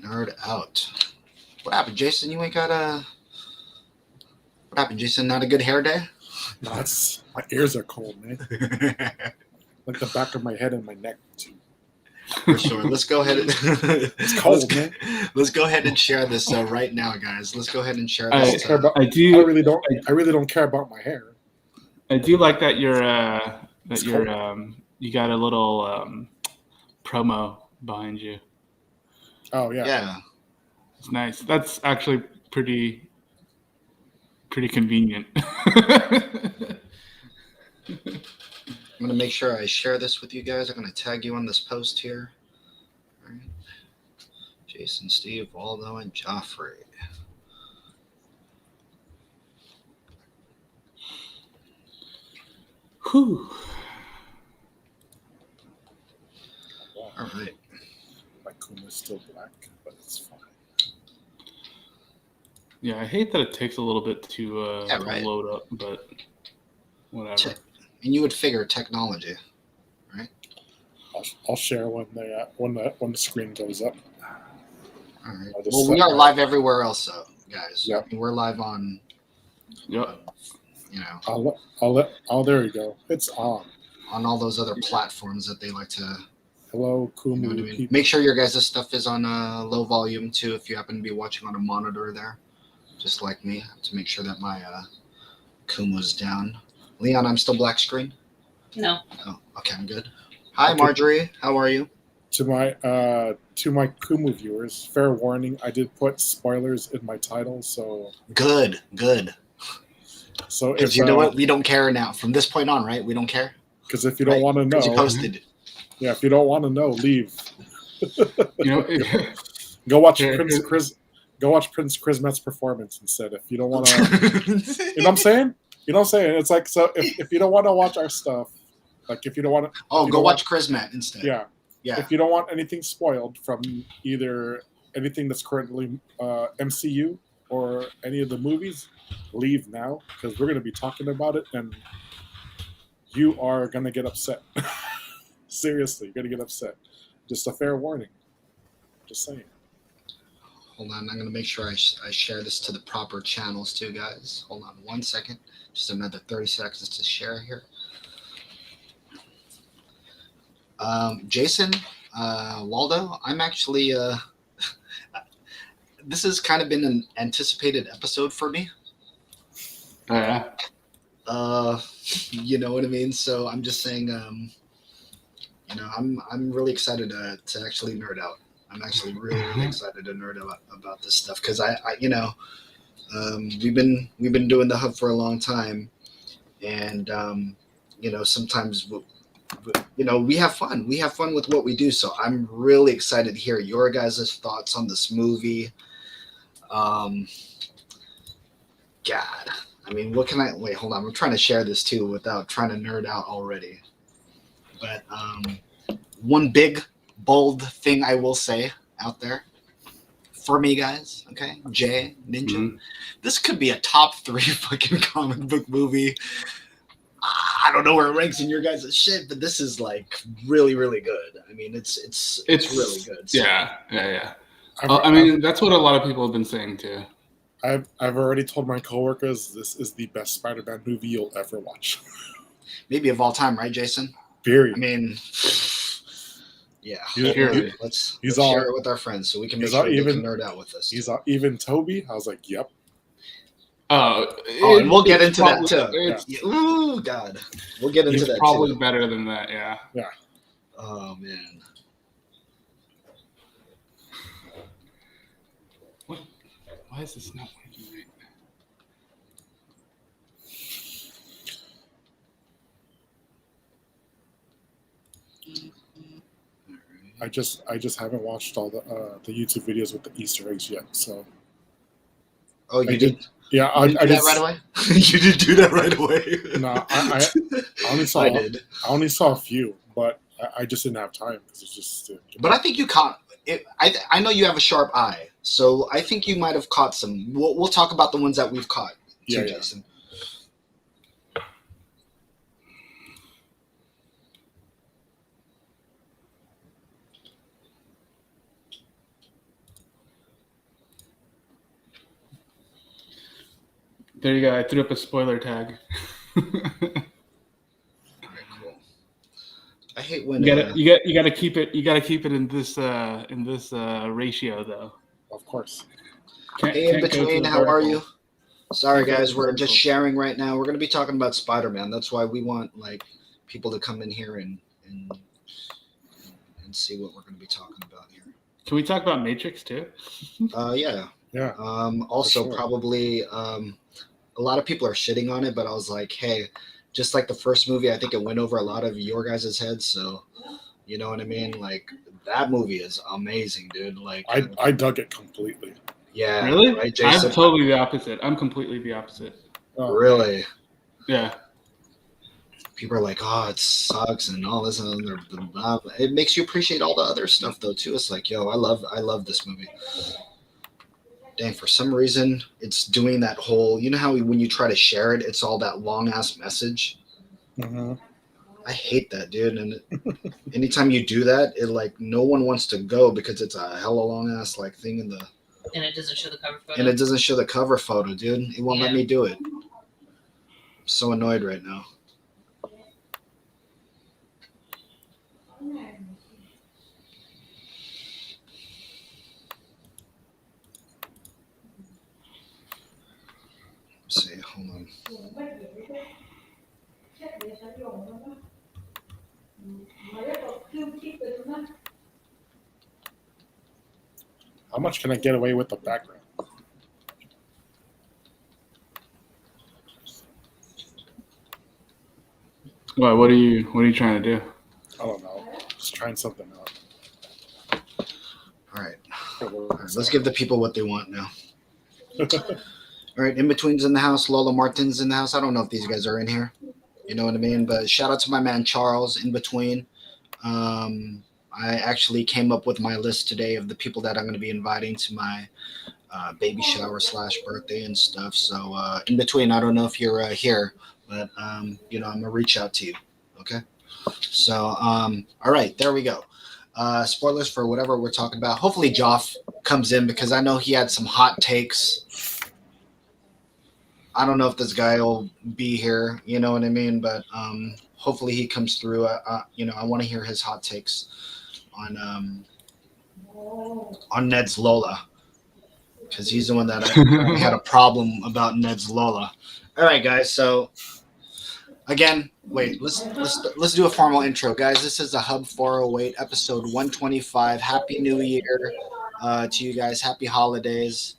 nerd out. What happened, Jason? You ain't got a. What happened, Jason? Not a good hair day? No, my ears are cold, man. Like the back of my head and my neck too. For sure. Let's go ahead and it's cold, man. Let's go ahead and share this right now, guys. Let's go ahead and share this. I really don't care about my hair. I do like that you got a little promo behind you. Oh yeah. Yeah. It's nice. That's actually pretty convenient. I'm going to make sure I share this with you guys. I'm going to tag you on this post here. All right. Jason, Steve, Waldo, and Joffrey. Whew. All right. My Kuma's still black, but it's fine. Yeah, I hate that it takes a little bit to load up, but whatever. And you would figure technology, right? I'll share when the screen goes up. All right. Well, we are live everywhere else, though, guys. Yep. I mean, we're live on. Yep. There you go. It's on all those other platforms that they like to. Hello, Kumu. You know what I mean? Make sure your guys' stuff is on low volume too. If you happen to be watching on a monitor there, just like me, to make sure that my Kuma's down. Leon, I'm still black screen? No. Oh, okay, I'm good. Hi, Marjorie. How are you? To my Kumu viewers, fair warning, I did put spoilers in my title, so... Good. So if you know what? We don't care now. From this point on, right? We don't care? Because if you don't want to know... You posted. Yeah, if you don't want to know, leave. Go watch Prince Chrismet's performance instead. If you don't want to... you know what I'm saying? You know what I'm saying? It's like, so if you don't want to watch our stuff, like if you don't want to... Oh, go watch Chrismet instead. Yeah. If you don't want anything spoiled from either anything that's currently MCU or any of the movies, leave now, because we're going to be talking about it, and you are going to get upset. Seriously, you're going to get upset. Just a fair warning. Just saying. Hold on, I'm going to make sure I share this to the proper channels too, guys. Hold on 1 second. Just another 30 seconds to share here. Jason, Waldo, I'm actually... this has kind of been an anticipated episode for me. Oh, yeah? You know what I mean? So I'm just saying, I'm really excited to actually nerd out. I'm actually really excited to nerd out about this stuff because we've been doing the hub for a long time, and sometimes we have fun. We have fun with what we do. So I'm really excited to hear your guys' thoughts on this movie. God, I mean, what can I wait? Hold on, I'm trying to share this too without trying to nerd out already. But one big bold thing I will say out there for me, guys, okay, Jay Ninja, this could be a top 3 fucking comic book movie. I don't know where it ranks in your guys' shit, but this is like really, really good. I mean, it's really good. So. Yeah. I mean, that's what a lot of people have been saying too. I've already told my coworkers this is the best Spider-Man movie you'll ever watch. Maybe of all time, right, Jason? Period. I mean, yeah. Let's all, share it with our friends so we can make sure they can nerd out with us. He's all, even Toby. I was like, yep. And we'll get into that too. Yeah. Ooh, God. We'll get into that too. It's probably better than that, yeah. Yeah. Oh, man. What? Why is this not working right? I just haven't watched all the YouTube videos with the Easter eggs yet. So. Oh, you did? Yeah, I did that right away. You did do that right away. No, I only saw. I only saw a few, but I just didn't have time because it's just. But I think you caught it. I know you have a sharp eye, so I think you might have caught some. We'll talk about the ones that we've caught. Yeah, Jason. There you go. I threw up a spoiler tag. All right, cool. I hate when you gotta keep it in this ratio though. Of course. Hey, In Between, how are you? Sorry, guys, we're just vertical. sharing right now. We're going to be talking about Spider-Man. That's why we want like people to come in here and see what we're going to be talking about here. Can we talk about Matrix too? Yeah. Yeah. Also, sure. probably a lot of people are shitting on it, but I was like, hey, just like the first movie, I think it went over a lot of your guys' heads. So, you know what I mean? Like that movie is amazing, dude. Like I dug it completely. Yeah. Really? Right, Jason? I'm totally the opposite. I'm completely the opposite. Oh, really? Yeah. People are like, oh, it sucks and all this and other blah, blah. It makes you appreciate all the other stuff though too. It's like, yo, I love this movie. Dang, for some reason it's doing that whole, you know how when you try to share it, it's all that long ass message. Mm-hmm. I hate that, dude. And anytime you do that, it like no one wants to go because it's a hella long ass like thing in the. And it doesn't show the cover photo. And it doesn't show the cover photo, dude. It won't let me do it. I'm so annoyed right now. Let's see, hold on. How much can I get away with the background? What are you trying to do? I don't know. Just trying something out. All right, let's give the people what they want now. All right, In Between's in the house. Lola Martin's in the house. I don't know if these guys are in here. You know what I mean? But shout out to my man Charles, In Between. I actually came up with my list today of the people that I'm going to be inviting to my baby shower / birthday and stuff. So In Between, I don't know if you're here, but you know, I'm gonna reach out to you. Okay. So all right, there we go. Spoilers for whatever we're talking about. Hopefully Joff comes in because I know he had some hot takes. I don't know if this guy will be here, you know what I mean? But hopefully he comes through. You know, I want to hear his hot takes on Ned's Lola, because he's the one that I had a problem about Ned's Lola. All right, guys. So again, wait. Let's do a formal intro, guys. This is the Hub 408 episode 125. Happy New Year to you guys. Happy holidays.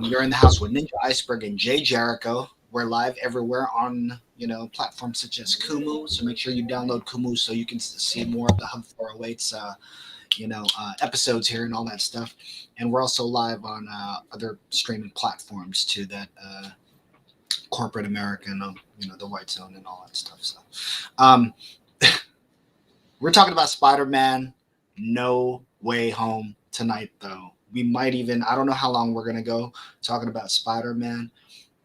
You're in the house with Ninja Iceberg and Jay Jericho. We're live everywhere on, you know, platforms such as Kumu. So make sure you download Kumu so you can see more of the Hub 408's, you know, episodes here and all that stuff. And we're also live on other streaming platforms too, that corporate America and, you know, the White Zone and all that stuff. So we're talking about Spider-Man No Way Home tonight, though. We might even, I don't know how long we're going to go talking about Spider-Man,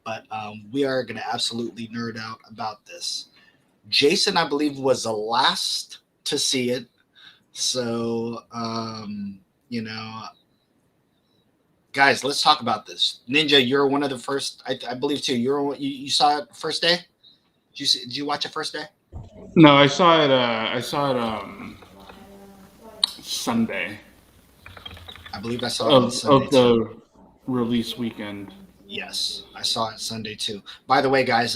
but we are going to absolutely nerd out about this. Jason, I believe, was the last to see it. So, you know, guys, let's talk about this. Ninja, you're one of the first, I believe, too. You saw it first day? Did you watch it first day? No, I saw it Sunday. I believe I saw it on Sunday of the release weekend. Yes, I saw it Sunday too. By the way, guys,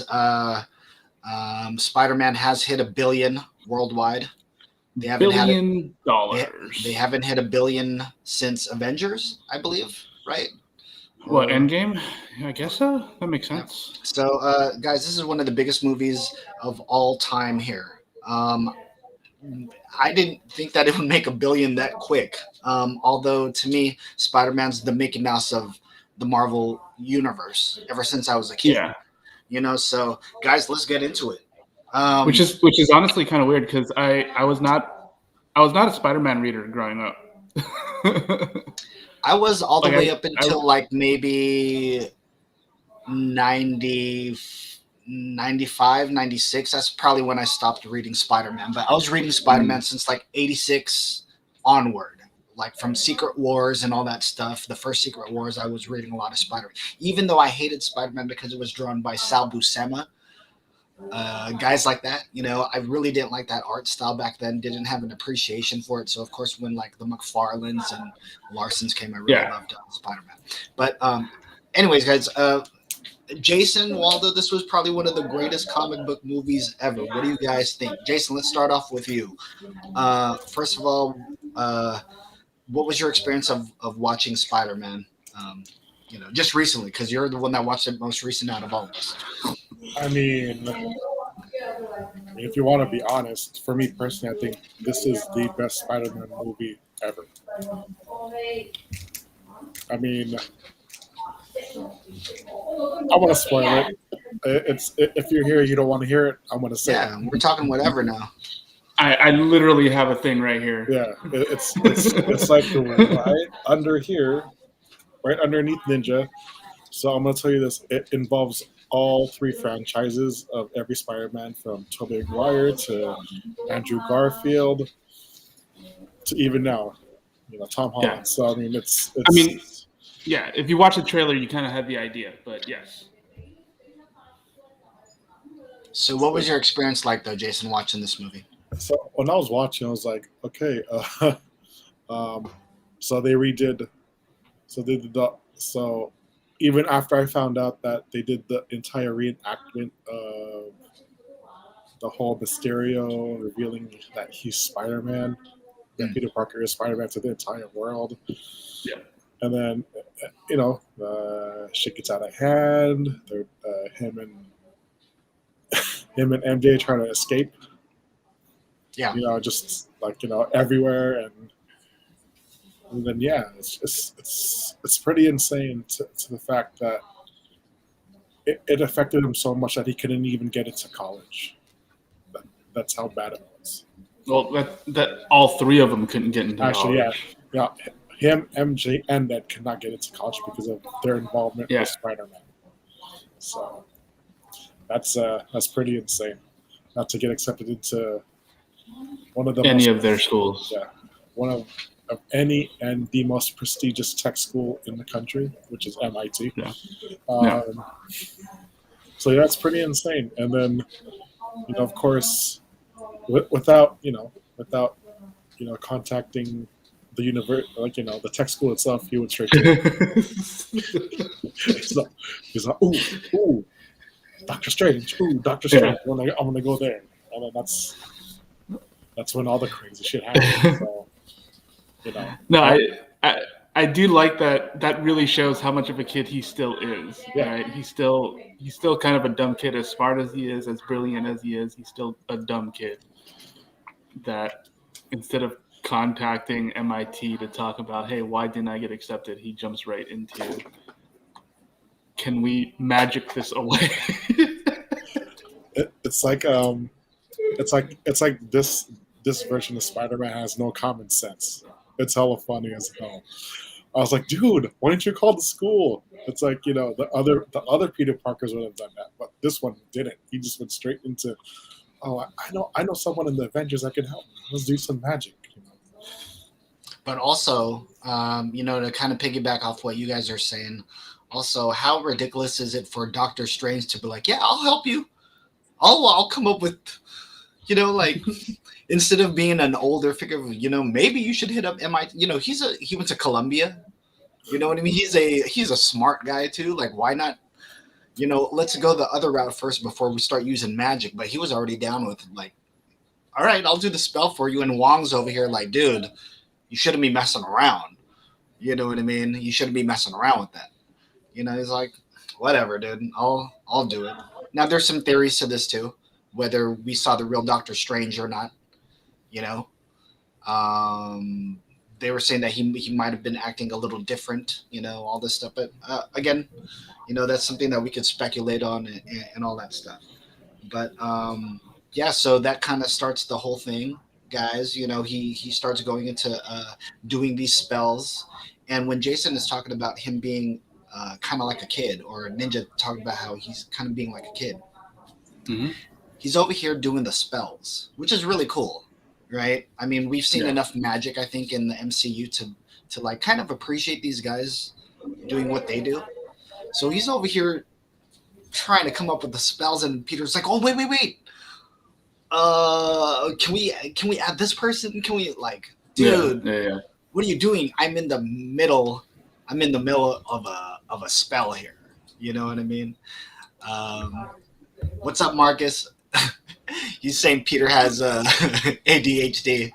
Spider-Man has hit $1 billion worldwide. They haven't $1 billion. They haven't hit $1 billion since Avengers, I believe, right? What, Endgame? I guess so. That makes sense. Yeah. So, guys, this is one of the biggest movies of all time here. I didn't think that it would make $1 billion that quick. Although to me, Spider-Man's the Mickey Mouse of the Marvel universe ever since I was a kid. Yeah. You know, so guys, let's get into it. Which is honestly kind of weird because I was not a Spider-Man reader growing up. I was all the way up until like maybe 95, 96. That's probably when I stopped reading Spider-Man. But I was reading Spider-Man since like 86 onward. like from Secret Wars and all that stuff. The first Secret Wars, I was reading a lot of Spider-Man. Even though I hated Spider-Man because it was drawn by Sal Buscema, guys like that, I really didn't like that art style back then. Didn't have an appreciation for it. So of course, when like the McFarlanes and Larsons came, I really loved Spider-Man. But anyways, guys, Jason, Waldo, this was probably one of the greatest comic book movies ever. What do you guys think? Jason, let's start off with you. First of all, what was your experience of watching Spider-Man? Just recently, because you're the one that watched it most recent out of all of us. I mean, if you want to be honest, for me personally, I think this is the best Spider-Man movie ever. I mean, I want to spoil it. It's if you're here, you don't want to hear it. I'm going to say it. We're talking whatever now. I literally have a thing right here. Yeah, it's like right under here, right underneath Ninja. So I'm going to tell you this. It involves all three franchises of every Spider-Man, from Tobey Maguire to Andrew Garfield to even now, Tom Holland. Yeah. So I mean, it's. Yeah. If you watch the trailer, you kind of had the idea, but yes. So what was your experience like, though, Jason, watching this movie? So when I was watching, I was like, okay, so they redid, so even after I found out that they did the entire reenactment of the whole Mysterio revealing that he's Spider-Man, that Peter Parker is Spider-Man to the entire world. Yeah. And then, shit gets out of hand. Him and MJ trying to escape. Yeah. Just like everywhere, and then it's pretty insane to the fact that it affected him so much that he couldn't even get into college. That's how bad it was. Well, that all three of them couldn't get into college. Yeah. Him, MJ, and Ned could not get into college because of their involvement with Spider-Man. So that's pretty insane. Not to get accepted into one of their schools. Yeah, one of any and the most prestigious tech school in the country, which is MIT. Yeah. So that's pretty insane. And then, of course, without contacting the the tech school itself, he went straight to it. He's like, ooh, Doctor Strange. Ooh, Doctor Strange. I'm gonna go there. And then that's when all the crazy shit happens. So, No, I do like that. That really shows how much of a kid he still is. Yeah. Right? He's still kind of a dumb kid. As smart as he is, as brilliant as he is, he's still a dumb kid. That instead of contacting MIT to talk about, hey, why didn't I get accepted? He jumps right into, can we magic this away? It's like this version of Spider-Man has no common sense. It's hella funny as hell. I was like, dude, why didn't you call the school? It's like, the other Peter Parkers would have done that, but this one didn't. He just went straight into, I know someone in the Avengers that can help me. Let's do some magic. But also, to kind of piggyback off what you guys are saying, also, how ridiculous is it for Doctor Strange to be like, yeah, I'll help you. I'll come up with, instead of being an older figure, maybe you should hit up MIT. He went to Columbia. You know what I mean? He's a smart guy too. Like, why not? Let's go the other route first before we start using magic. But he was already down with like, all right, I'll do the spell for you. And Wong's over here like, dude, you shouldn't be messing around. You know what I mean? You shouldn't be messing around with that. He's like, whatever, dude. I'll do it. Now, there's some theories to this too, whether we saw the real Doctor Strange or not. They were saying that he might have been acting a little different, all this stuff. But again, that's something that we could speculate on and all that stuff. But so that kind of starts the whole thing, guys. He starts going into doing these spells. And when Jason is talking about him being kind of like a kid, or Ninja talking about how he's kind of being like a kid, mm-hmm. He's over here doing the spells, which is really cool. right? I mean, we've seen Yeah. enough magic, I think, in the MCU to like kind of appreciate these guys doing what they do. So he's over here trying to come up with the spells, and Peter's like, "Oh, wait. Can we add this person? Can we like, dude? Yeah. What are you doing? I'm in the middle of a spell here. You know what I mean? What's up, Marcus? He's saying Peter has ADHD,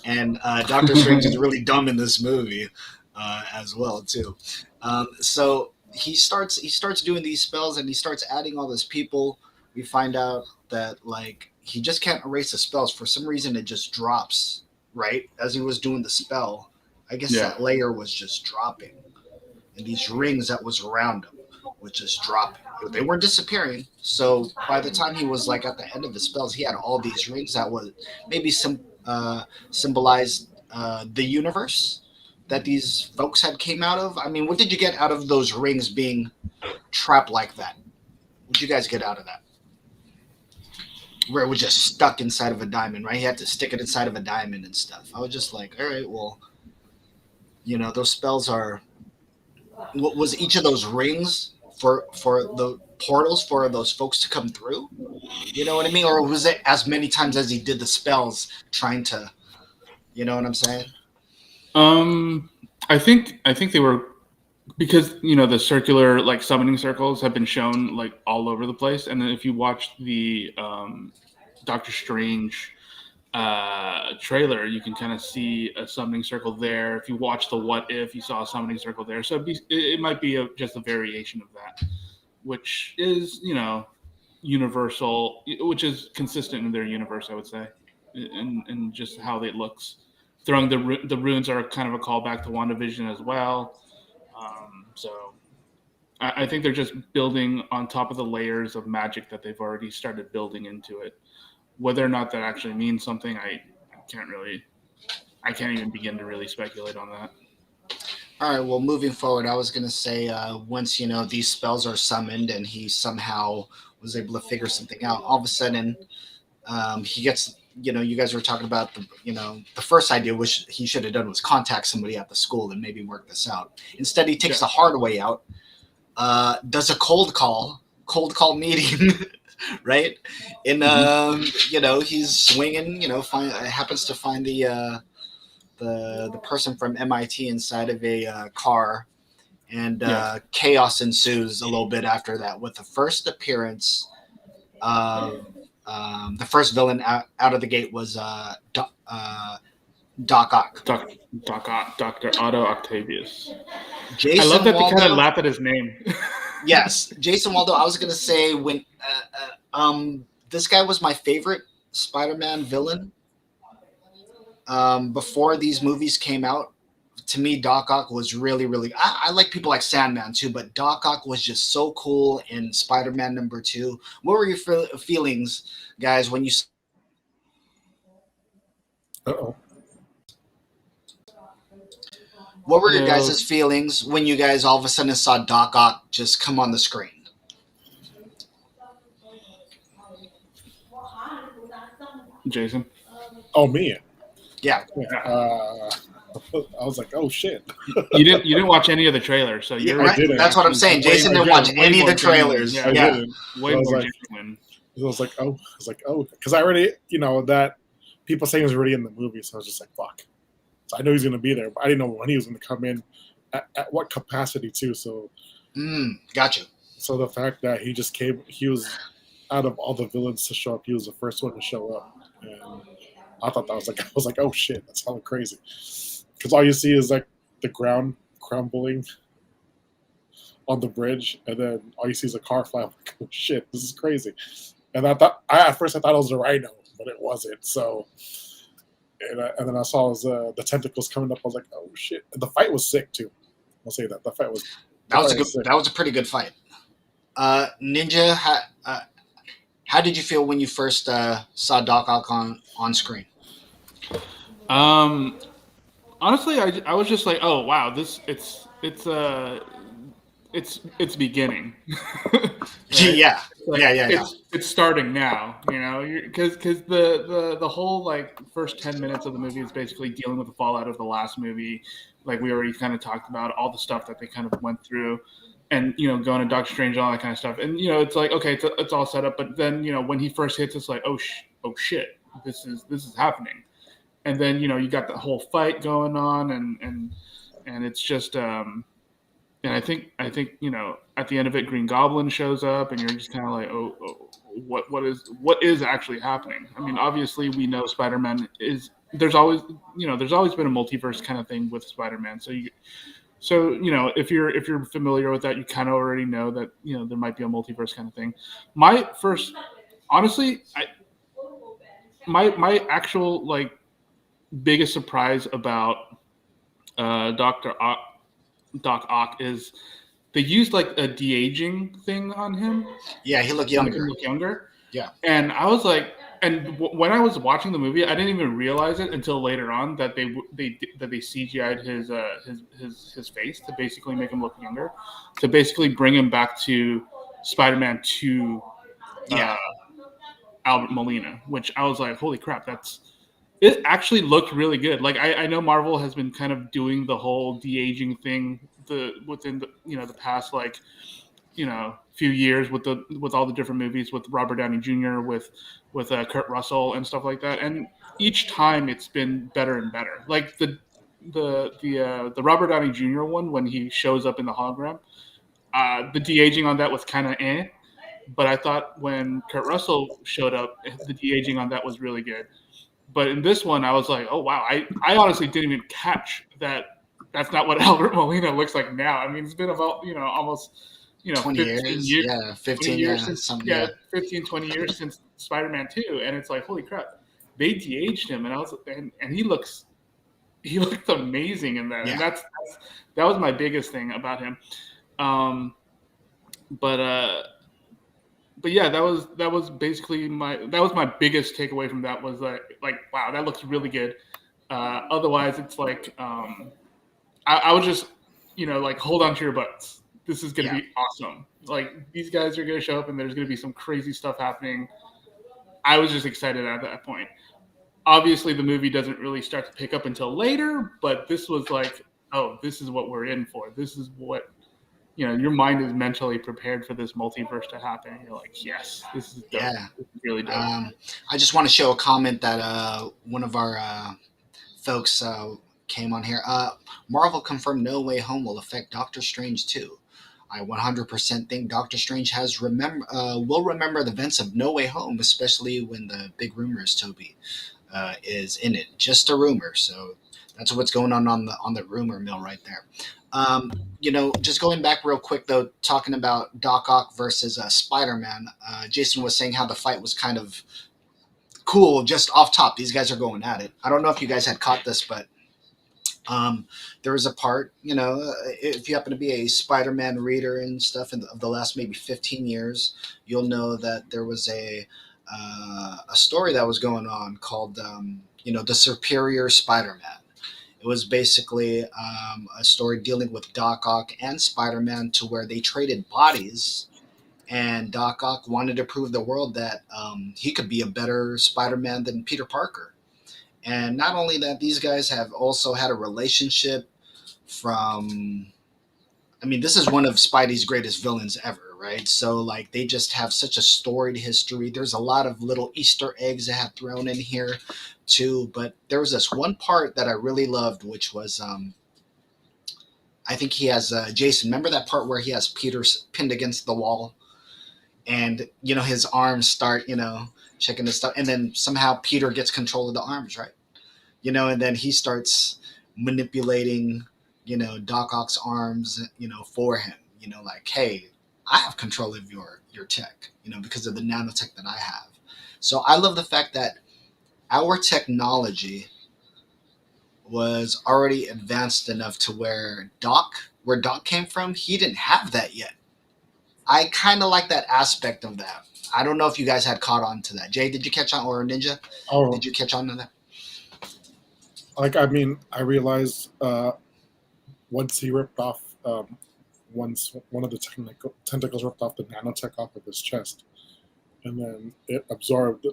and Doctor Strange is really dumb in this movie as well too. So he starts doing these spells, and he starts adding all these people. We find out that like he just can't erase the spells. For some reason, it just drops right as he was doing the spell. I guess that layer was just dropping, and these rings that was around him was just dropping. They weren't disappearing. So by the time he was like at the end of the spells, he had all these rings that was maybe symbolized the universe that these folks had came out of. I mean, what did you get out of those rings being trapped like that? What did you guys get out of that? Where it was just stuck inside of a diamond, right? He had to stick it inside of a diamond and stuff. I was just like, all right, well, you know, those spells are. What was each of those rings for the portals for those folks to come through? You know what I mean? Or was it as many times as he did the spells trying to, you know what I'm saying? I think they were, because you know the circular like summoning circles have been shown like all over the place, and then if you watch the Doctor Strange trailer, you can kind of see a summoning circle there. If you watch the What If, you saw a summoning circle there. So it might be just a variation of that, which is, you know, universal, which is consistent in their universe, I would say, and just how it looks. Throwing the runes are kind of a callback to WandaVision as well. So I think they're just building on top of the layers of magic that they've already started building into it. Whether or not that actually means something, I can't even begin to really speculate on that. All right, well, moving forward, I was going to say once, you know, these spells are summoned and he somehow was able to figure something out, all of a sudden he gets, you know, you guys were talking about, the first idea which he should have done was contact somebody at the school and maybe work this out. Instead, he takes the hard way out, does a cold call meeting, right? And, you know, he's swinging, you know, happens to find the person from MIT inside of a car, and chaos ensues a little bit after that with the first appearance of the first villain out of the gate was Doc Ock. Dr. Otto Octavius. Jason I love that Waldo, they kind of laugh at his name. Yes, Jason Waldo. I was gonna say when this guy was my favorite Spider-Man villain. Before these movies came out, to me, Doc Ock was really, really. I like people like Sandman too, but Doc Ock was just so cool in Spider-Man #2. What were your feelings, guys, when you? Uh-oh. What were your guys' feelings when you guys all of a sudden saw Doc Ock just come on the screen? Jason? Oh, me. Yeah. I was like, oh shit. You didn't watch any of the trailers, so you're. Right? That's what I'm saying. Jason didn't watch any of the trailers. Yeah, I didn't. way more genuine. I was like, oh, because I already, you know, that people saying was already in the movie, so I was just like, fuck. So I know he's gonna be there, but I didn't know when he was gonna come in, at what capacity too. So, Gotcha. So the fact that he just came, he was out of all the villains to show up, he was the first one to show up, and I thought that was like, oh shit, that's hella crazy. Because all you see is like the ground crumbling on the bridge, and then all you see is a car fly. I'm like, oh shit, this is crazy. And at first I thought it was a rhino, but it wasn't. So, and then I saw the tentacles coming up. I was like, oh shit. And the fight was sick too. I'll say that the fight was. That was a pretty good fight. Ninja, how did you feel when you first saw Doc Ock on screen? Honestly, I was just like, oh wow, it's it's beginning. Yeah. Like, Yeah. It's starting now, because the whole like first 10 minutes of the movie is basically dealing with the fallout of the last movie. Like we already kind of talked about all the stuff that they kind of went through, and going to Doctor Strange and all that kind of stuff. And it's like, okay, it's all set up, but then when he first hits, it's like, oh shit, this is happening. And then you got the whole fight going on, and it's just and I think at the end of it, Green Goblin shows up, and you're just kind of like, oh, what is actually happening? I mean, obviously we know Spider-Man is. There's always been a multiverse kind of thing with Spider-Man. So if you're familiar with that, you kind of already know that there might be a multiverse kind of thing. Honestly, my actual like biggest surprise about Doc Ock is they used like a de-aging thing on him. Yeah, he looked to make younger. him look younger. Yeah. And I was like, when I was watching the movie, I didn't even realize it until later on that they CGI'd his face to basically make him look younger, to basically bring him back to Spider-Man 2, Albert Molina, which I was like, holy crap, it actually looked really good. Like I know Marvel has been kind of doing the whole de-aging thing within the past like few years with all the different movies with Robert Downey Jr. with Kurt Russell and stuff like that. And each time it's been better and better. Like the Robert Downey Jr. one, when he shows up in the hologram, the de-aging on that was kind of but I thought when Kurt Russell showed up, the de-aging on that was really good. But in this one, I was like, oh, wow. I honestly didn't even catch that that's not what Albert Molina looks like now. I mean, it's been about, almost, 20 15 years. years. Yeah, 15 years since, since, 15, 20 years since Spider-Man 2. And it's like, holy crap, they de-aged him. And he looked amazing in that. Yeah. And that was my biggest thing about him. But yeah, that was basically my biggest takeaway from that was like wow, that looks really good. Otherwise, it's like I would just like hold on to your butts. This is gonna be awesome. Like these guys are gonna show up and there's gonna be some crazy stuff happening. I was just excited at that point. Obviously, the movie doesn't really start to pick up until later, but this was like, oh, this is what we're in for. This is what. Your mind is mentally prepared for this multiverse to happen. You're like, yes, this is dope. Yeah. This is really dope. I just want to show a comment that one of our folks came on here. Marvel confirmed No Way Home will affect Doctor Strange too. I 100% think Doctor Strange will remember the events of No Way Home, especially when the big rumor is Toby is in it. Just a rumor, so that's what's going on the rumor mill right there. Just going back real quick though, talking about Doc Ock versus Spider-Man. Jason was saying how the fight was kind of cool, just off top. These guys are going at it. I don't know if you guys had caught this, but there was a part, if you happen to be a Spider-Man reader and stuff of the last maybe 15 years, you'll know that there was a story that was going on called, The Superior Spider-Man. It was basically a story dealing with Doc Ock and Spider-Man to where they traded bodies, and Doc Ock wanted to prove the world that he could be a better Spider-Man than Peter Parker. And not only that, these guys have also had a relationship this is one of Spidey's greatest villains ever, right? So, like, they just have such a storied history. There's a lot of little Easter eggs that have thrown in here, too. But there was this one part that I really loved, which was, I think he has, Jason, remember that part where he has Peter pinned against the wall? And, his arms start, checking this stuff. And then somehow Peter gets control of the arms, right? And then he starts manipulating, Doc Ock's arms, for him, like, hey, I have control of your tech, because of the nanotech that I have. So I love the fact that our technology was already advanced enough to where Doc came from, he didn't have that yet. I kind of like that aspect of that. I don't know if you guys had caught on to that. Jay, did you catch on, or Ninja? Oh, did you catch on to that? I realized once he ripped off once one of the tentacles ripped off the nanotech off of his chest, and then it absorbed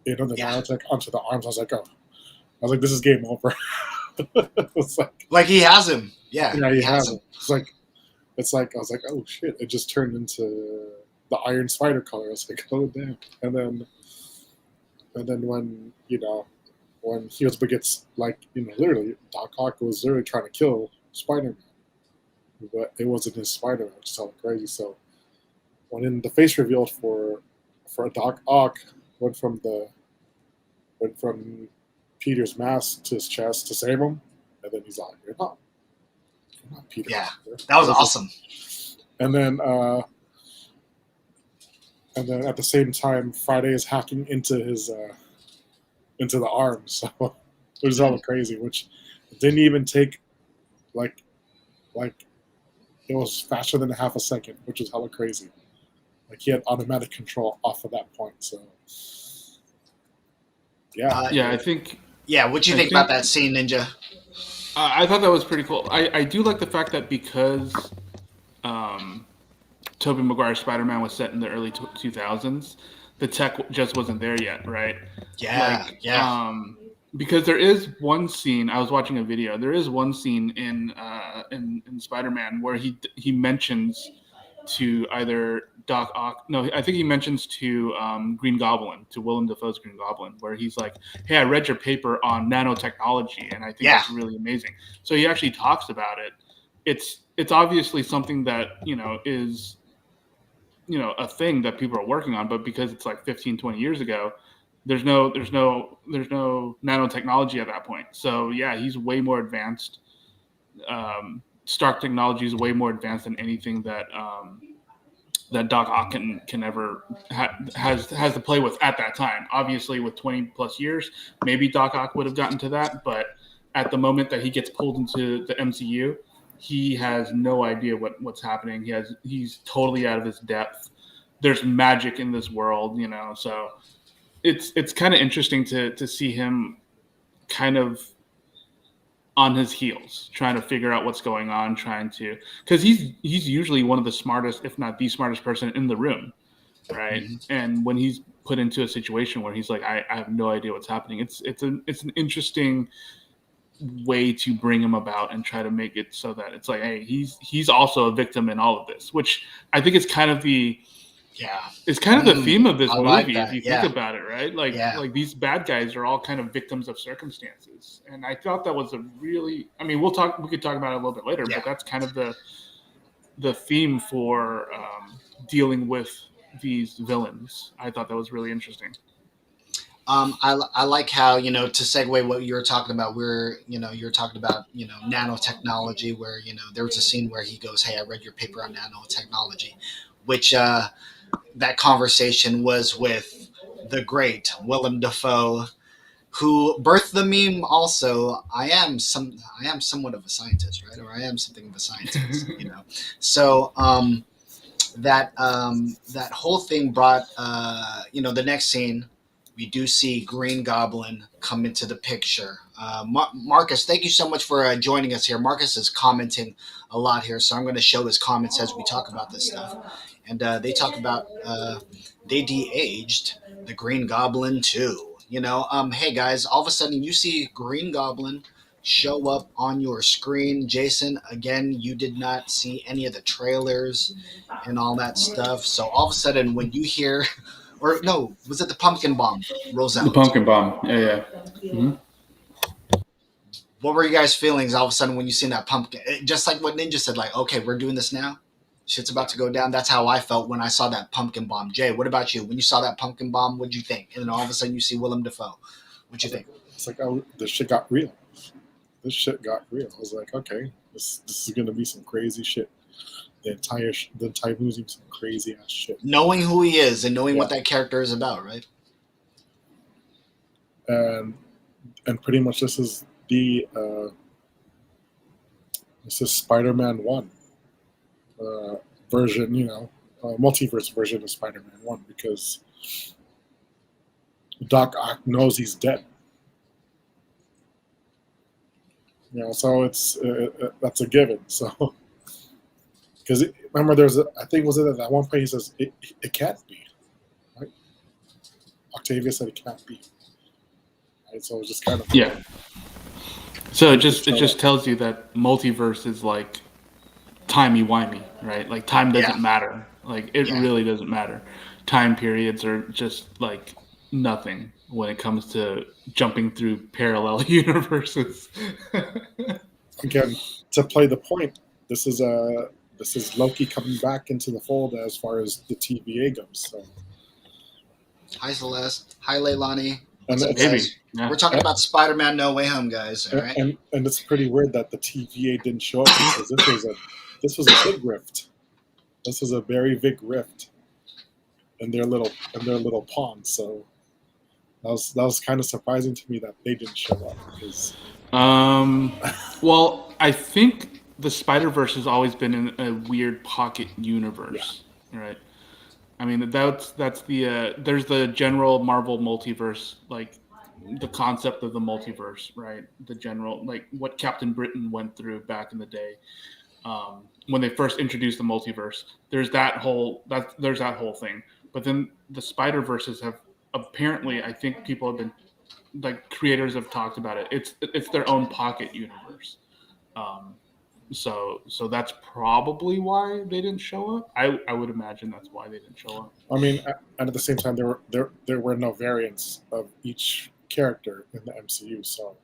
the nanotech onto the arms. I was like, this is game over. It's like he has him. Yeah, yeah, he he has has him. it. It's like I was like, oh shit! It just turned into the Iron Spider color. I was like, oh damn! And then when when he was gets literally Doc Ock was literally trying to kill Spider-Man, but it wasn't his Spider-Man, which is all crazy. So when the face revealed for Doc Ock went from Peter's mask to his chest to save him, and then he's like, you're not Peter. Yeah, that was awesome. And then at the same time, Friday is hacking into into the arms, so which is all crazy. Which didn't even take like it was faster than a half a second, which is hella crazy. Like he had automatic control off of that point. So yeah, Yeah, I think. Yeah, what do you think about that scene, Ninja? I thought that was pretty cool. I do like the fact that because Tobey Maguire's Spider-Man was set in the early 2000s, the tech just wasn't there yet, right? Yeah. Because there is one scene, I was watching a video, there is one scene in Spider-Man where he mentions to either Doc Ock, no, I think he mentions to Green Goblin, to Willem Dafoe's Green Goblin, where he's like, hey, I read your paper on nanotechnology, and I think that's really amazing. So he actually talks about it. It's obviously something that, is, a thing that people are working on, but because it's like 15, 20 years ago, there's no nanotechnology at that point. So yeah, he's way more advanced. Stark technology is way more advanced than anything that Doc Ock can ever has to play with at that time. Obviously, with 20 plus years, maybe Doc Ock would have gotten to that, but at the moment that he gets pulled into the MCU, he has no idea what's happening. He's totally out of his depth. There's magic in this world, so it's kind of interesting to see him kind of on his heels, trying to figure out what's going on, because he's usually one of the smartest, if not the smartest person in the room, right? Mm-hmm. And when he's put into a situation where he's like, I have no idea what's happening, it's an interesting way to bring him about and try to make it so that it's like, hey, he's also a victim in all of this, which I think is kind of the theme of this movie, like if you think about it, right? Like these bad guys are all kind of victims of circumstances, and I thought that was a really, I mean, we could talk about it a little bit later, but that's kind of the theme for dealing with these villains. I thought that was really interesting. I like how, to segue what you were talking about, you're talking about, nanotechnology, where, there was a scene where he goes, hey, I read your paper on nanotechnology, which that conversation was with the great Willem Dafoe, who birthed the meme also, I am somewhat of a scientist, right? Or I am something of a scientist, So that whole thing brought, the next scene, we do see Green Goblin come into the picture. Marcus, thank you so much for joining us here. Marcus is commenting a lot here, so I'm going to show his comments as we talk about this stuff. And they talk about they de-aged the Green Goblin too. Hey guys, all of a sudden you see Green Goblin show up on your screen. Jason, again, you did not see any of the trailers and all that stuff. So all of a sudden when you hear... Or no, was it the pumpkin bomb rolls out? The pumpkin bomb, yeah. Mm-hmm. What were you guys' feelings all of a sudden when you seen that pumpkin? Just like what Ninja said, like, okay, we're doing this now. Shit's about to go down. That's how I felt when I saw that pumpkin bomb. Jay, what about you? When you saw that pumpkin bomb, what'd you think? And then all of a sudden you see Willem Dafoe. What'd you think? It's like, oh, this shit got real. I was like, okay, this is gonna be some crazy shit. The entire movie, some crazy ass shit. Knowing who he is and knowing what that character is about, right? And pretty much this is Spider-Man 1 version, multiverse version of Spider-Man 1, because Doc Ock knows he's dead. So it's that's a given. So. Because remember, I think was it at that one point he says it can't be, right? Octavia said it can't be. Right? So it was just kind of Yeah. So it just tells you that multiverse is like timey-wimey, right? Like time doesn't matter. Like it really doesn't matter. Time periods are just like nothing when it comes to jumping through parallel universes. Again, to play the point, this is Loki coming back into the fold as far as the TVA goes. So. Hi Celeste. Hi Leilani. And What's up, guys? Yeah. We're talking about Spider-Man No Way Home, guys. All right. And it's pretty weird that the TVA didn't show up because this was a big rift. This was a very big rift in their little pond. So that was kind of surprising to me that they didn't show up. Because well, I think the Spider-Verse has always been in a weird pocket universe, right? I mean, that's the there's the general Marvel multiverse, like the concept of the multiverse, right? The general, like what Captain Britain went through back in the day when they first introduced the multiverse. There's that whole thing. But then the Spider-Verses have apparently, I think people have been, like creators have talked about it. It's their own pocket universe. So that's probably why they didn't show up. I would imagine that's why they didn't show up. I mean, and at the same time, there were no variants of each character in the MCU, so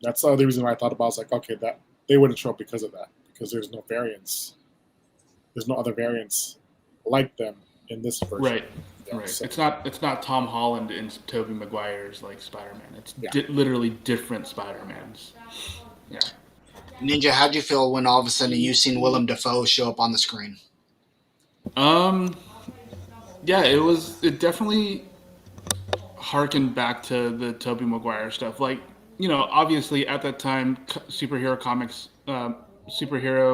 that's the other reason why I thought about. I was like, okay, that they wouldn't show up because of that, because there's no variants. There's no other variants like them in this version. Right. Yeah, Right. so. It's not Tom Holland and Tobey Maguire's like Spider-Man. It's literally different Spider-Mans. Yeah. Ninja, how'd you feel when all of a sudden you seen Willem Dafoe show up on the screen? Yeah, it definitely harkened back to the Tobey Maguire stuff. Like, you know, obviously at that time, superhero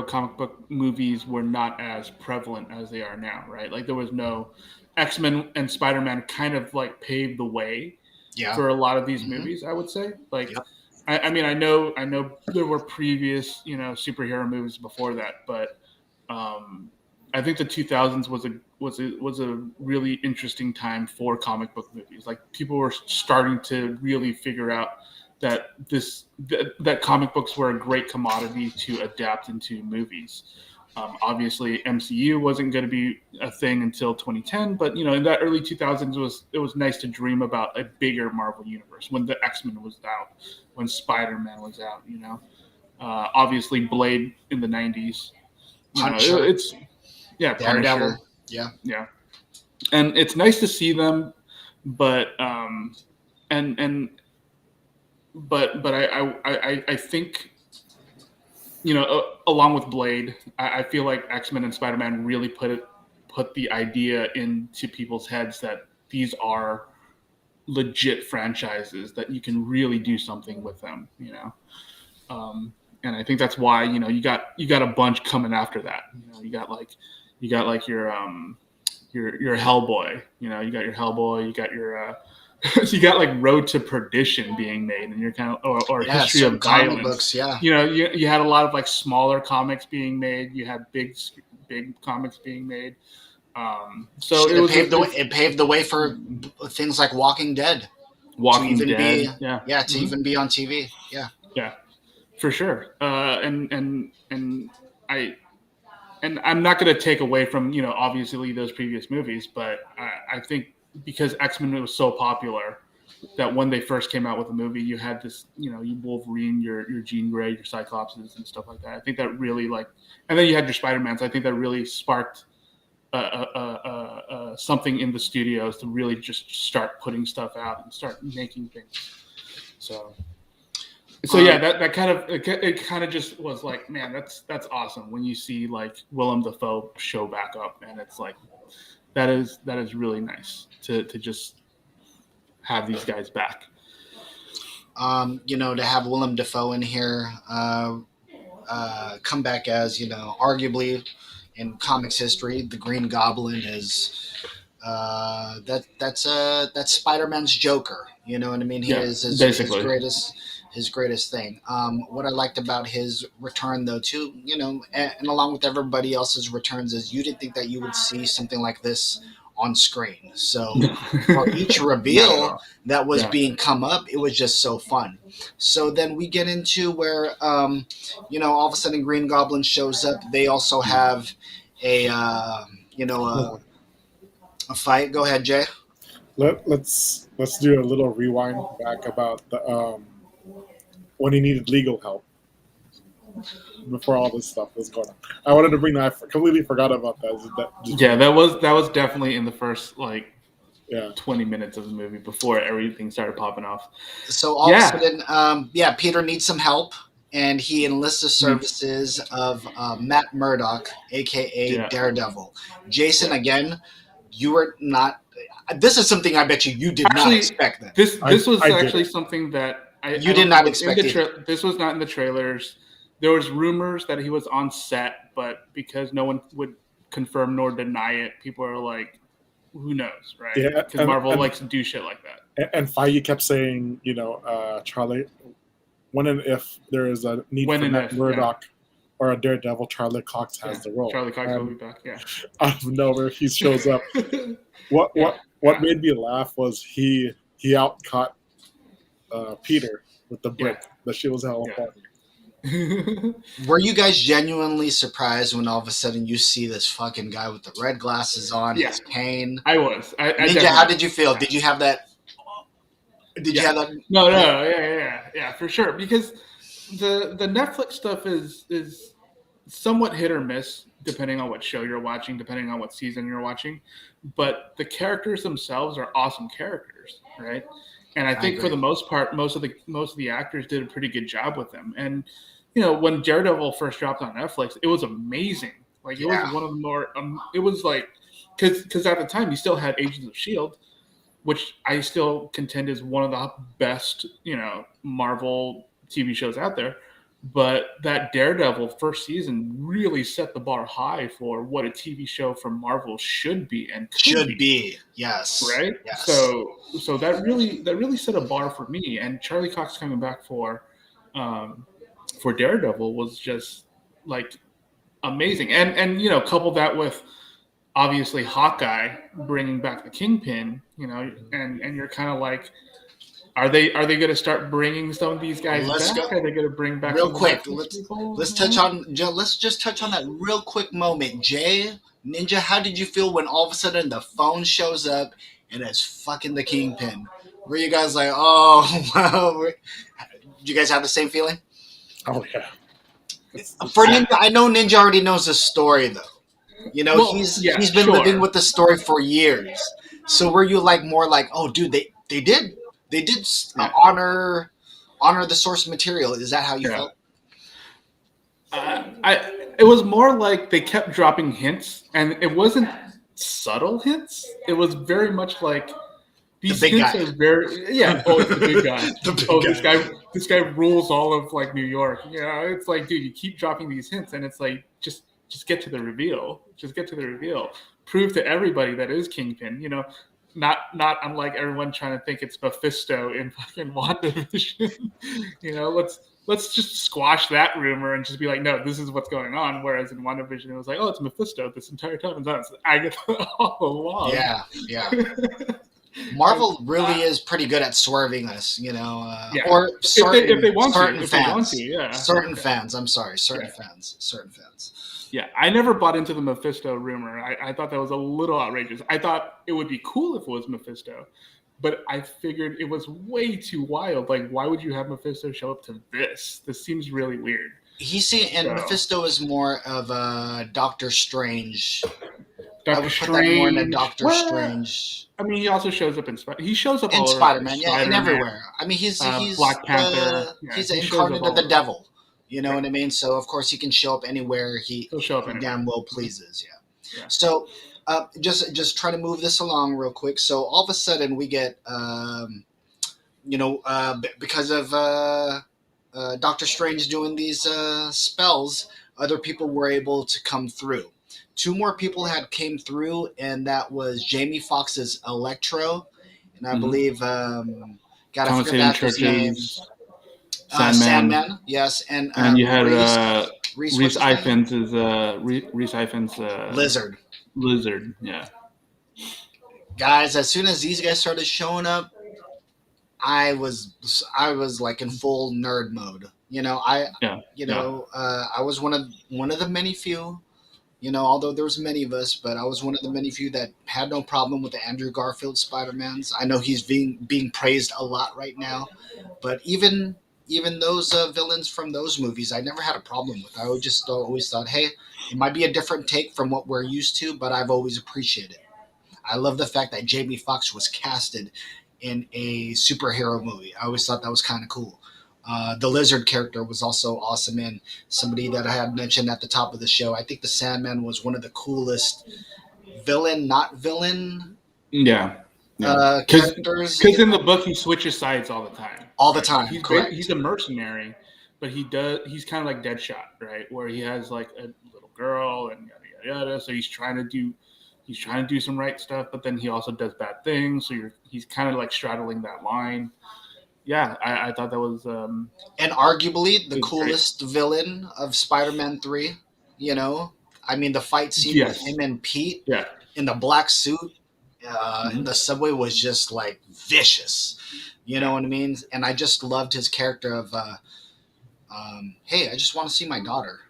comic book movies were not as prevalent as they are now, right? Like there was no X-Men and Spider-Man kind of like paved the way for a lot of these movies, I would say. Like, I mean, I know there were previous, you know, superhero movies before that, but I think the 2000s was a really interesting time for comic book movies. Like people were starting to really figure out that that comic books were a great commodity to adapt into movies. Obviously, MCU wasn't going to be a thing until 2010, but you know, in that early 2000s, it was nice to dream about a bigger Marvel universe when the X-Men was out, when Spider-Man was out. You know, obviously Blade in the 90s. You know, it's Daredevil. Punisher. Yeah, and it's nice to see them, but but I think, you know, along with Blade, I feel like X-Men and Spider-Man really put the idea into people's heads that these are legit franchises that you can really do something with them, you know. And I think that's why, you know, you got a bunch coming after that. You know, you got like your Hellboy, you know, you got your Hellboy, you got your you got like Road to Perdition being made, and you're kind of or History of Violence. Books, You know, you had a lot of like smaller comics being made. You had big comics being made. So it paved the way for things like Walking Dead. Even be on TV. Yeah, for sure. And I'm not going to take away from, you know, obviously those previous movies, but I think because X-Men was so popular that when they first came out with a movie, you had this, you know, you Wolverine, your Jean Grey, your Cyclopses and stuff like that. I think that really and then you had your Spider-Mans. I think that really sparked something in the studios to really just start putting stuff out and start making things. So yeah, that kind of it kind of just was like, man, that's awesome when you see like Willem Dafoe show back up, and it's like that is really nice to just have these guys back. You know, to have Willem Dafoe in here, come back as, you know, arguably in comics history, the Green Goblin is that's Spider-Man's Joker. You know what I mean? He is his greatest. his greatest thing. What I liked about his return, though, too, and along with everybody else's returns, is you didn't think that you would see something like this on screen. So for each Not at reveal all. that was Yeah. being come up, it was just so fun. So then we get into where, all of a sudden Green Goblin shows up. They also have a, a fight. Go ahead, Jay. Let's do a little rewind back about the when he needed legal help before all this stuff was going on. I wanted to bring that. I completely forgot about that. Yeah, that was definitely in the first like Yeah. 20 minutes of the movie before everything started popping off. So all Yeah. of a sudden, Peter needs some help, and he enlists the services of Matt Murdock, aka Yeah. Daredevil. Jason, again, you were not. This is something I bet you did not Actually, expect. That This was I actually didn't. something that I You I did don't not think was in expect the this was not in the trailers. There was rumors that he was on set, but because no one would confirm nor deny it, people are like, "Who knows?" Right? Yeah, Because Marvel likes to do shit like that. And Feige kept saying, Charlie, when and if there is a need When for and Matt if, Murdock or a Daredevil, Charlie Cox has the role. Charlie Cox will be And back. Yeah. out of nowhere, he shows up. What made me laugh was he outcaught Peter with the brick. The shit was hella funny. Were you guys genuinely surprised when all of a sudden you see this fucking guy with the red glasses on, Yeah. his cane? I was. I Ninja, definitely how did you feel? was. Did you have that? Did you have that? No, yeah, for sure. Because the Netflix stuff is somewhat hit or miss depending on what show you're watching, depending on what season you're watching. But the characters themselves are awesome characters, right? And I think for agree. the most part, most of the actors did a pretty good job with them. And when Daredevil first dropped on Netflix, it was amazing. Like it was one of the more. It was like because at the time you still had Agents of Shield, which I still contend is one of the best, Marvel TV shows out there. But that Daredevil first season really set the bar high for what a TV show from Marvel should be and could be. Yes. Right? Yes. So that really set a bar for me. And Charlie Cox coming back for Daredevil was just like amazing. And couple that with obviously Hawkeye bringing back the Kingpin, and you're kind of like, are they going to start bringing some of these guys back? Are they going to bring back real quick? Let's just touch on that real quick moment. Jay, Ninja, how did you feel when all of a sudden the phone shows up and it's fucking the Kingpin? Were you guys like, oh, wow? Did you guys have the same feeling? Oh yeah. For Ninja, I know Ninja already knows the story though. He's been living with the story for years. So were you like more like, oh, dude, they did honor the source material? Is that how you felt? It was more like they kept dropping hints, and it wasn't subtle hints. It was very much like these hints are very Oh, it's the big guy. This guy rules all of like New York. It's like, dude, you keep dropping these hints, and it's like just get to the reveal. Just get to the reveal. Prove to everybody that is Kingpin. Not unlike everyone trying to think it's Mephisto in fucking WandaVision. Let's just squash that rumor and just be like, no, this is what's going on. Whereas in WandaVision, it was like, oh, it's Mephisto this entire time. And that's Agatha all along. Yeah. Marvel really is pretty good at swerving us, or certain, if they want fans. to, certain fans. I'm sorry, certain fans. Yeah, I never bought into the Mephisto rumor. I thought that was a little outrageous. I thought it would be cool if it was Mephisto, but I figured it was way too wild. Like, why would you have Mephisto show up to this? This seems really weird. Mephisto is more of a Doctor Strange. Doctor Strange. More in a Doctor Strange. I mean, he also shows up in He shows up in all Spider-Man, over and everywhere. I mean, he's Black Panther. He's incarnate of the devil. You know what I mean? So of course he can show up anywhere he damn well pleases. Yeah. So just try to move this along real quick. So all of a sudden we get because of Doctor Strange doing these spells, other people were able to come through. 2 more people came through, and that was Jamie Foxx's Electro, and I believe I forget his name. Sandman, yes, and you had Reese Reese what's his name? Ifans is Reese Ifans Lizard. Lizard. Yeah. Guys, as soon as these guys started showing up, I was like in full nerd mode. Yeah. I was one of the many few. Although there was many of us, but I was one of the many few that had no problem with the Andrew Garfield Spider-Mans. I know he's being praised a lot right now, but even those villains from those movies, I never had a problem with. I just always thought, hey, it might be a different take from what we're used to, but I've always appreciated it. I love the fact that Jamie Foxx was casted in a superhero movie. I always thought that was kind of cool. The lizard character was also awesome, and somebody that I had mentioned at the top of the show. I think the Sandman was one of the coolest villain, not villain Yeah. characters. Because in the book he switches sides all the time. All the time, He's correct. He's a mercenary, but he's kind of like Deadshot, right? Where he has like a little girl and yada yada yada. So he's trying to do some right stuff, but then he also does bad things. So he's kind of like straddling that line. Yeah, I thought that was and arguably the was coolest villain of Spider-Man 3. I mean, the fight scene with Yes. him and Pete yeah. in the black suit in the subway was just like vicious. You know what I mean? And I just loved his character of, hey, I just want to see my daughter.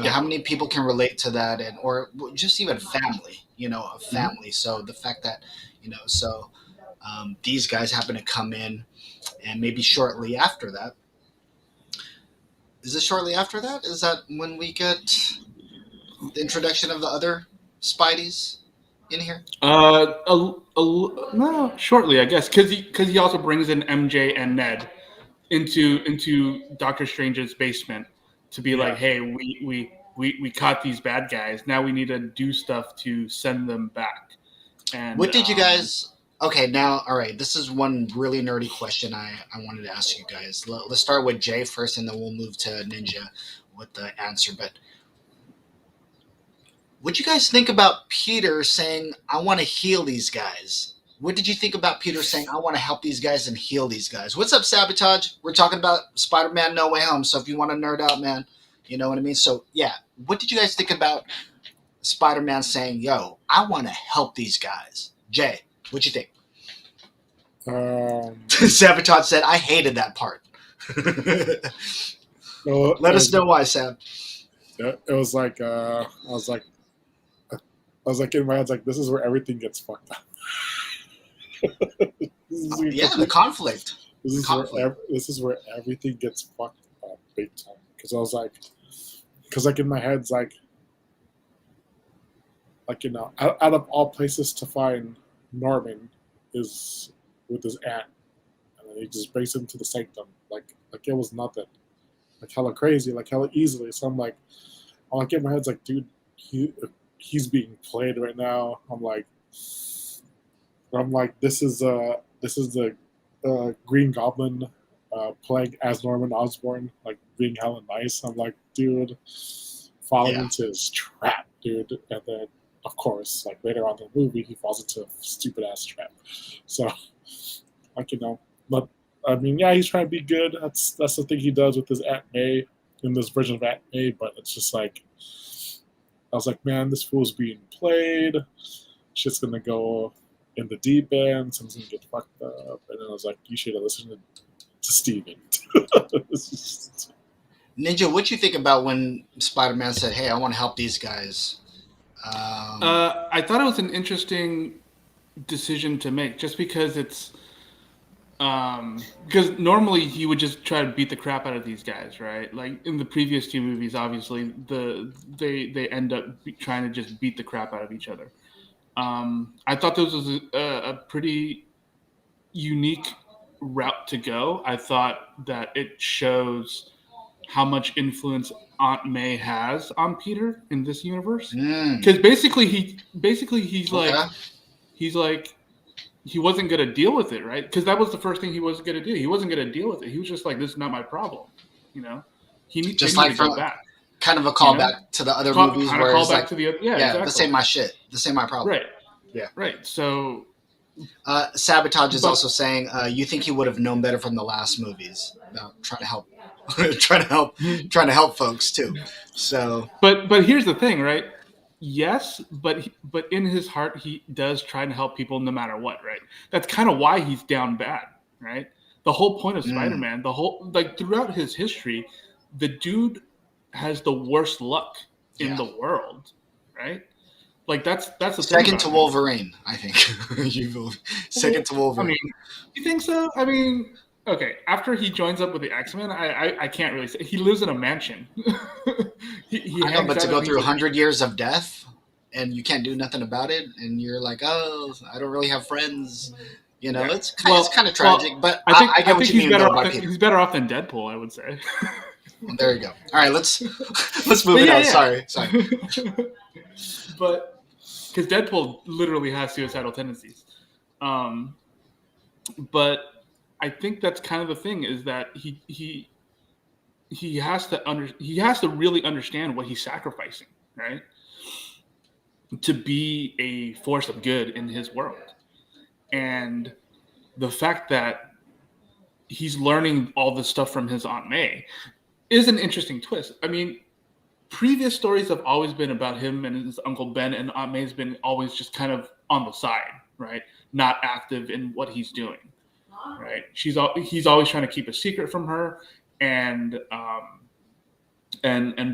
How many people can relate to that, or just even family, a family. So the fact that, these guys happen to come in, and maybe shortly after that. Is it shortly after that? Is that when we get the introduction of the other Spideys in here? No, shortly, I guess, because he also brings in MJ and Ned into Doctor Strange's basement to be like, hey, we caught these bad guys. Now we need to do stuff to send them back. And what did you guys? Okay, now, all right. This is one really nerdy question I wanted to ask you guys. Let's start with Jay first, and then we'll move to Ninja with the answer. But what do you guys think about Peter saying, I want to heal these guys? What did you think about Peter saying, I want to help these guys and heal these guys? What's up, Sabotage? We're talking about Spider-Man No Way Home, so if you want to nerd out, man, you know what I mean? So, yeah, what did you guys think about Spider-Man saying, yo, I want to help these guys? Jay, what'd you think? Sabotage said, I hated that part. Let us know why, Sam. It was like I was like in my head, like, this is where everything gets fucked up. The conflict. This is where everything gets fucked up big time. Because I was like, in my head, it's like out of all places to find Norman is with his aunt, and then he just brings him to the sanctum like it was nothing, like hella crazy, like hella easily. So I'm like in my head, it's like, dude, he's being played right now. I'm like, this is the Green Goblin playing as Norman Osborn, like being hella nice. I'm like, dude, falling into his trap, dude. And then, of course, like later on in the movie, he falls into a stupid ass trap. So, but I mean, yeah, he's trying to be good. That's the thing he does with his Aunt May in this version of Aunt May. But it's just like, I was like, man, this fool's being played. Shit's gonna go in the deep end. Someone's gonna get fucked up. And then I was like, you should have listened to Steven. Ninja, what you think about when Spider-Man said, hey, I want to help these guys? I thought it was an interesting decision to make, just because it's because normally he would just try to beat the crap out of these guys, right? Like in the previous two movies, obviously they end up trying to just beat the crap out of each other. I thought this was a pretty unique route to go. I thought that it shows how much influence Aunt May has on Peter in this universe. Because basically he's like he wasn't going to deal with it, right? Because that was the first thing he wasn't going to do. He wasn't going to deal with it. He was just like, this is not my problem, you know. He needs to go back. Kind of a callback to the other movies where it's like, to the exactly. This ain't my shit. This ain't my problem. Right. Yeah. Right. So Sabotage is But- also saying you think he would have known better from the last movies about trying to help, trying to help folks too. So, But here's the thing, right? Yes, but in his heart, he does try to help people no matter what, right? That's kind of why he's down bad, right? The whole point of Spider-Man, throughout his history, the dude has the worst luck in the world, right? Like that's the thing second about to him. Wolverine, I think. Second to Wolverine. I mean, you think so? I mean, okay. After he joins up with the X-Men, I can't really say. He lives in a mansion. he I know, hangs but to out go and through he's 100 years of death and you can't do nothing about it, and you're like, oh, I don't really have friends. You know, Yeah. it's kind of tragic, but I think I get what you he's mean better though off by than, Peter. he's better off than Deadpool, I would say. Well, there you go. All right, let's move it on. Sorry. But because Deadpool literally has suicidal tendencies, but I think that's kind of the thing is that he has to really understand what he's sacrificing, right? To be a force of good in his world, and the fact that he's learning all this stuff from his Aunt May is an interesting twist. I mean, previous stories have always been about him and his Uncle Ben, and Aunt May's been always just kind of on the side, right? Not active in what he's doing, right? He's always trying to keep a secret from her, and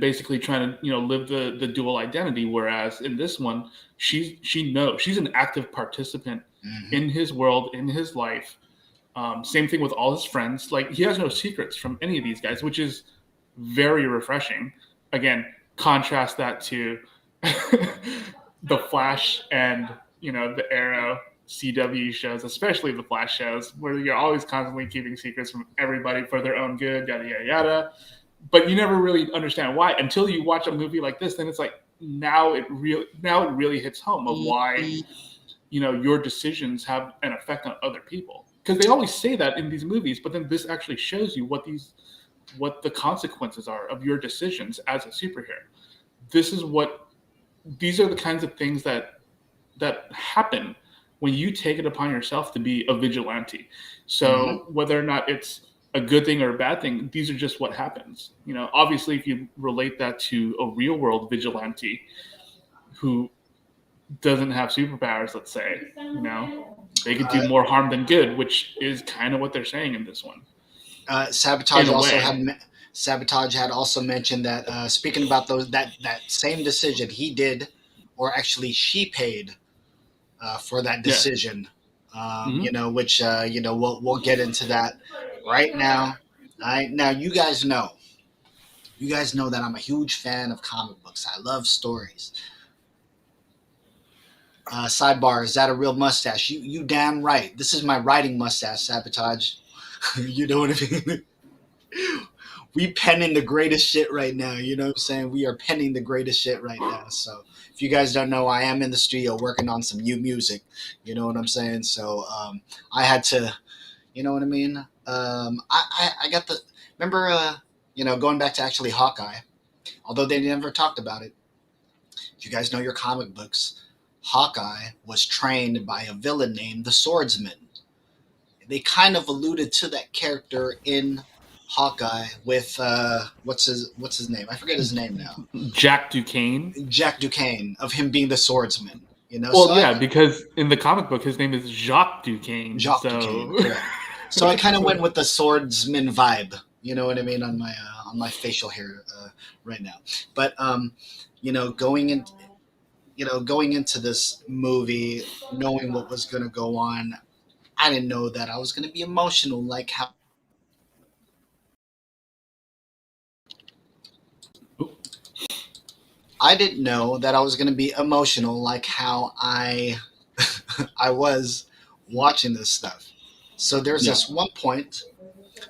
basically trying to live the dual identity. Whereas in this one, she knows she's an active participant in his world, in his life. Same thing with all his friends. Like, he has no secrets from any of these guys, which is very refreshing. Again, contrast that to the Flash and the Arrow CW shows, especially the Flash shows, where you're always constantly keeping secrets from everybody for their own good, yada yada yada. But you never really understand why until you watch a movie like this. Then it's like now it really hits home of why your decisions have an effect on other people. Because they always say that in these movies, but then this actually shows you what the consequences are of your decisions as a superhero. These are the kinds of things that happen when you take it upon yourself to be a vigilante. So whether or not it's a good thing or a bad thing, these are just what happens. Obviously, if you relate that to a real world vigilante who doesn't have superpowers, let's say, they could do more harm than good, which is kind of what they're saying in this one. Sabotage had also mentioned that speaking about that same decision he did, or actually she paid for that decision. Which we'll get into that right now. Now you guys know that I'm a huge fan of comic books. I love stories. Sidebar, is that a real mustache? You damn right. This is my writing mustache, Sabotage. You know what I mean? We penning the greatest shit right now. You know what I'm saying? We are penning the greatest shit right now. So if you guys don't know, I am in the studio working on some new music. You know what I'm saying? So I had to, you know what I mean? I got the, remember, going back to actually Hawkeye, although they never talked about it. If you guys know your comic books, Hawkeye was trained by a villain named the Swordsman. They kind of alluded to that character in Hawkeye with what's his name? I forget his name now. Jack Duquesne. Jack Duquesne, of him being the Swordsman. Well, so because in the comic book his name is Jacques Duquesne. Duquesne. Correct. So I kind of went with the Swordsman vibe. You know what I mean, on my facial hair right now. But going into this movie, knowing what was going to go on, I didn't know that I was going to be emotional like how. I didn't know that I was going to be emotional like how I was watching this stuff. So there's this one point,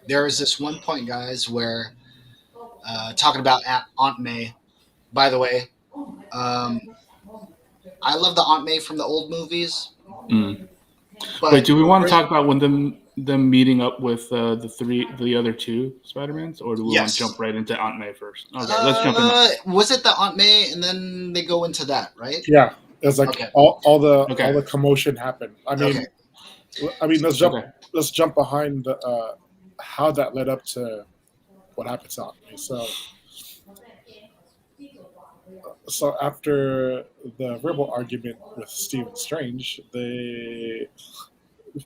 guys, where talking about Aunt May. By the way, I love the Aunt May from the old movies. But wait, do we want to talk about when them meeting up with the other two Spider-Mans, or do we want to jump right into Aunt May first? Okay, let's jump in. Was it the Aunt May, and then they go into that, right? Yeah, it's like all the commotion happened. I mean, I mean, Okay. let's jump behind how that led up to what happens out. So after the verbal argument with Stephen Strange,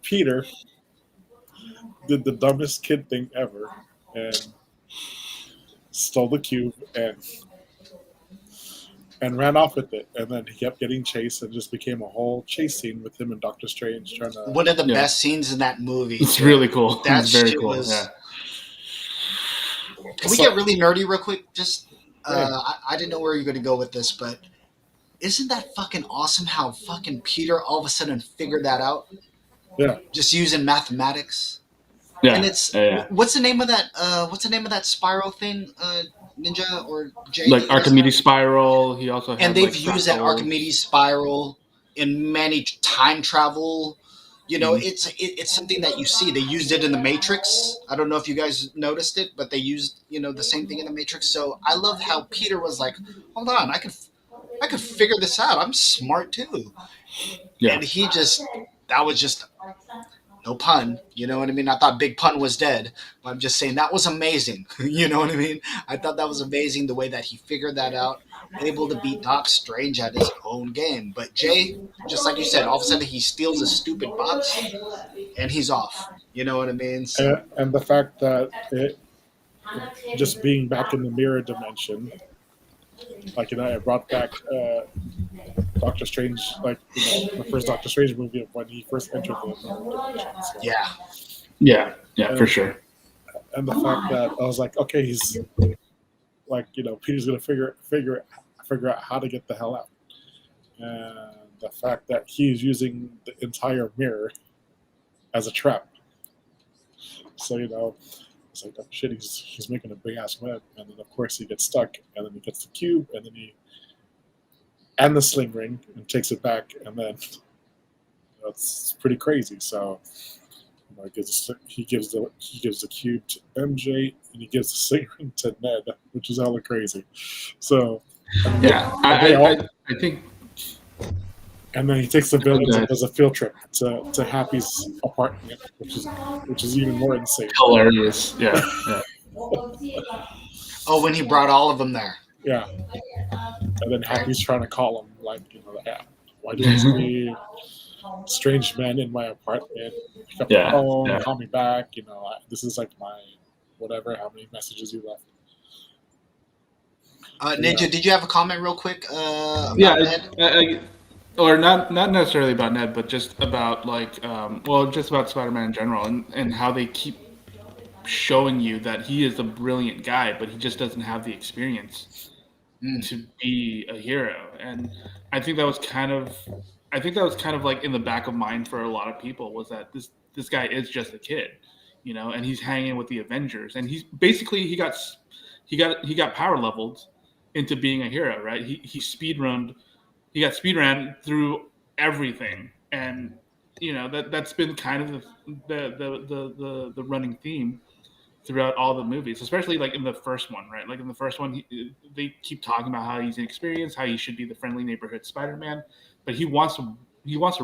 Peter did the dumbest kid thing ever and stole the cube and ran off with it. And then he kept getting chased and just became a whole chase scene with him and Doctor Strange trying to. One of the Yeah. best scenes in that movie. It's too. really cool. That It's very shit cool. was. Yeah. Can we So- get really nerdy real quick? Just Yeah. I didn't know where you're going to go with this, but isn't that fucking awesome? How fucking Peter all of a sudden figured that out, Yeah. just using mathematics. Yeah. And it's yeah. what's the name of that? What's the name of that spiral thing? Ninja or Jay? Like Archimedes spiral. He also had And they've like used that fractals. Archimedes spiral in many time travel. You know, Mhm. it's something that you see. They used it in the Matrix. I don't know if you guys noticed it, but they used the same thing in the Matrix. So I love how Peter was like, "Hold on, I could figure this out. I'm smart too." Yeah. And that was just no pun. You know what I mean? I thought Big Pun was dead, but I'm just saying that was amazing. You know what I mean? I thought that was amazing the way that he figured that out, able to beat Doc Strange at his own game. But Jay, just like you said, all of a sudden he steals a stupid box and he's off. You know what I mean? So And the fact that it just being back in the mirror dimension, like it brought back Doctor Strange, like the first Doctor Strange movie of when he first entered the mirror dimension. So, yeah, Yeah, for sure. and the fact that I was like, okay, he's like, Peter's gonna figure out how to get the hell out, and the fact that he's using the entire mirror as a trap. So it's like, oh shit, he's making a big ass web, and then of course he gets stuck, and then he gets the cube, and then and the sling ring, and takes it back, and then that's pretty crazy. So he gives the cube to MJ, and he gives the sling ring to Ned, which is hella crazy. So Yeah, I think. and then he takes the villains and Okay. does a field trip to Happy's apartment, which is even more insane. Hilarious. Yeah. oh, when he brought all of them there. Yeah. And then Happy's trying to call him, like, why do I see strange men in my apartment? Pick up Yeah, the phone, yeah. call me back. This is like my whatever, how many messages you left. Ninja, Yeah. did you have a comment real quick about Yeah, Ned? or not necessarily about Ned, but just about just about Spider-Man in general, and how they keep showing you that he is a brilliant guy, but he just doesn't have the experience to be a hero. And I think that was kind of like in the back of mind for a lot of people, was that this guy is just a kid, and he's hanging with the Avengers, and he's basically he got power leveled into being a hero, right? He got speedrun through everything, and that's been kind of the running theme throughout all the movies, especially like in the first one, right? Like in the first one, they keep talking about how he's inexperienced, how he should be the friendly neighborhood Spider-Man, but he wants to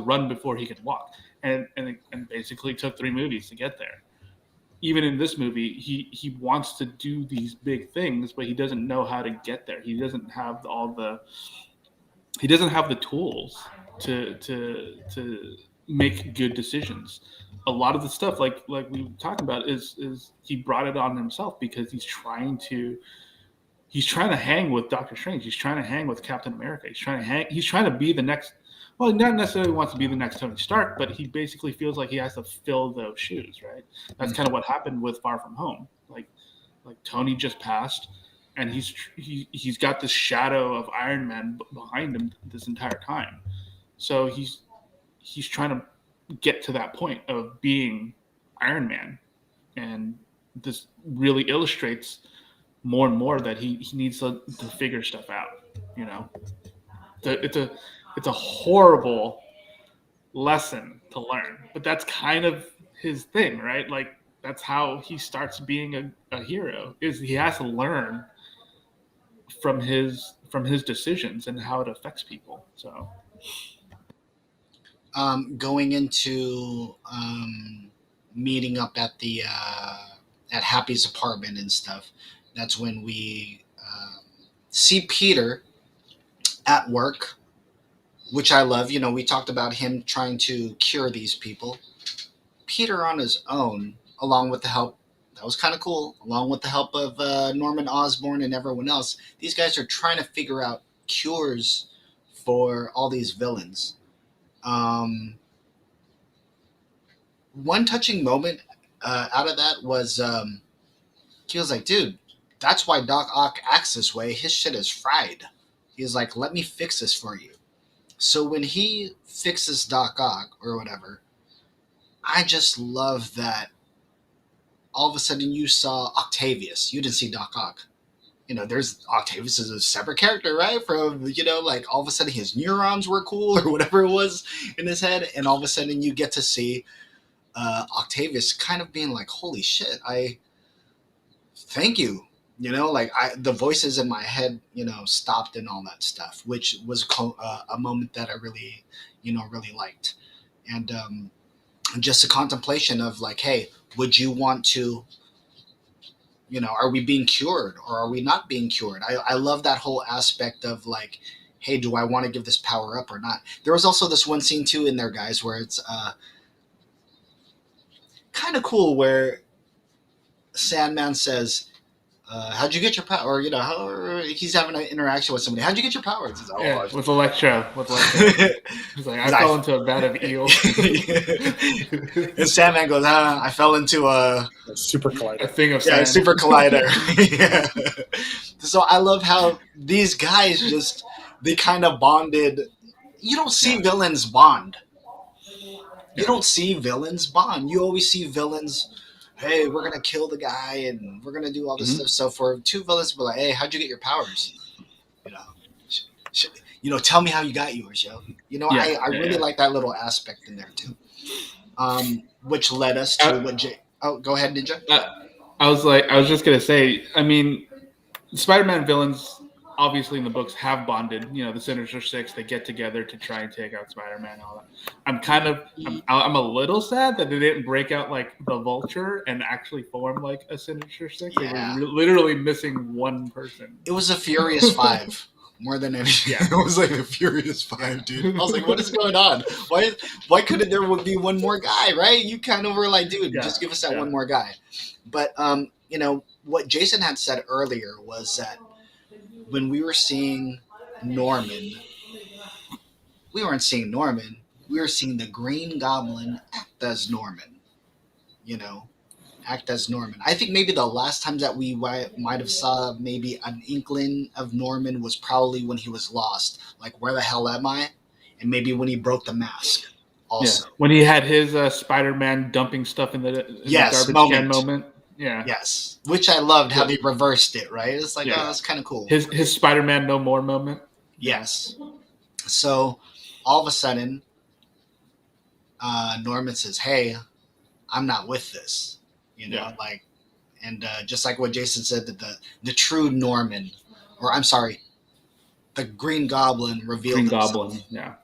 run before he can walk, and basically took 3 movies to get there. Even in this movie, he wants to do these big things, but he doesn't know how to get there. He doesn't have the tools to make good decisions. A lot of the stuff, like we talked about, is he brought it on himself because he's trying to hang with Doctor Strange. He's trying to hang with Captain America. He's trying to be the next. Well, he not necessarily wants to be the next Tony Stark, but he basically feels like he has to fill those shoes, right? That's kind of what happened with Far From Home. Like Tony just passed, and he's got this shadow of Iron Man behind him this entire time. So he's trying to get to that point of being Iron Man, and this really illustrates more and more that he needs to figure stuff out. It's a horrible lesson to learn, but that's kind of his thing, right? Like that's how he starts being a hero, is he has to learn from his decisions and how it affects people. So going into meeting up at the at Happy's apartment and stuff. That's when we see Peter at work, which I love. You know, we talked about him trying to cure these people. Peter on his own, along with the help, that was kind of cool, along with the help of Norman Osborn and everyone else, these guys are trying to figure out cures for all these villains. One touching moment out of that was he was like, dude, that's why Doc Ock acts this way. His shit is fried. He's like, let me fix this for you. So when he fixes Doc Ock or whatever, I just love that all of a sudden you saw Octavius. You didn't see Doc Ock. You know, there's Octavius is a separate character, right? From, you know, like all of a sudden his neurons were cool or whatever it was in his head. And all of a sudden you get to see Octavius kind of being like, holy shit, I thank you. You know, like the voices in my head, you know, stopped and all that stuff, which was a moment that I really, you know, really liked. And just a contemplation of like, hey, would you want to, you know, are we being cured or are we not being cured? I love that whole aspect of like, hey, do I want to give this power up or not? There was also this one scene too in there, guys, where it's kind of cool where Sandman says, how'd you get your power? Or, you know, how he's having an interaction with somebody. How'd you get your powers? He's like, Yeah, with Electra. He's like, I fell into a vat of eels. And Sandman goes, I fell into a super collider. A thing of sand. Yeah, super collider. Yeah. So I love how these guys just, they kind of bonded. You don't see villains bond. You don't see villains bond. You always see villains, hey, we're going to kill the guy and we're going to do all this stuff. So for two villains to be like, hey, how'd you get your powers? You know, tell me how you got yours, yo. You know, I really like that little aspect in there too. Which led us to what Jay... Oh, go ahead, Ninja. I was just going to say, I mean, Spider-Man villains obviously in the books have bonded. You know, the Sinister Six, they get together to try and take out Spider-Man and all that. I'm a little sad that they didn't break out like the Vulture and actually form like a Sinister Six. Yeah. They were literally missing one person. It was a Furious Five. More than anything. Yeah. It was like a Furious Five, dude. I was like, what is going on? Why couldn't there be one more guy, right? You kind of were like, dude, just give us that one more guy. But, you know, what Jason had said earlier was that when we were seeing Norman, we weren't seeing Norman. We were seeing the Green Goblin act as Norman. You know, act as Norman. I think maybe the last time that we might have saw maybe an inkling of Norman was probably when he was lost. Like, where the hell am I? And maybe when he broke the mask. Also, when he had his Spider-Man dumping stuff in the garbage can moment. Yeah. Yes. Which I loved how they reversed it, right? It's like, oh, that's kind of cool. His Spider-Man No More moment. Yes. So all of a sudden, Norman says, hey, I'm not with this. You know, like, and just like what Jason said, that the true Norman, or I'm sorry, the Green Goblin revealed himself. Goblin, yeah.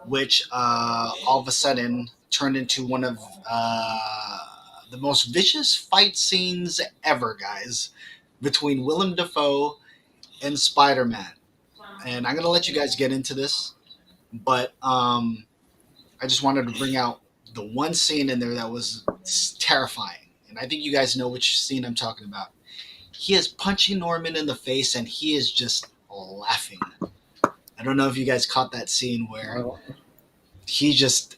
Which all of a sudden turned into one of the most vicious fight scenes ever, guys, between Willem Dafoe and Spider-Man. And I'm going to let you guys get into this, but I just wanted to bring out the one scene in there that was terrifying. And I think you guys know which scene I'm talking about. He is punching Norman in the face, and he is just laughing. I don't know if you guys caught that scene where he's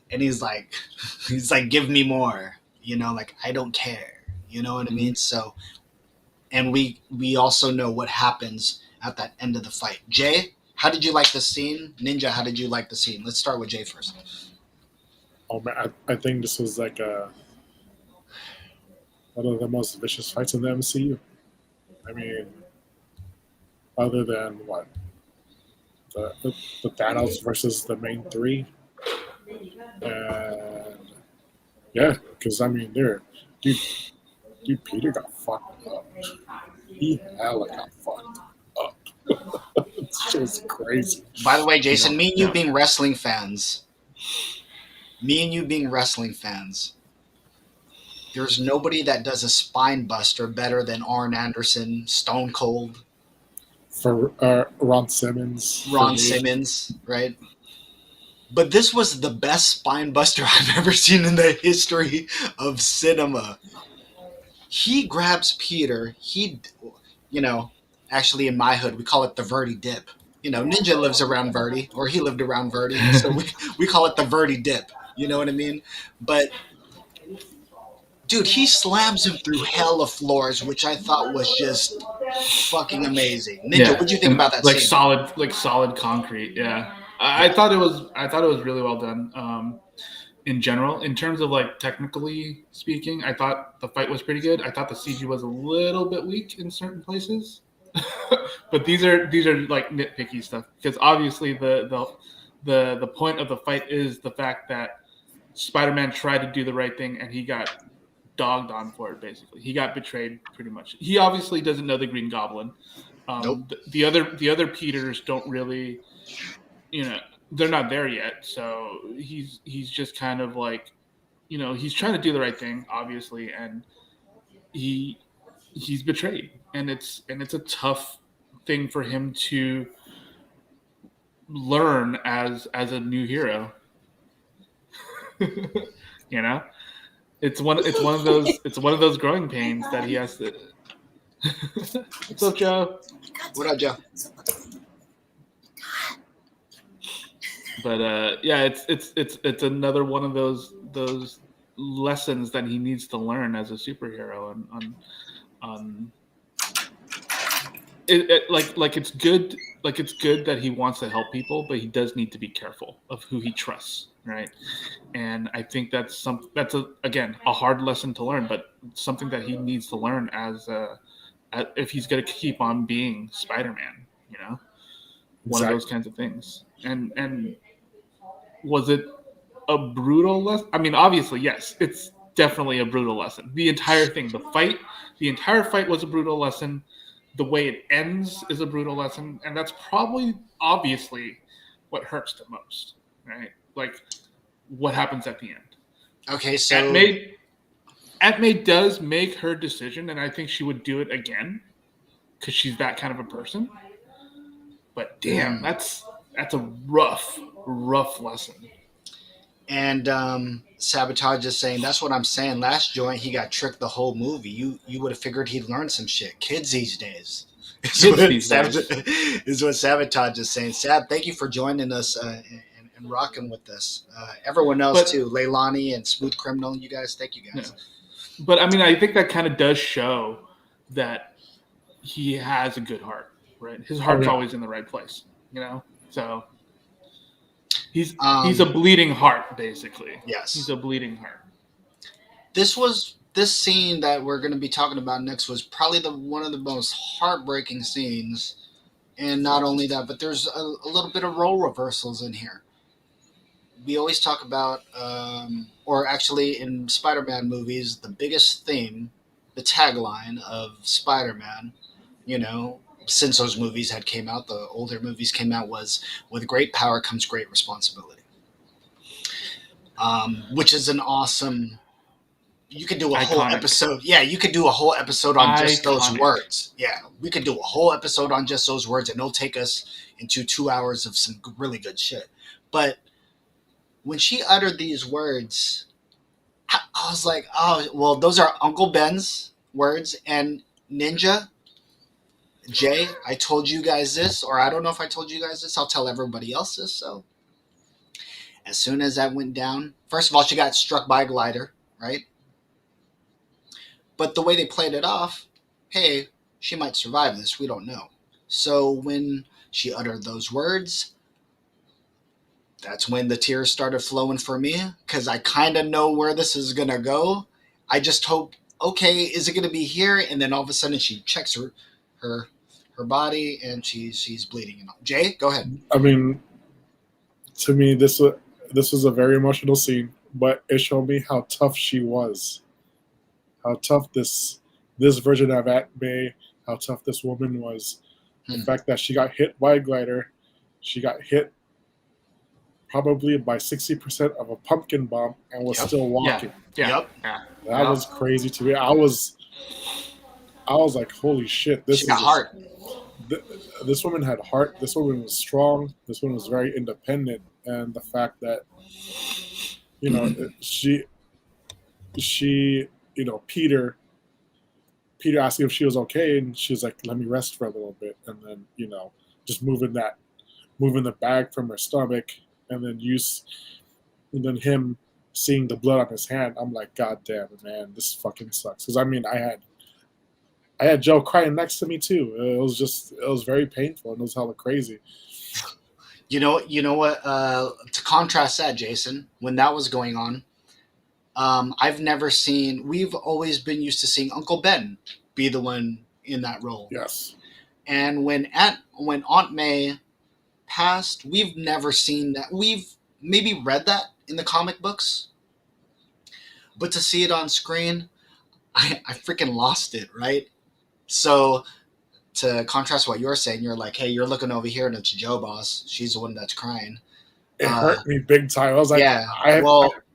like, give me more. You know, like, I don't care. You know what I mean? So, and we also know what happens at that end of the fight. Jay, how did you like the scene? Ninja, how did you like the scene? Let's start with Jay first. Oh, man, I think this was like one of the most vicious fights in the MCU. I mean, other than what? The Thanos versus the main three. And yeah, because I mean, dude, Peter got fucked up. He hella got fucked up. It's just crazy. By the way, Jason, me and you being wrestling fans, Me and you being wrestling fans, there's nobody that does a spine buster better than Arn Anderson, Stone Cold, For Ron Simmons. Ron me. Simmons, right? But this was the best spine buster I've ever seen in the history of cinema. He grabs Peter. Actually in my hood, we call it the Verdi dip. Ninja lives around Verdi, or he lived around Verdi, so we call it the Verdi dip. You know what I mean? But dude, he slams him through hella floors, which I thought was just fucking amazing. Ninja, what'd you think and about that like scene? solid concrete. Yeah, I thought it was really well done. In general, in terms of like technically speaking, I thought the fight was pretty good. I thought the CG was a little bit weak in certain places, but these are like nitpicky stuff because obviously the point of the fight is the fact that Spider-Man tried to do the right thing and he got dogged on for it. Basically, he got betrayed pretty much. He obviously doesn't know the Green Goblin. Nope. The other Peters don't really, they're not there yet. So he's just kind of like, he's trying to do the right thing, obviously, and he's betrayed, and it's a tough thing for him to learn as a new hero. It's one of those growing pains that he has to. What's up, Joe? What up, Joe? But yeah, it's another one of those lessons that he needs to learn as a superhero, and on it's good that he wants to help people, but he does need to be careful of who he trusts, right? And I think that's again a hard lesson to learn, but something that he needs to learn if he's going to keep on being Spider-Man, one of those kinds of things. And was it a brutal lesson? I mean, obviously, yes, it's definitely a brutal lesson. The entire thing, the entire fight was a brutal lesson. The way it ends is a brutal lesson, and that's probably obviously what hurts the most, right? Like what happens at the end. Okay, so Aunt May does make her decision, and I think she would do it again because she's that kind of a person. But damn, that's a rough lesson. And Sabotage is saying, that's what I'm saying. Last joint, he got tricked the whole movie. You would have figured he'd learn some shit. Kids these days. Is what Sabotage is saying. Sab, thank you for joining us and rocking with us. Everyone else, too. Leilani and Smooth Criminal, you guys, thank you guys. Yeah. But, I mean, I think that kind of does show that he has a good heart, right? His heart's always in the right place, So... He's a bleeding heart, basically. Yes. He's a bleeding heart. This scene that we're going to be talking about next was probably one of the most heartbreaking scenes. And not only that, but there's a little bit of role reversals in here. We always talk about, or actually in Spider-Man movies, the biggest theme, the tagline of Spider-Man, since those movies had came out, the older movies came out, was with great power comes great responsibility. Which is an awesome. You could do a whole episode. Yeah, you could do a whole episode on just those words. Yeah, we could do a whole episode on just those words, and it'll take us into 2 hours of some really good shit. But when she uttered these words, I was like, oh, well, those are Uncle Ben's words, and Ninja. Jay, I told you guys this, or I don't know if I told you guys this. I'll tell everybody else this. So, as soon as that went down, first of all, she got struck by a glider, right? But the way they played it off, hey, she might survive this. We don't know. So when she uttered those words, that's when the tears started flowing for me, because I kind of know where this is going to go. I just hope, okay, is it going to be here? And then all of a sudden she checks her body and she's bleeding. Jay, go ahead. I mean, to me, this was a very emotional scene, but it showed me how tough she was, how tough this version of Aunt May, how tough this woman was. The fact that she got hit by a glider, she got hit probably by 60% of a pumpkin bomb and was Yep. still walking. Yep. That was crazy to me. I was like, holy shit! She got heart. This woman had heart. This woman was strong. This woman was very independent, and the fact that she Peter asked her if she was okay, and she was like, "Let me rest for a little bit," and then just moving the bag from her stomach, and then him seeing the blood on his hand. I'm like, God damn it, man, this fucking sucks. Because I had Joe crying next to me too. It was very painful, and it was hella crazy. You know what? To contrast that, Jason, when that was going on, I've never seen. We've always been used to seeing Uncle Ben be the one in that role. Yes. And when Aunt May passed, we've never seen that. We've maybe read that in the comic books, but to see it on screen, I freaking lost it, right? So to contrast what you're saying, you're like, hey, you're looking over here and it's Joe Boss. She's the one that's crying. It hurt me big time. I was like, yeah.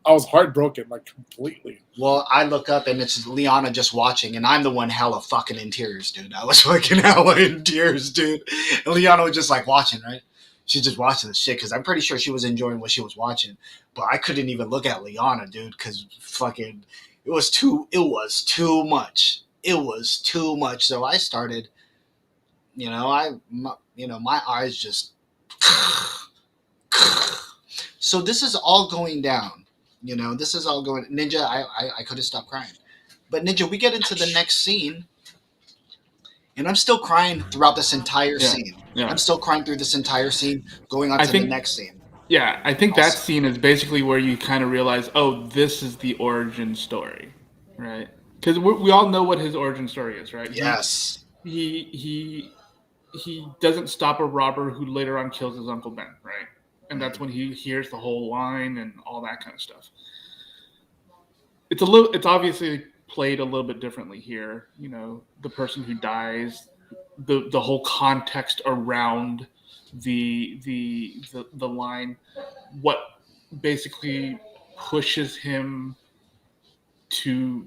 I was heartbroken, like completely. Well, I look up and it's Liana just watching, and I'm the one hella fucking in tears, dude. I was fucking hella in tears, dude. And Liana was just like watching, right? She's just watching the shit because I'm pretty sure she was enjoying what she was watching. But I couldn't even look at Liana, dude, because fucking it was too much. It was too much. So I started, my eyes just. So this is all going down. This is all going. Ninja, I could have stopped crying, but Ninja, we get into the next scene, and I'm still crying throughout this entire scene. Yeah. I'm still crying through this entire scene, going on to the next scene. Yeah, I think that scene is basically where you kind of realize, oh, this is the origin story, right? Because we all know what his origin story is, right? Yes. He doesn't stop a robber who later on kills his Uncle Ben, right? And that's when he hears the whole line and all that kind of stuff. It's obviously played a little bit differently here. The person who dies, the whole context around the line, what basically pushes him to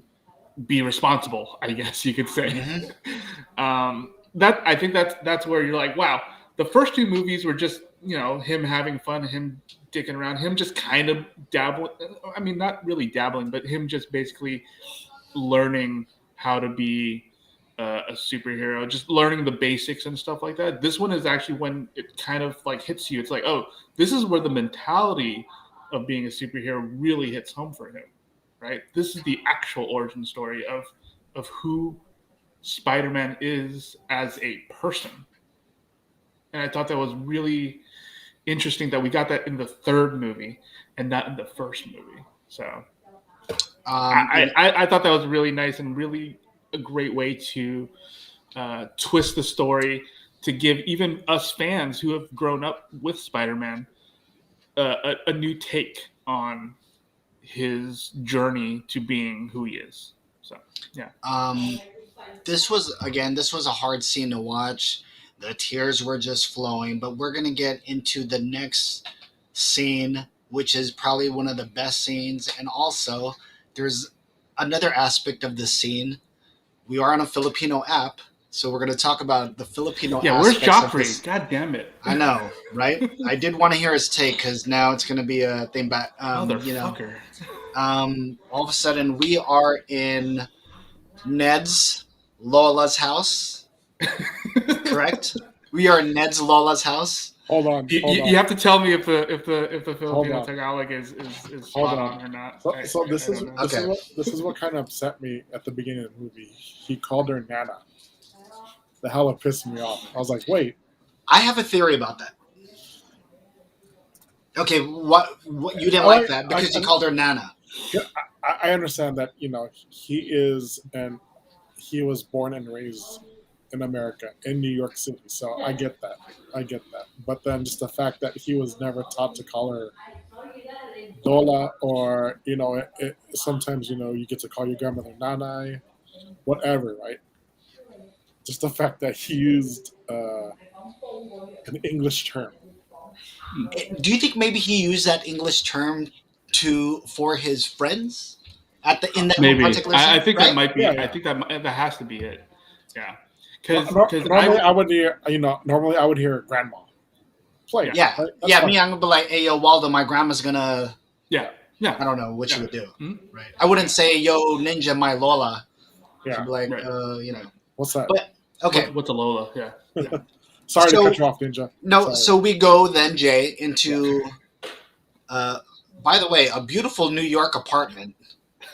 be responsible, I guess you could say. Mm-hmm. I think that's where you're like, wow, the first two movies were just him having fun, him dicking around, him just kind of dabbling. I mean, not really dabbling, but him just basically learning how to be a superhero, just learning the basics and stuff like that. This one is actually when it kind of like hits you. It's like, oh, this is where the mentality of being a superhero really hits home for him, right? This is the actual origin story of who Spider-Man is as a person. And I thought that was really interesting that we got that in the third movie and not in the first movie. So I thought that was really nice and really a great way to twist the story, to give even us fans who have grown up with Spider-Man a new take on his journey to being who he is. So, yeah. This was a hard scene to watch. The tears were just flowing, but we're going to get into the next scene, which is probably one of the best scenes. And also, there's another aspect of this scene. We are on a Filipino app, so we're going to talk about the Filipino aspects. Yeah, where's Joffrey? Of God damn it. I know, right? I did want to hear his take, because now it's going to be a thing back. Motherfucker. All of a sudden, we are in Ned's Lola's house. Correct. We are in Ned's Lola's house. Hold on. You have to tell me if the Filipino Tagalog is spot on or not. So this is what kind of upset me at the beginning of the movie. He called her Nana. The hell it pissed me off. I was like, wait. I have a theory about that. Okay, what you didn't like that because he called her Nana. I understand that he was born and raised in America, in New York City. So I get that. But then just the fact that he was never taught to call her Dola, or, sometimes, you get to call your grandmother Nanay, whatever, right? Just the fact that he used an English term. Do you think maybe he used that English term for his friends in that one Maybe. particular scene? I think right? that might be. Yeah, I yeah. think that has to be it. Yeah. Because Normally I would hear, normally I would hear grandma play. Yeah, right? That's yeah. fine. Me, I'm gonna be like, "Hey, yo, Waldo, my grandma's gonna." yeah. I don't know what she would do. Mhm. Right. I wouldn't say, "Yo, Ninja, my Lola." She'd Yeah. be like, Right. What's that? But okay. What's a Lola? Yeah. Sorry to So- cut you off, Ninja. No, Sorry. so we go then, Jay, into. By the way, a beautiful New York apartment,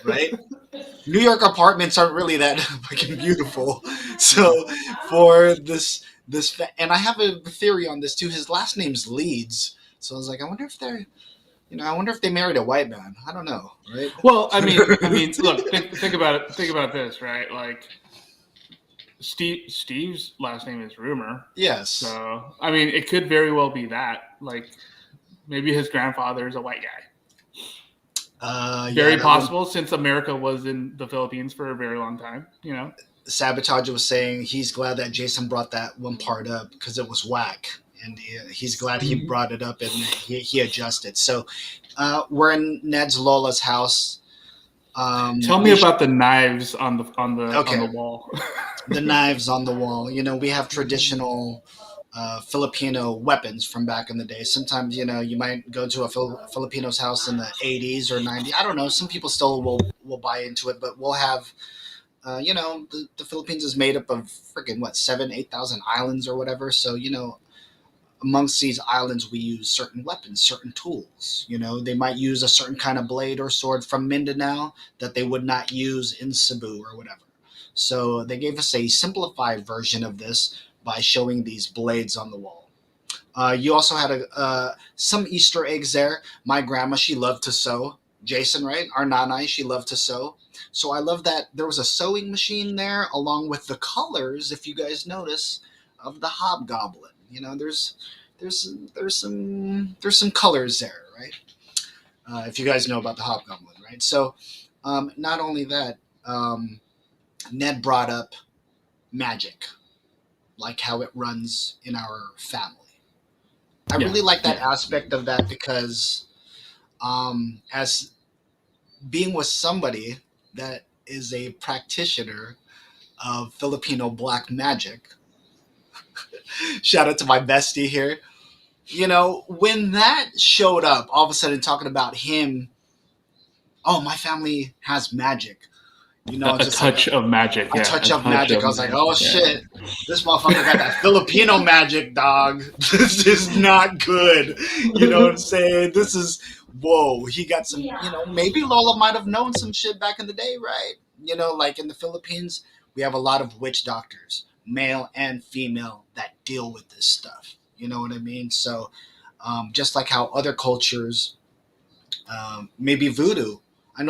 right? New York apartments aren't really that fucking beautiful. So for and I have a theory on this too. His last name's Leeds, so I was like, I wonder if they married a white man. I don't know, right? Well, I mean, look, think about it. Think about this, right? Like, Steve's last name is Rumor. Yes. So, I mean, it could very well be that. Like, maybe his grandfather is a white guy. Very possible, since America was in the Philippines for a very long time. Sabotage was saying he's glad that Jason brought that one part up because it was whack, and he's glad he brought it up and he adjusted. So we're in Ned's Lola's house. Tell me about the knives on the wall. The knives on the wall. We have traditional Filipino weapons from back in the day. Sometimes, you might go to a Filipino's house in the 80s or 90s. I don't know. Some people still will buy into it, but we'll have, the Philippines is made up of freaking 8,000 islands or whatever. So, amongst these islands, we use certain weapons, certain tools. They might use a certain kind of blade or sword from Mindanao that they would not use in Cebu or whatever. So they gave us a simplified version of this by showing these blades on the wall. You also had some Easter eggs there. My grandma, she loved to sew. Jason, right? Our nanay, she loved to sew. So I love that there was a sewing machine there along with the colors, if you guys notice, of the hobgoblin. There's some colors there, right? If you guys know about the hobgoblin, right? So not only that, Ned brought up magic, like how it runs in our family. I really like that aspect of that because as being with somebody that is a practitioner of Filipino black magic, shout out to my bestie here, when that showed up, all of a sudden talking about him, oh, my family has magic. A touch of magic. A touch of magic. I was like, oh shit, this motherfucker got that Filipino magic, dog. This is not good. You know what I'm saying? This is, whoa, he got some, maybe Lola might have known some shit back in the day, right? Like in the Philippines, we have a lot of witch doctors, male and female, that deal with this stuff. You know what I mean? So just like how other cultures, maybe voodoo, I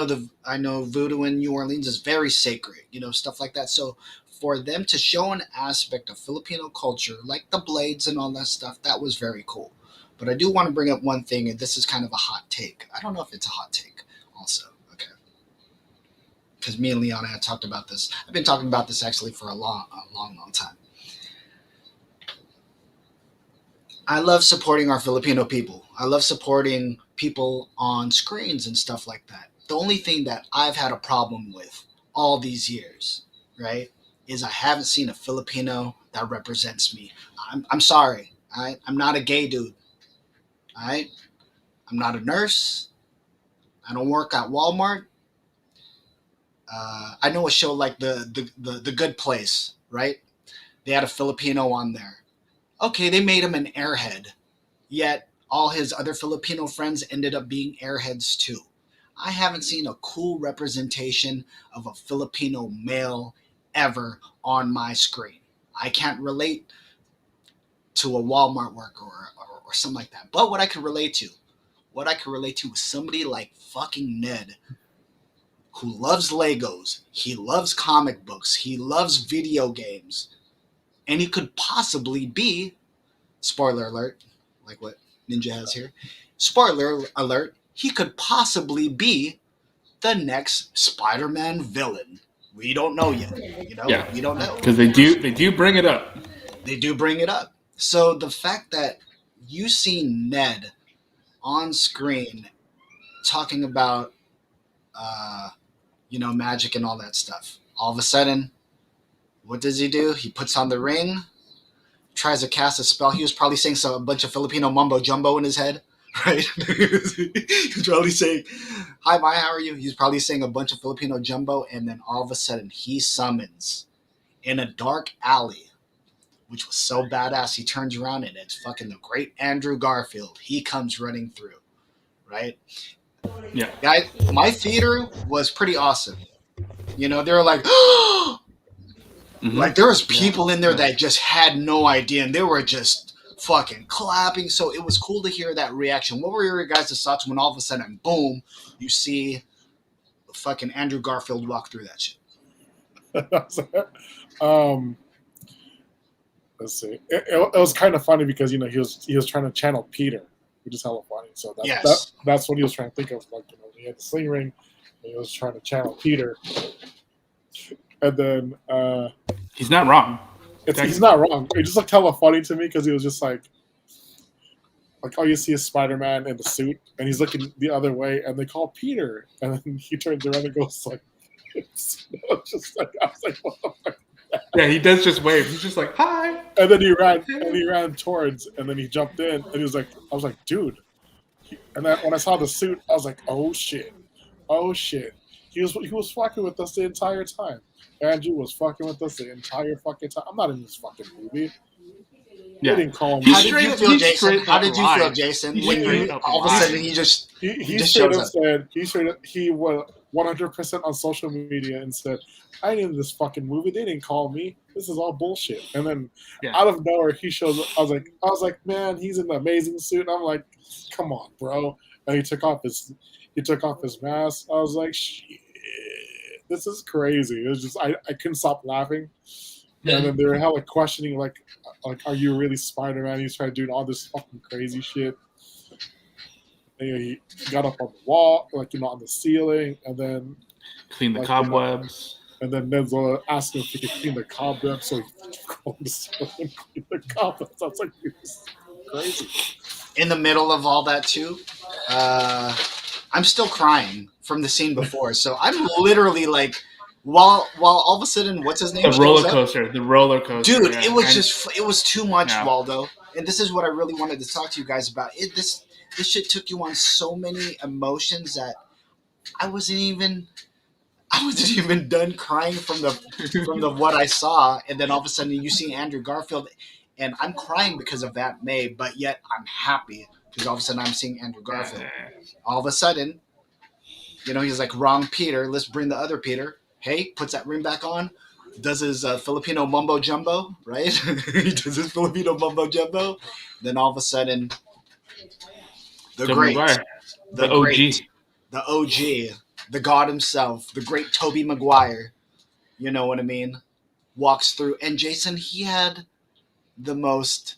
know voodoo in New Orleans is very sacred, stuff like that. So for them to show an aspect of Filipino culture, like the blades and all that stuff, that was very cool. But I do want to bring up one thing, and this is kind of a hot take. I don't know if it's a hot take also, okay? Because me and Leon had talked about this. I've been talking about this actually for a long time. I love supporting our Filipino people. I love supporting people on screens and stuff like that. The only thing that I've had a problem with all these years, right, is I haven't seen a Filipino that represents me. I'm sorry. I'm not a gay dude. All right? I'm not a nurse. I don't work at Walmart. I know a show like the Good Place, right? They had a Filipino on there. Okay, they made him an airhead, yet all his other Filipino friends ended up being airheads too. I haven't seen a cool representation of a Filipino male ever on my screen. I can't relate to a Walmart worker or something like that. But what I could relate to is somebody like fucking Ned, who loves Legos, he loves comic books, he loves video games, and he could possibly be, spoiler alert, like what Ninja has here, spoiler alert, he could possibly be the next Spider-Man villain. We don't know yet. We don't know. Because they do bring it up. They do bring it up. So the fact that, you see Ned on screen talking about, magic and all that stuff. All of a sudden, what does he do? He puts on the ring, tries to cast a spell. He was probably saying a bunch of Filipino mumbo jumbo in his head, right? He's probably saying, "Hi, Maya, how are you?" He's probably saying a bunch of Filipino jumbo, and then all of a sudden, he summons in a dark alley, which was so badass. He turns around and it's fucking the great Andrew Garfield. He comes running through, right? Yeah. Guys, my theater was pretty awesome. They were like, like there was people in there that just had no idea, and they were just fucking clapping. So it was cool to hear that reaction. What were your guys' thoughts when all of a sudden, boom, you see fucking Andrew Garfield walk through that shit? Let's see. It was kind of funny because he was trying to channel Peter, which is hella funny. So that's what he was trying to think of. Like, he had the sling ring, and he was trying to channel Peter. And then he's not wrong. He's not wrong. It just looked hella funny to me because he was just like all you see is Spider-Man in the suit, and he's looking the other way, and they call Peter, and then he turns around and goes like, just like I was like, what the fuck? Yeah, he does just wave. He's just like, hi. And then he ran towards, and then he jumped in, and he was like, I was like, dude. And then when I saw the suit, I was like, oh shit. He was fucking with us the entire time. Andrew was fucking with us the entire fucking time. I'm not in this fucking movie. Yeah. They didn't call me. How did you feel, Jason? How did you feel, Jason? When all of a sudden he just straight up said he was 100% on social media and said, I ain't in this fucking movie. They didn't call me. This is all bullshit. And then out of nowhere he shows up. I was like, man, he's in an amazing suit. And I'm like, come on, bro. And he took off his mask. I was like, shit, this is crazy. It was just I couldn't stop laughing. And then they were hella questioning, like, are you really Spider-Man? He's trying to do all this fucking crazy shit. And he got up on the wall, on the ceiling, and then clean the cobwebs. And then Ned's asked him if he could clean the cobwebs, so he go on the ceiling and clean the cobwebs. I was like, this is crazy. In the middle of all that too, I'm still crying from the scene before. So I'm literally like, while all of a sudden, what's his name? The roller coaster. Dude, yeah. It was too much, Waldo. And this is what I really wanted to talk to you guys about. This shit took you on so many emotions that I wasn't even done crying from the what I saw, and then all of a sudden you see Andrew Garfield, and I'm crying because of that May, but yet I'm happy because all of a sudden I'm seeing Andrew Garfield. All of a sudden, he's like, wrong Peter, let's bring the other Peter. Hey, puts that ring back on, does his Filipino mumbo jumbo, right? He does his Filipino mumbo jumbo. Then all of a sudden, the OG, the God himself, the great Tobey Maguire, you know what I mean, walks through. And Jason, he had the most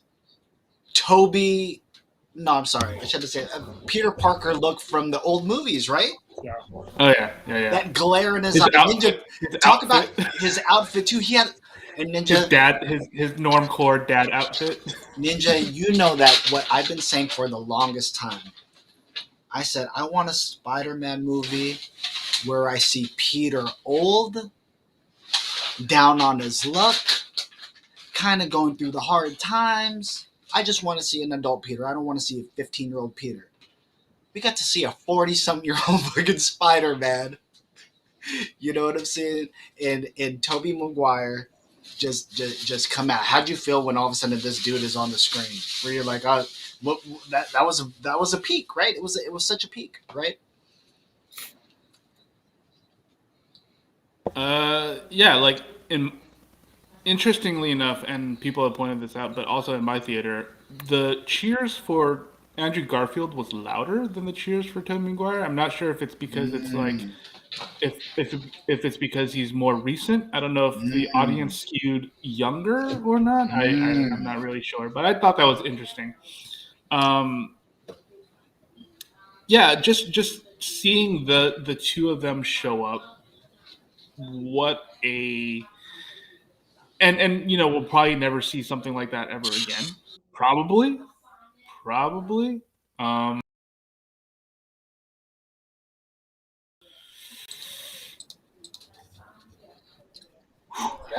Peter Parker look from the old movies, right? Yeah. Oh yeah. That glare in his eye. Ninja, talk about his outfit too. He had a Ninja. His normcore dad outfit. Ninja, you know that what I've been saying for the longest time. I said I want a Spider-Man movie where I see Peter old, down on his luck, kind of going through the hard times. I just want to see an adult Peter. I don't want to see a 15-year-old Peter. We got to see a 40-something-year-old fucking Spider-Man. You know what I'm saying? And Tobey Maguire just come out. How'd you feel when all of a sudden this dude is on the screen? Where you're like, that was a peak, right? It was such a peak, right? Yeah, interestingly enough, and people have pointed this out, but also in my theater, the cheers for Andrew Garfield was louder than the cheers for Tobey Maguire. I'm not sure if it's because it's if it's because he's more recent. I don't know if the audience skewed younger or not. I'm not really sure, but I thought that was interesting. Yeah, just seeing the two of them show up. What a and we'll probably never see something like that ever again. Probably. probably. Had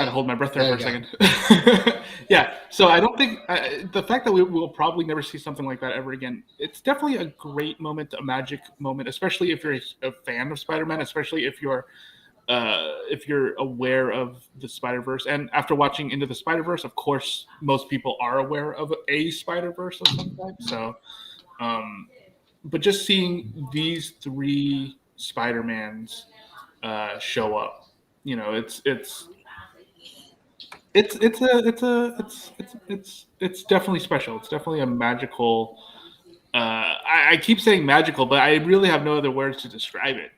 to hold my breath there for a second. Yeah, so I don't think the fact that we will probably never see something like that ever again. It's definitely a great moment, a magic moment, especially if you're a fan of Spider-Man, especially if you're aware of the Spider-Verse. And after watching Into the Spider-Verse, of course, most people are aware of a Spider-Verse of some type. So, but just seeing these three Spider-Mans show up, it's definitely special. It's definitely a magical. I keep saying magical, but I really have no other words to describe it.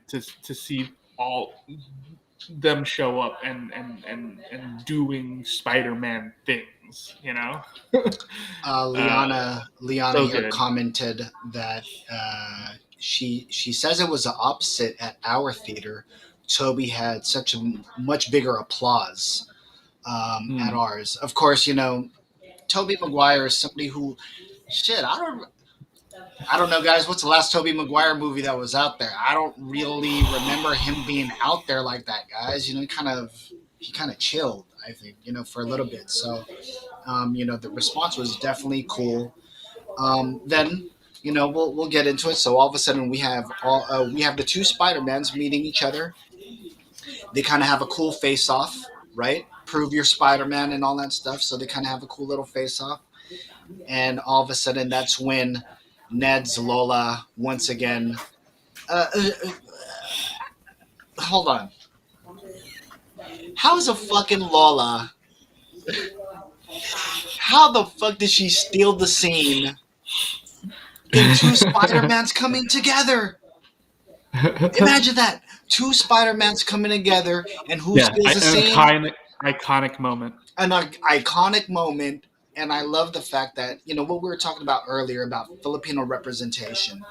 To see all them show up and doing Spider-Man things, Liana so here good. commented that she says it was the opposite at our theater. Toby had such a much bigger applause at ours. Of course, Toby Maguire is somebody who, shit, I don't know, guys. What's the last Toby Maguire movie that was out there? I don't really remember him being out there like that, guys. He kind of chilled, I think, for a little bit. So, the response was definitely cool. Then, we'll get into it. So all of a sudden, we have the two Spider-Mans meeting each other. They kind of have a cool face-off, right? Prove your Spider-Man and all that stuff. So they kind of have a cool little face-off. And all of a sudden, that's when Ned's Lola once again. Hold on. How's a fucking Lola? How the fuck did she steal the scene in two Spider-Mans coming together? Imagine that. Two Spider-Mans coming together, and who steals the scene? Iconic moment. An iconic moment. And I love the fact that, what we were talking about earlier about Filipino representation.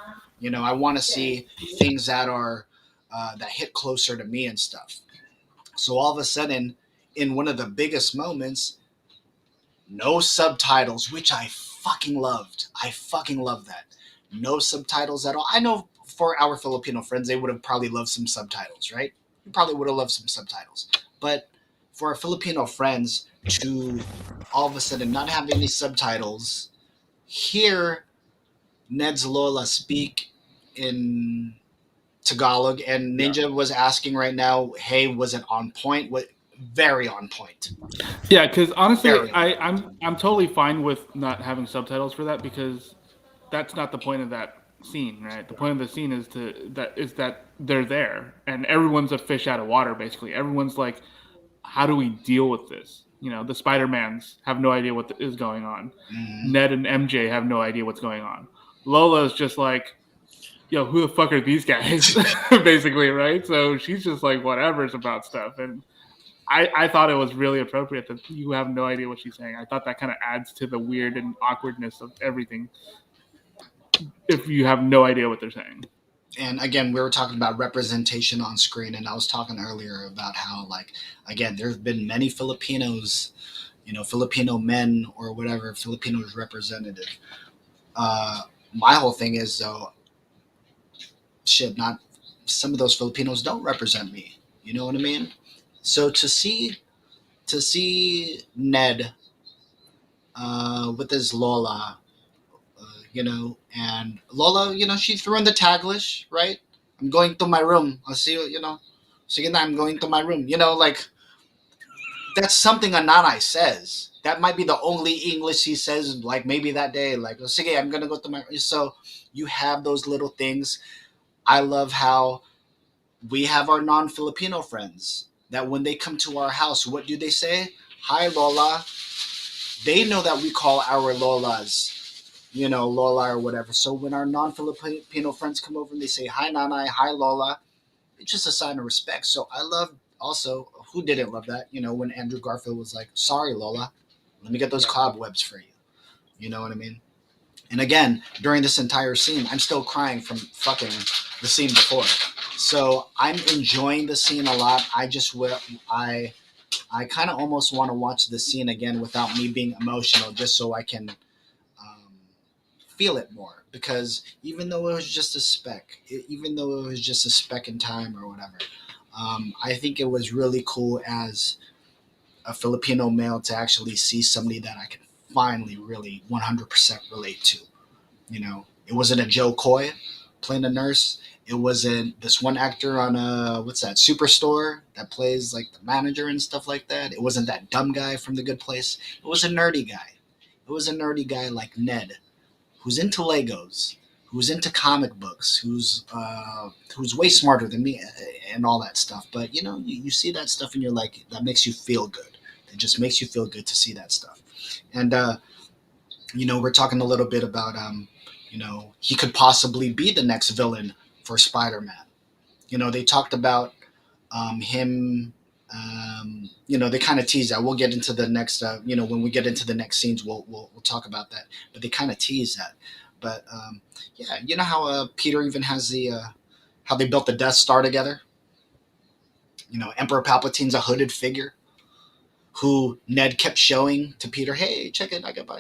I want to see things that are that hit closer to me and stuff. So all of a sudden, in one of the biggest moments, no subtitles, which I fucking loved. I fucking love that. No subtitles at all. I know for our Filipino friends, they would have probably loved some subtitles, right? You probably would have loved some subtitles. But for our Filipino friends to all of a sudden not have any subtitles, hear Ned's Lola speak in Tagalog, and Ninja was asking right now, hey, was it on point? Very on point. Yeah, because honestly, I'm totally fine with not having subtitles for that, because that's not the point of that scene, right? The point of the scene is that they're there and everyone's a fish out of water. Basically, everyone's like, how do we deal with this? The Spider-Mans have no idea what is going on. Mm-hmm. Ned and MJ have no idea what's going on. Lola's just like, yo, who the fuck are these guys? Basically, right? So she's just like, whatever's about stuff. And I thought it was really appropriate that you have no idea what she's saying. I thought that kind of adds to the weird and awkwardness of everything if you have no idea what they're saying. And again, we were talking about representation on screen, and I was talking earlier about how, like, again, there have been many Filipinos, Filipino men or whatever, Filipinos representative. My whole thing is, though, shit, not some of those Filipinos don't represent me. You know what I mean? So to see Ned with his Lola, and Lola, she threw in the Taglish, right? I'm going to my room. I'll see you, sige na, I'm going to my room. Like, that's something a nanay says. That might be the only English he says, like, maybe that day. Like, sige, I'm going to go to my room. So you have those little things. I love how we have our non-Filipino friends that when they come to our house, what do they say? Hi, Lola. They know that we call our Lolas, Lola or whatever. So when our non-Filipino friends come over and they say, hi, Nanay, hi, Lola, it's just a sign of respect. So I love also, who didn't love that, when Andrew Garfield was like, sorry, Lola, let me get those cobwebs for you. You know what I mean? And again, during this entire scene, I'm still crying from fucking the scene before. So I'm enjoying the scene a lot. I kind of almost want to watch the scene again without me being emotional, just so I can feel it more because even though it was just a speck, even though it was just a speck in time or whatever, I think it was really cool as a Filipino male to actually see somebody that I can finally really 100% relate to. You know, it wasn't a Joe Coy playing a nurse. It wasn't this one actor on what's that Superstore that plays like the manager and stuff like that. It wasn't that dumb guy from The Good Place. It was a nerdy guy. It was a nerdy guy like Ned, who's into Legos, who's into comic books, who's way smarter than me and all that stuff. But you know, you see that stuff and you're like, that makes you feel good. It just makes you feel good to see that stuff. And you know, we're talking a little bit about you know, he could possibly be the next villain for Spider-Man. You know, they talked about him. You know, they kind of tease that. We'll get into the next. You know, when we get into the next scenes, we'll talk about that. But they kind of tease that. But yeah, you know how Peter even has the how they built the Death Star together. You know, Emperor Palpatine's a hooded figure who Ned kept showing to Peter. Hey, check it, I got by.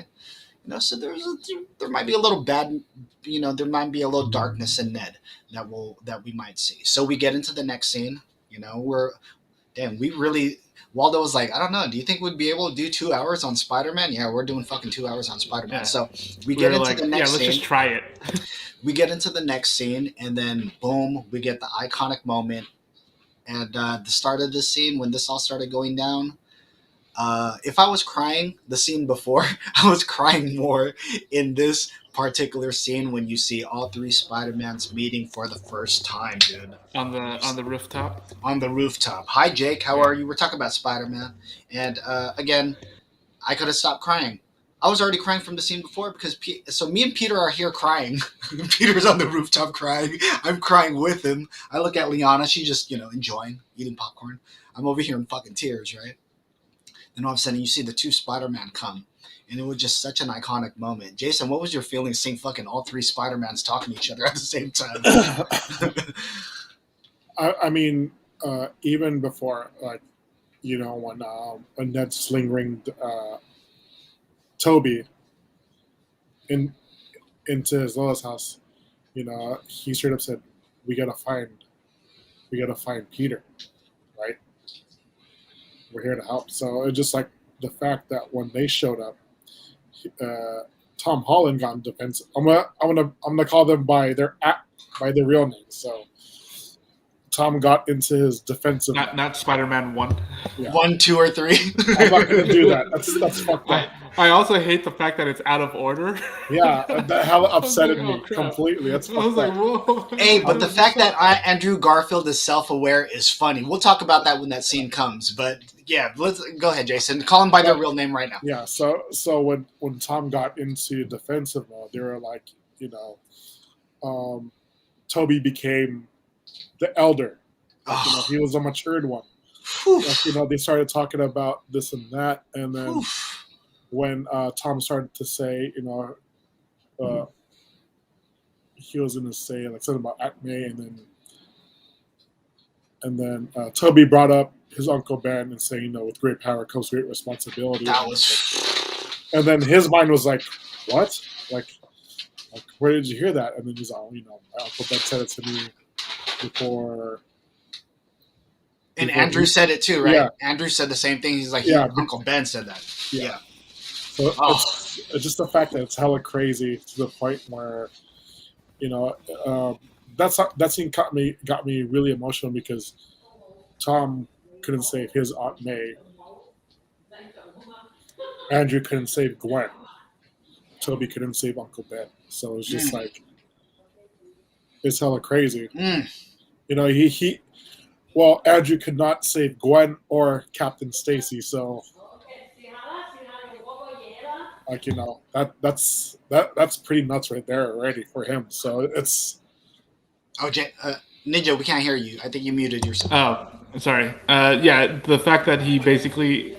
You know, so there might be a little bad, you know, there might be a little darkness in Ned that we might see. So we get into the next scene. You know, we really. Waldo was like, I don't know. Do you think we'd be able to do 2 hours on Spider-Man? Yeah, we're doing fucking 2 hours on Spider-Man. Yeah. So we get into the next let's scene. just try it. We get into the next scene, and then boom, we get the iconic moment at the start of this scene when this all started going down. If I was crying the scene before, I was crying more in this particular scene when you see all three Spider-Mans meeting for the first time, dude. On the rooftop. On the rooftop. Hi, Jake. How are you? We're talking about Spider-Man, and again, I could have stopped crying. I was already crying from the scene before because so me and Peter are here crying. Peter's on the rooftop crying. I'm crying with him. I look at Liana. She's just enjoying eating popcorn. I'm over here in fucking tears, right? Then all of a sudden you see the two Spider-Man come. And it was just such an iconic moment. Jason, what was your feeling seeing fucking all three Spider-Mans talking to each other at the same time? I mean, even before, like, when Ned sling ringed Toby into his Lois house, he straight up said, "We gotta find Peter, right? We're here to help." So it's just like the fact that when they showed up, Tom Holland got in defense. I'm gonna call them by their real names. So Tom got into his defensive. Not Spider-Man 1. Yeah. 1, 2, or 3. I'm not gonna do that. That's fucked up. I also hate the fact that it's out of order. Yeah, that hell upsetted me crap. completely. That's I was fucked like, up. whoa. Hey, but the fact that Andrew Garfield is self-aware is funny. We'll talk about that when that scene comes. But yeah, let's go ahead, Jason. Call them by their real name right now. Yeah. So when Tom got into defensive mode, they were like, Toby became the elder. Like, he was a matured one. Like, they started talking about this and that, and then when Tom started to say, he was going to say like something about Acme, and then Toby brought up his Uncle Ben and saying, with great power comes great responsibility. That was. And then his mind was like, what? Like, where did you hear that? And then he's all, my Uncle Ben said it to me before. And Andrew said it too, right? Yeah. Andrew said the same thing. He's like, Uncle Ben said that. Yeah. So it's just the fact that it's hella crazy to the point where, that scene got me really emotional because Tom couldn't save his Aunt May. Andrew couldn't save Gwen. Toby couldn't save Uncle Ben. So it's just like, it's hella crazy. Well, Andrew could not save Gwen or Captain Stacy, so like that's pretty nuts right there already for him. So it's. Oh, Ninja, we can't hear you. I think you muted yourself. Oh, sorry. Yeah, the fact that he basically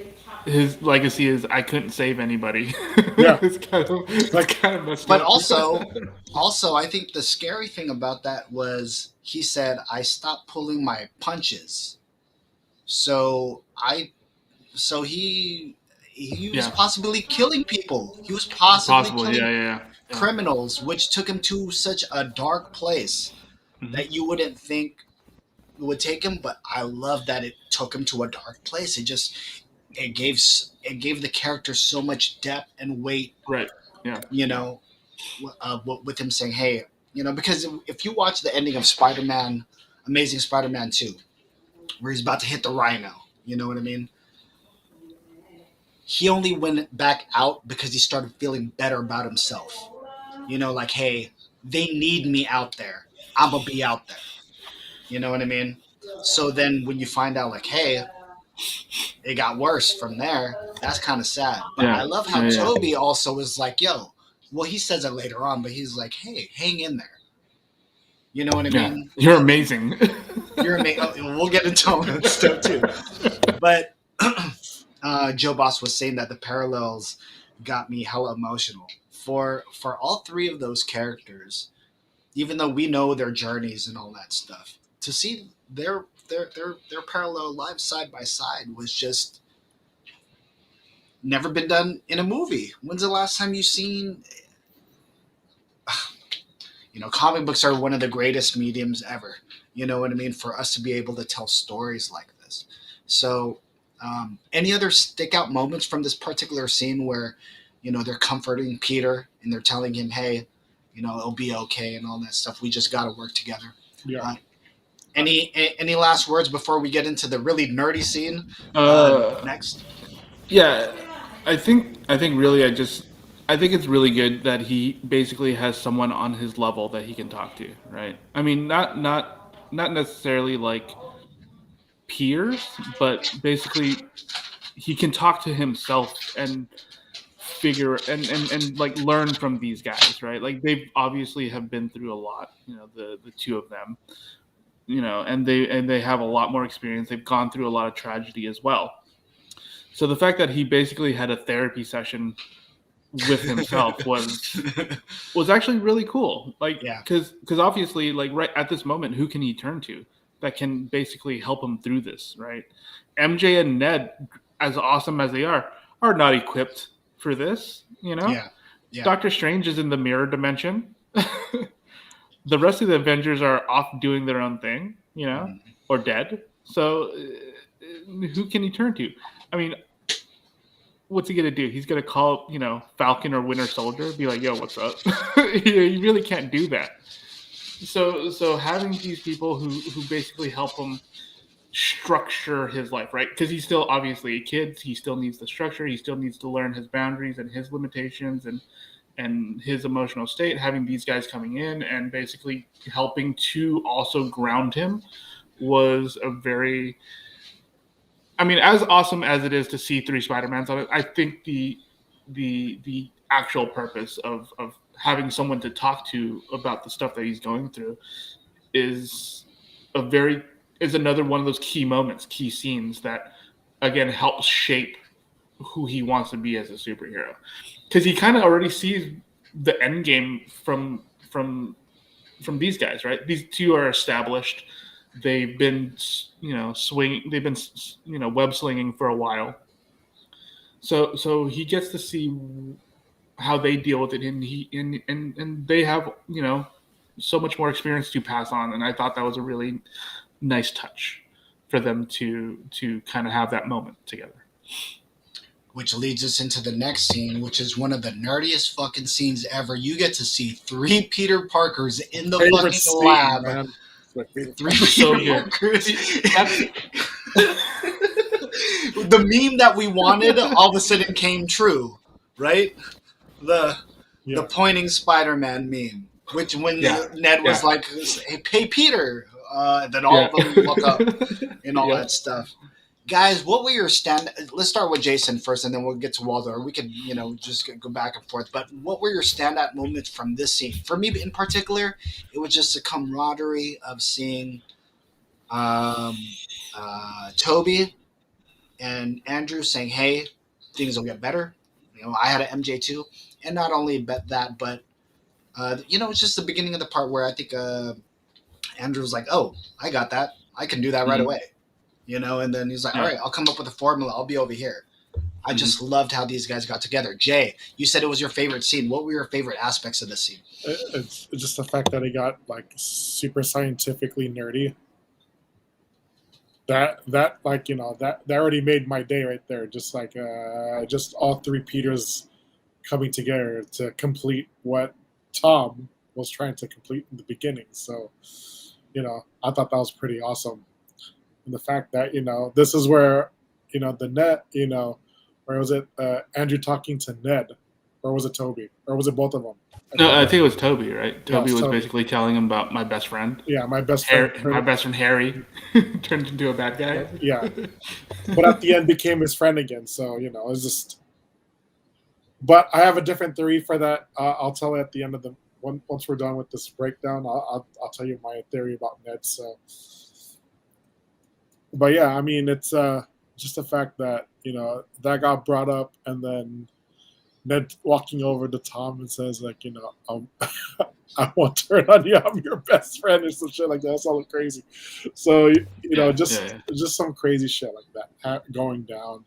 his legacy is I couldn't save anybody. Yeah, it's kind of messed but up. also, I think the scary thing about that was he said I stopped pulling my punches. So he was possibly killing people. He was possibly killing. Yeah. criminals, which took him to such a dark place Mhm. that you wouldn't think would take him. But I love that it took him to a dark place. It gave the character so much depth and weight. Right. Yeah. You know, with him saying, "Hey," because if you watch the ending of Spider-Man, Amazing Spider-Man 2, where he's about to hit the Rhino, you know what I mean? He only went back out because he started feeling better about himself. Like, hey, they need me out there. I'm gonna be out there. You know what I mean? So then when you find out, like, hey, it got worse from there, that's kind of sad. But I Yeah. love how Yeah. Toby also was like, yo, well, he says it later on, but he's like, hey, hang in there. You know what I Yeah. mean? You're amazing. You're amazing. Oh, we'll get into all that stuff too. But Joe Boss was saying that the parallels got me hella emotional for all three of those characters, even though we know their journeys and all that stuff. To see their parallel lives side by side was just never been done in a movie. When's the last time you've seen? Comic books are one of the greatest mediums ever. You know what I mean? For us to be able to tell stories like this. So, any other stick out moments from this particular scene where, they're comforting Peter and they're telling him, hey, it'll be okay and all that stuff. We just got to work together. Yeah. Any last words before we get into the really nerdy scene next? Yeah, I think really I think it's really good that he basically has someone on his level that he can talk to, right? I mean, not necessarily like peers, but basically he can talk to himself and figure and like learn from these guys, right? Like they've obviously have been through a lot, the two of them, and they have a lot more experience. They've gone through a lot of tragedy as well. So the fact that he basically had a therapy session with himself was actually really cool. Like, Yeah. because obviously, like right at this moment, who can he turn to that can basically help him through this, right? MJ and Ned, as awesome as they are not equipped for this. Yeah. Doctor Strange is in the mirror dimension. The rest of the Avengers are off doing their own thing, or dead. So who can he turn to? I mean, what's he gonna do? He's gonna call, Falcon or Winter Soldier, be like, "Yo, what's up?" You really can't do that. So having these people who basically help him structure his life, right? Because he's still obviously a kid. He still needs the structure. He still needs to learn his boundaries and his limitations and his emotional state. Having these guys coming in and basically helping to also ground him was a very, I mean, as awesome as it is to see three Spider-Mans on it, I think the actual purpose of having someone to talk to about the stuff that he's going through is another one of those key moments, key scenes that again helps shape who he wants to be as a superhero. Because he kind of already sees the end game from these guys, right? These two are established. They've been, They've been, web slinging for a while. So he gets to see how they deal with it, and they have, so much more experience to pass on. And I thought that was a really nice touch for them to kind of have that moment together. Which leads us into the next scene, which is one of the nerdiest fucking scenes ever. You get to see three Peter Parkers in the Favorite fucking scene, lab. man. It's my favorite Three part. So Peter good. Parkers. The meme that we wanted all of a sudden came true, right? The Yeah. pointing Spider-Man meme, which when Yeah. Ned was Yeah. like, "Hey Peter," then all of them look up and all Yeah. that stuff. Guys, what were your let's start with Jason first, and then we'll get to Waldo. Or we could, just go back and forth. But what were your standout moments from this scene? For me, in particular, it was just the camaraderie of seeing Toby and Andrew saying, "Hey, things will get better." I had an MJ too, and not only that, but it's just the beginning of the part where I think Andrew was like, "Oh, I got that. I can do that right Mhm. away." And then he's like, Yeah. "All right, I'll come up with a formula. I'll be over here." I just loved how these guys got together. Jay, you said it was your favorite scene. What were your favorite aspects of the scene? It's just the fact that it got like super scientifically nerdy. That like that already made my day right there. Just like just all three Peters coming together to complete what Tom was trying to complete in the beginning. So I thought that was pretty awesome. And the fact that this is where the net where was it Andrew talking to Ned, or was it Toby, or was it both of them? No, I think it was Toby, right? Yeah, Toby was Toby. basically telling him about my best friend. Yeah, my best friend. My best friend Harry turned into a bad guy. Yeah, but at the end became his friend again. So it's just. But I have a different theory for that. I'll tell it at the end of the once we're done with this breakdown. I'll tell you my theory about Ned. So, but yeah, I mean it's just the fact that that got brought up, and then Ned walking over to Tom and says like I won't turn on you. I'm your best friend or some shit like that. That's all crazy. So just some crazy shit like that going down.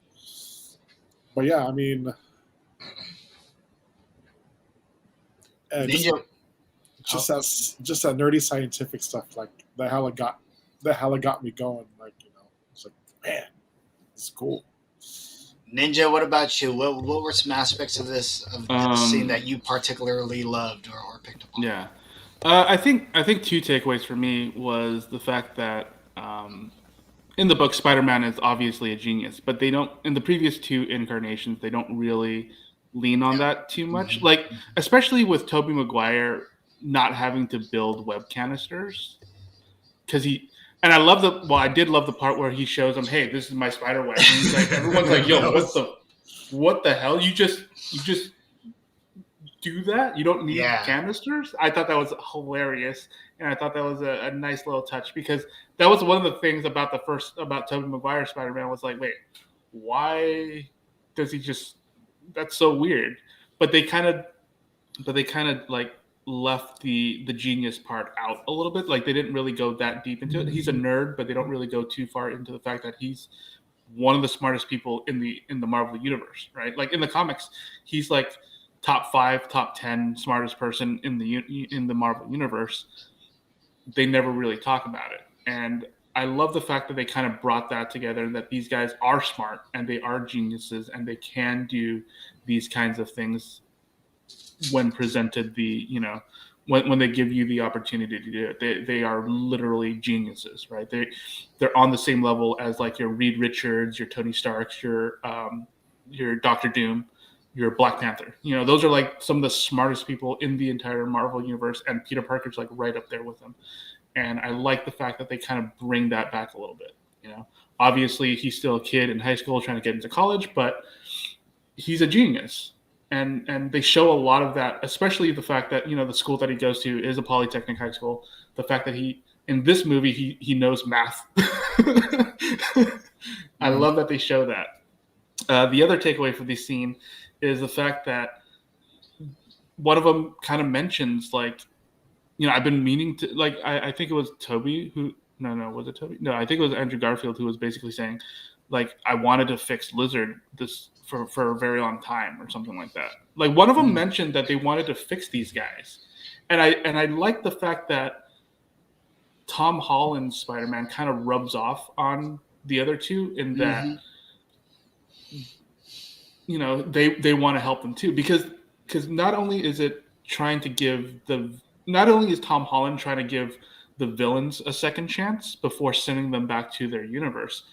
But yeah, I mean. Just that nerdy scientific stuff, like the hell it got me going. Like it's like, man, it's cool. Ninja, what about you? What were some aspects of this scene that you particularly loved or picked up on? Yeah, I think two takeaways for me was the fact that in the book Spider-Man is obviously a genius, but they don't, in the previous two incarnations, they don't really lean on that too much. Mm-hmm. Like especially with Tobey Maguire not having to build web canisters, because I did love the part where he shows them, hey, this is my spider web. And he's like, everyone's like, yo, what the hell? You just do that? You don't need canisters? I thought that was hilarious, and I thought that was a nice little touch, because that was one of the things about Tobey Maguire Spider-Man was like, wait, why does he just? That's so weird. But they kind of like left the genius part out a little bit. Like they didn't really go that deep into it. He's a nerd, but they don't really go too far into the fact that he's one of the smartest people in the Marvel universe, right? Like in the comics, he's like top 5, top 10 smartest person in the Marvel universe. They never really talk about it. And I love the fact that they kind of brought that together, that these guys are smart and they are geniuses and they can do these kinds of things when presented when they give you the opportunity to do it. They are literally geniuses, right? They're on the same level as like your Reed Richards, your Tony Starks, your Doctor Doom, your Black Panther. Those are like some of the smartest people in the entire Marvel universe, and Peter Parker's like right up there with them. And I like the fact that they kind of bring that back a little bit. Obviously he's still a kid in high school trying to get into college, but he's a genius. And they show a lot of that, especially the fact that, the school that he goes to is a polytechnic high school. The fact that in this movie, he knows math. I love that they show that. The other takeaway for this scene is the fact that one of them kind of mentions like, I've been meaning to, like, I think it was Toby was it Toby? No, I think it was Andrew Garfield who was basically saying, like, I wanted to fix Lizard this for a very long time or something like that. Like one of them mentioned that they wanted to fix these guys. And I like the fact that Tom Holland's Spider-Man kind of rubs off on the other two in that, they want to help them too, because not only is Tom Holland trying to give the villains a second chance before sending them back to their universe,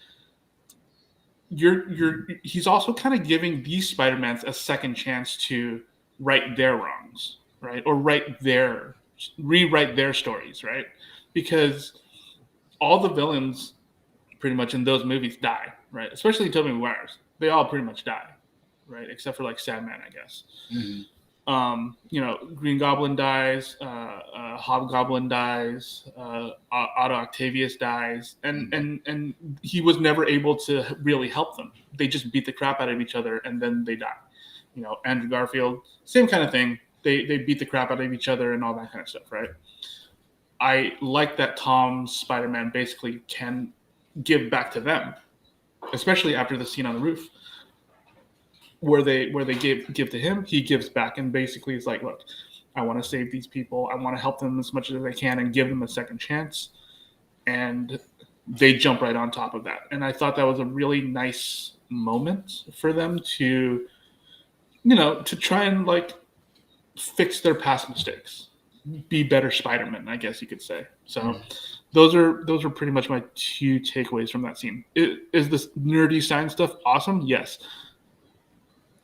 he's also kind of giving these Spider-Mans a second chance to right their wrongs, right? Or rewrite their stories, right? Because all the villains pretty much in those movies die, right? Especially Tobey Maguire's. They all pretty much die, right? Except for like Sandman, I guess. Mm-hmm. Green Goblin dies, Hobgoblin dies, Otto Octavius dies, and he was never able to really help them. They just beat the crap out of each other, and then they die. Andrew Garfield, same kind of thing. They beat the crap out of each other and all that kind of stuff, right? I like that Tom's Spider-Man basically can give back to them, especially after the scene on the roof. where they give to him, he gives back, and basically it's like, look, I want to save these people, I want to help them as much as I can and give them a second chance, and they jump right on top of that. And I thought that was a really nice moment for them to, to try and like fix their past mistakes, be better Spider-Man, I guess you could say. So those are pretty much my two takeaways from that scene. Is this nerdy science stuff awesome? Yes.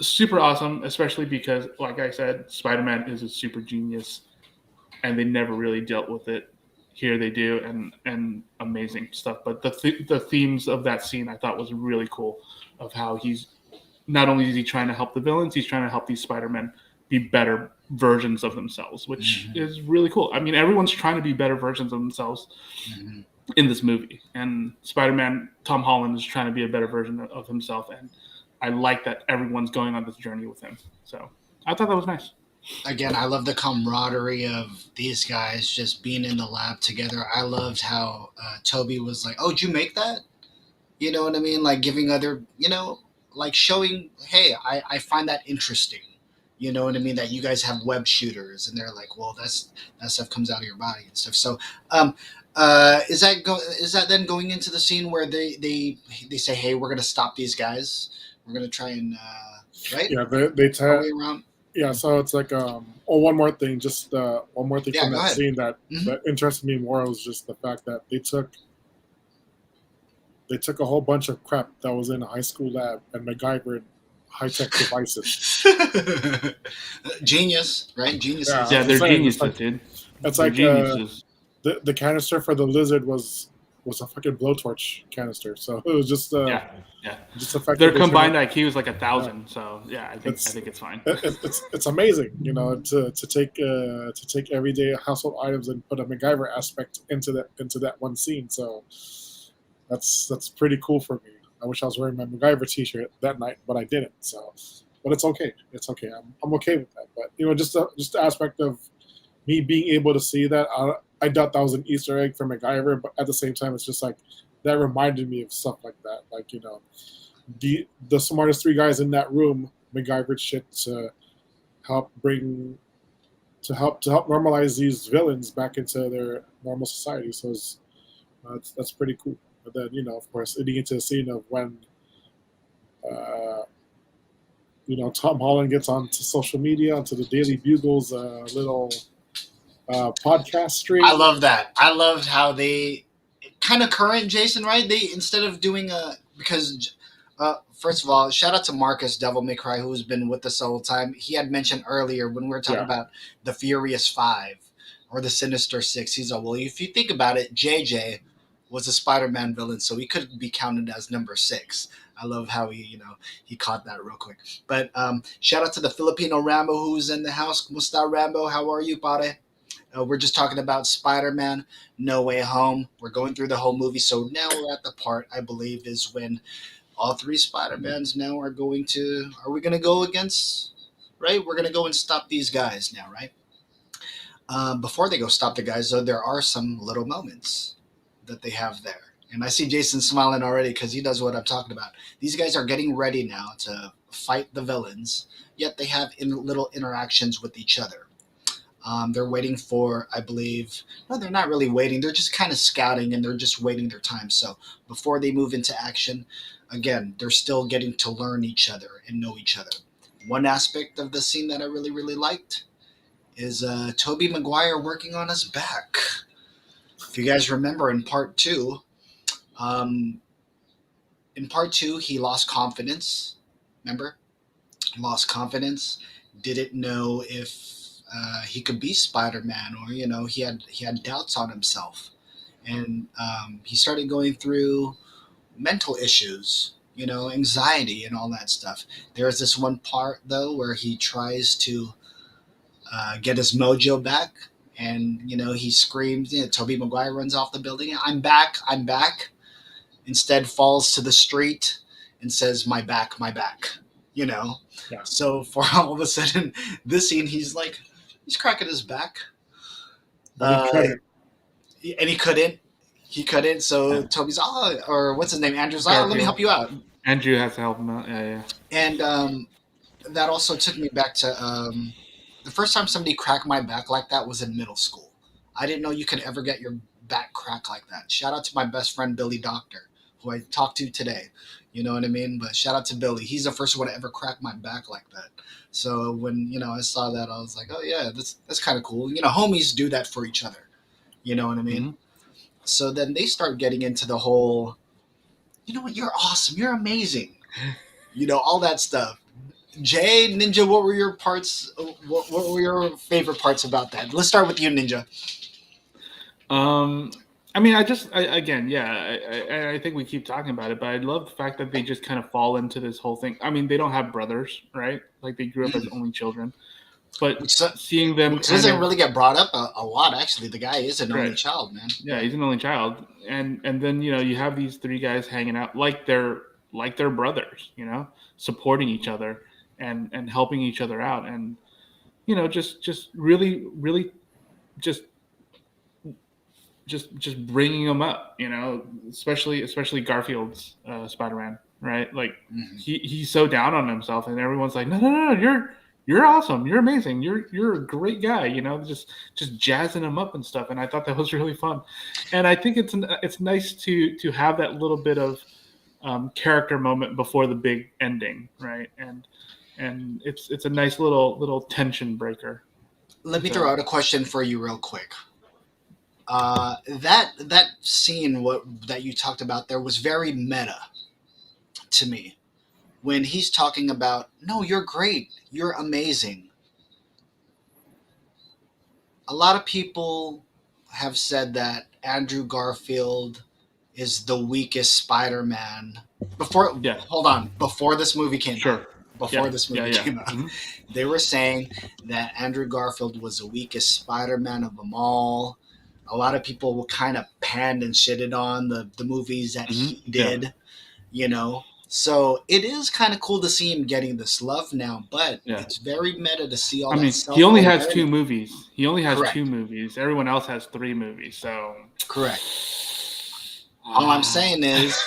Super awesome, especially because, like I said, Spider-Man is a super genius, and they never really dealt with it. Here they do, and amazing stuff. But the themes of that scene I thought was really cool, of how he's not only is he trying to help the villains, he's trying to help these Spider-Men be better versions of themselves, which is really cool. I mean, everyone's trying to be better versions of themselves in this movie, and Spider-Man, Tom Holland, is trying to be a better version of himself, and I like that everyone's going on this journey with him. So I thought that was nice. Again, I love the camaraderie of these guys just being in the lab together. I loved how Toby was like, "Oh, did you make that?" You know what I mean? Like giving other, like showing, "Hey, I find that interesting." You know what I mean? That you guys have web shooters, and they're like, "Well, that stuff comes out of your body and stuff." So, is that then going into the scene where they say, "Hey, we're gonna stop these guys. We're gonna try and right?" Yeah, they tell. Around. Yeah, so it's like one more thing, just one more thing Yeah, from go that ahead. scene that interested me more was just the fact that they took a whole bunch of crap that was in a high school lab and MacGyvered high-tech devices. Genius, right? Geniuses. Yeah, they're geniuses, like, dude. It's They're like geniuses. The canister for the lizard was a fucking blowtorch canister, so it was just yeah. just the fact Their that combined IQ is like 1,000, so yeah, I think it's fine. It's amazing, to take everyday household items and put a MacGyver aspect into that one scene. So that's pretty cool for me. I wish I was wearing my MacGyver T-shirt that night, but I didn't. So, but it's okay. It's okay. I'm okay with that. But just the aspect of me being able to see that, I thought that was an Easter egg for MacGyver, but at the same time, it's just like that reminded me of stuff like that. Like the smartest three guys in that room MacGyvered shit to help normalize these villains back into their normal society. So that's pretty cool. But then of course, leading into the scene of when Tom Holland gets onto social media, onto the Daily Bugle's little podcast stream. I love that. I loved how they kind of current Jason, right? They instead of doing because first of all, shout out to Marcus Devil May Cry, who's been with us the whole time. He had mentioned earlier when we were talking about the Furious Five or the Sinister Six. He's like, well, if you think about it, JJ was a Spider-Man villain, so he could be counted as number 6. I love how he caught that real quick. But shout out to the Filipino Rambo who's in the house. Musta Rambo, how are you, pare? We're just talking about Spider-Man No Way Home. We're going through the whole movie, so now we're at the part, I believe, is when all 3 Spider-Mans now are we going to go against, right? We're going to go and stop these guys now, right? Before they go stop the guys, though, there are some little moments that they have there. And I see Jason smiling already because he knows what I'm talking about. These guys are getting ready now to fight the villains, yet they have little interactions with each other. They're waiting for, I believe, no, they're not really waiting. They're just kind of scouting and they're just waiting their time. So before they move into action, again, they're still getting to learn each other and know each other. One aspect of the scene that I really, really liked is Tobey Maguire working on his back. If you guys remember in part 2, he lost confidence. Remember? Lost confidence. Didn't know if he could be Spider-Man, or he had doubts on himself, and he started going through mental issues, anxiety and all that stuff. There's this one part though where he tries to get his mojo back, and he screams. Tobey Maguire runs off the building. I'm back. Instead, falls to the street and says, "My back, my back." Yeah. So for all of a sudden, this scene, he's cracking his back. And he couldn't. So Toby's, or what's his name? Andrew's like, "Oh, let me help you out." Andrew has to help him out. Yeah. And that also took me back to the first time somebody cracked my back like that was in middle school. I didn't know you could ever get your back cracked like that. Shout out to my best friend Billy Doctor, who I talked to today. You know what I mean? But shout out to Billy. He's the first one to ever crack my back like that. So when I saw that, I was like, oh yeah, that's kind of cool. Homies do that for each other. You know what I mean? Mhm. So then they start getting into the whole, you know what, you're awesome, you're amazing, all that stuff. Jay, Ninja, what were your parts? What were your favorite parts about that? Let's start with you, Ninja. Um, I mean, again, yeah, I think we keep talking about it, but I love the fact that they just kind of fall into this whole thing. I mean, they don't have brothers, right? Like they grew up as only children, but Which, seeing them which kind doesn't of really get brought up a lot, actually. The guy is an only right, child, man. yeah, he's an only child, and then you have these three guys hanging out like they're brothers, supporting each other and helping each other out, and just really really just just bringing them up, especially Garfield's Spider-Man, right? Like Mhm. he's so down on himself, and everyone's like, no, you're awesome, you're amazing, you're a great guy, just jazzing him up and stuff. And I thought that was really fun, and I think it's nice to have that little bit of character moment before the big ending, right? And it's a nice little tension breaker. Let me throw So out a question for you real quick. That scene that you talked about there was very meta to me when he's talking about, no, you're great, you're amazing. A lot of people have said that Andrew Garfield is the weakest Spider-Man. yeah, Before this movie came out. sure, Before yeah, this yeah, movie yeah. came out, Mhm. they were saying that Andrew Garfield was the weakest Spider-Man of them all. A lot of people were kind of panned and shitted on the movies that he Yeah. did, So it is kind of cool to see him getting this love now, but Yeah. it's very meta to see all I that mean, he only has two self-awareness. movies. He only has two Correct. movies. Everyone else has three movies. So, Correct. All I'm saying is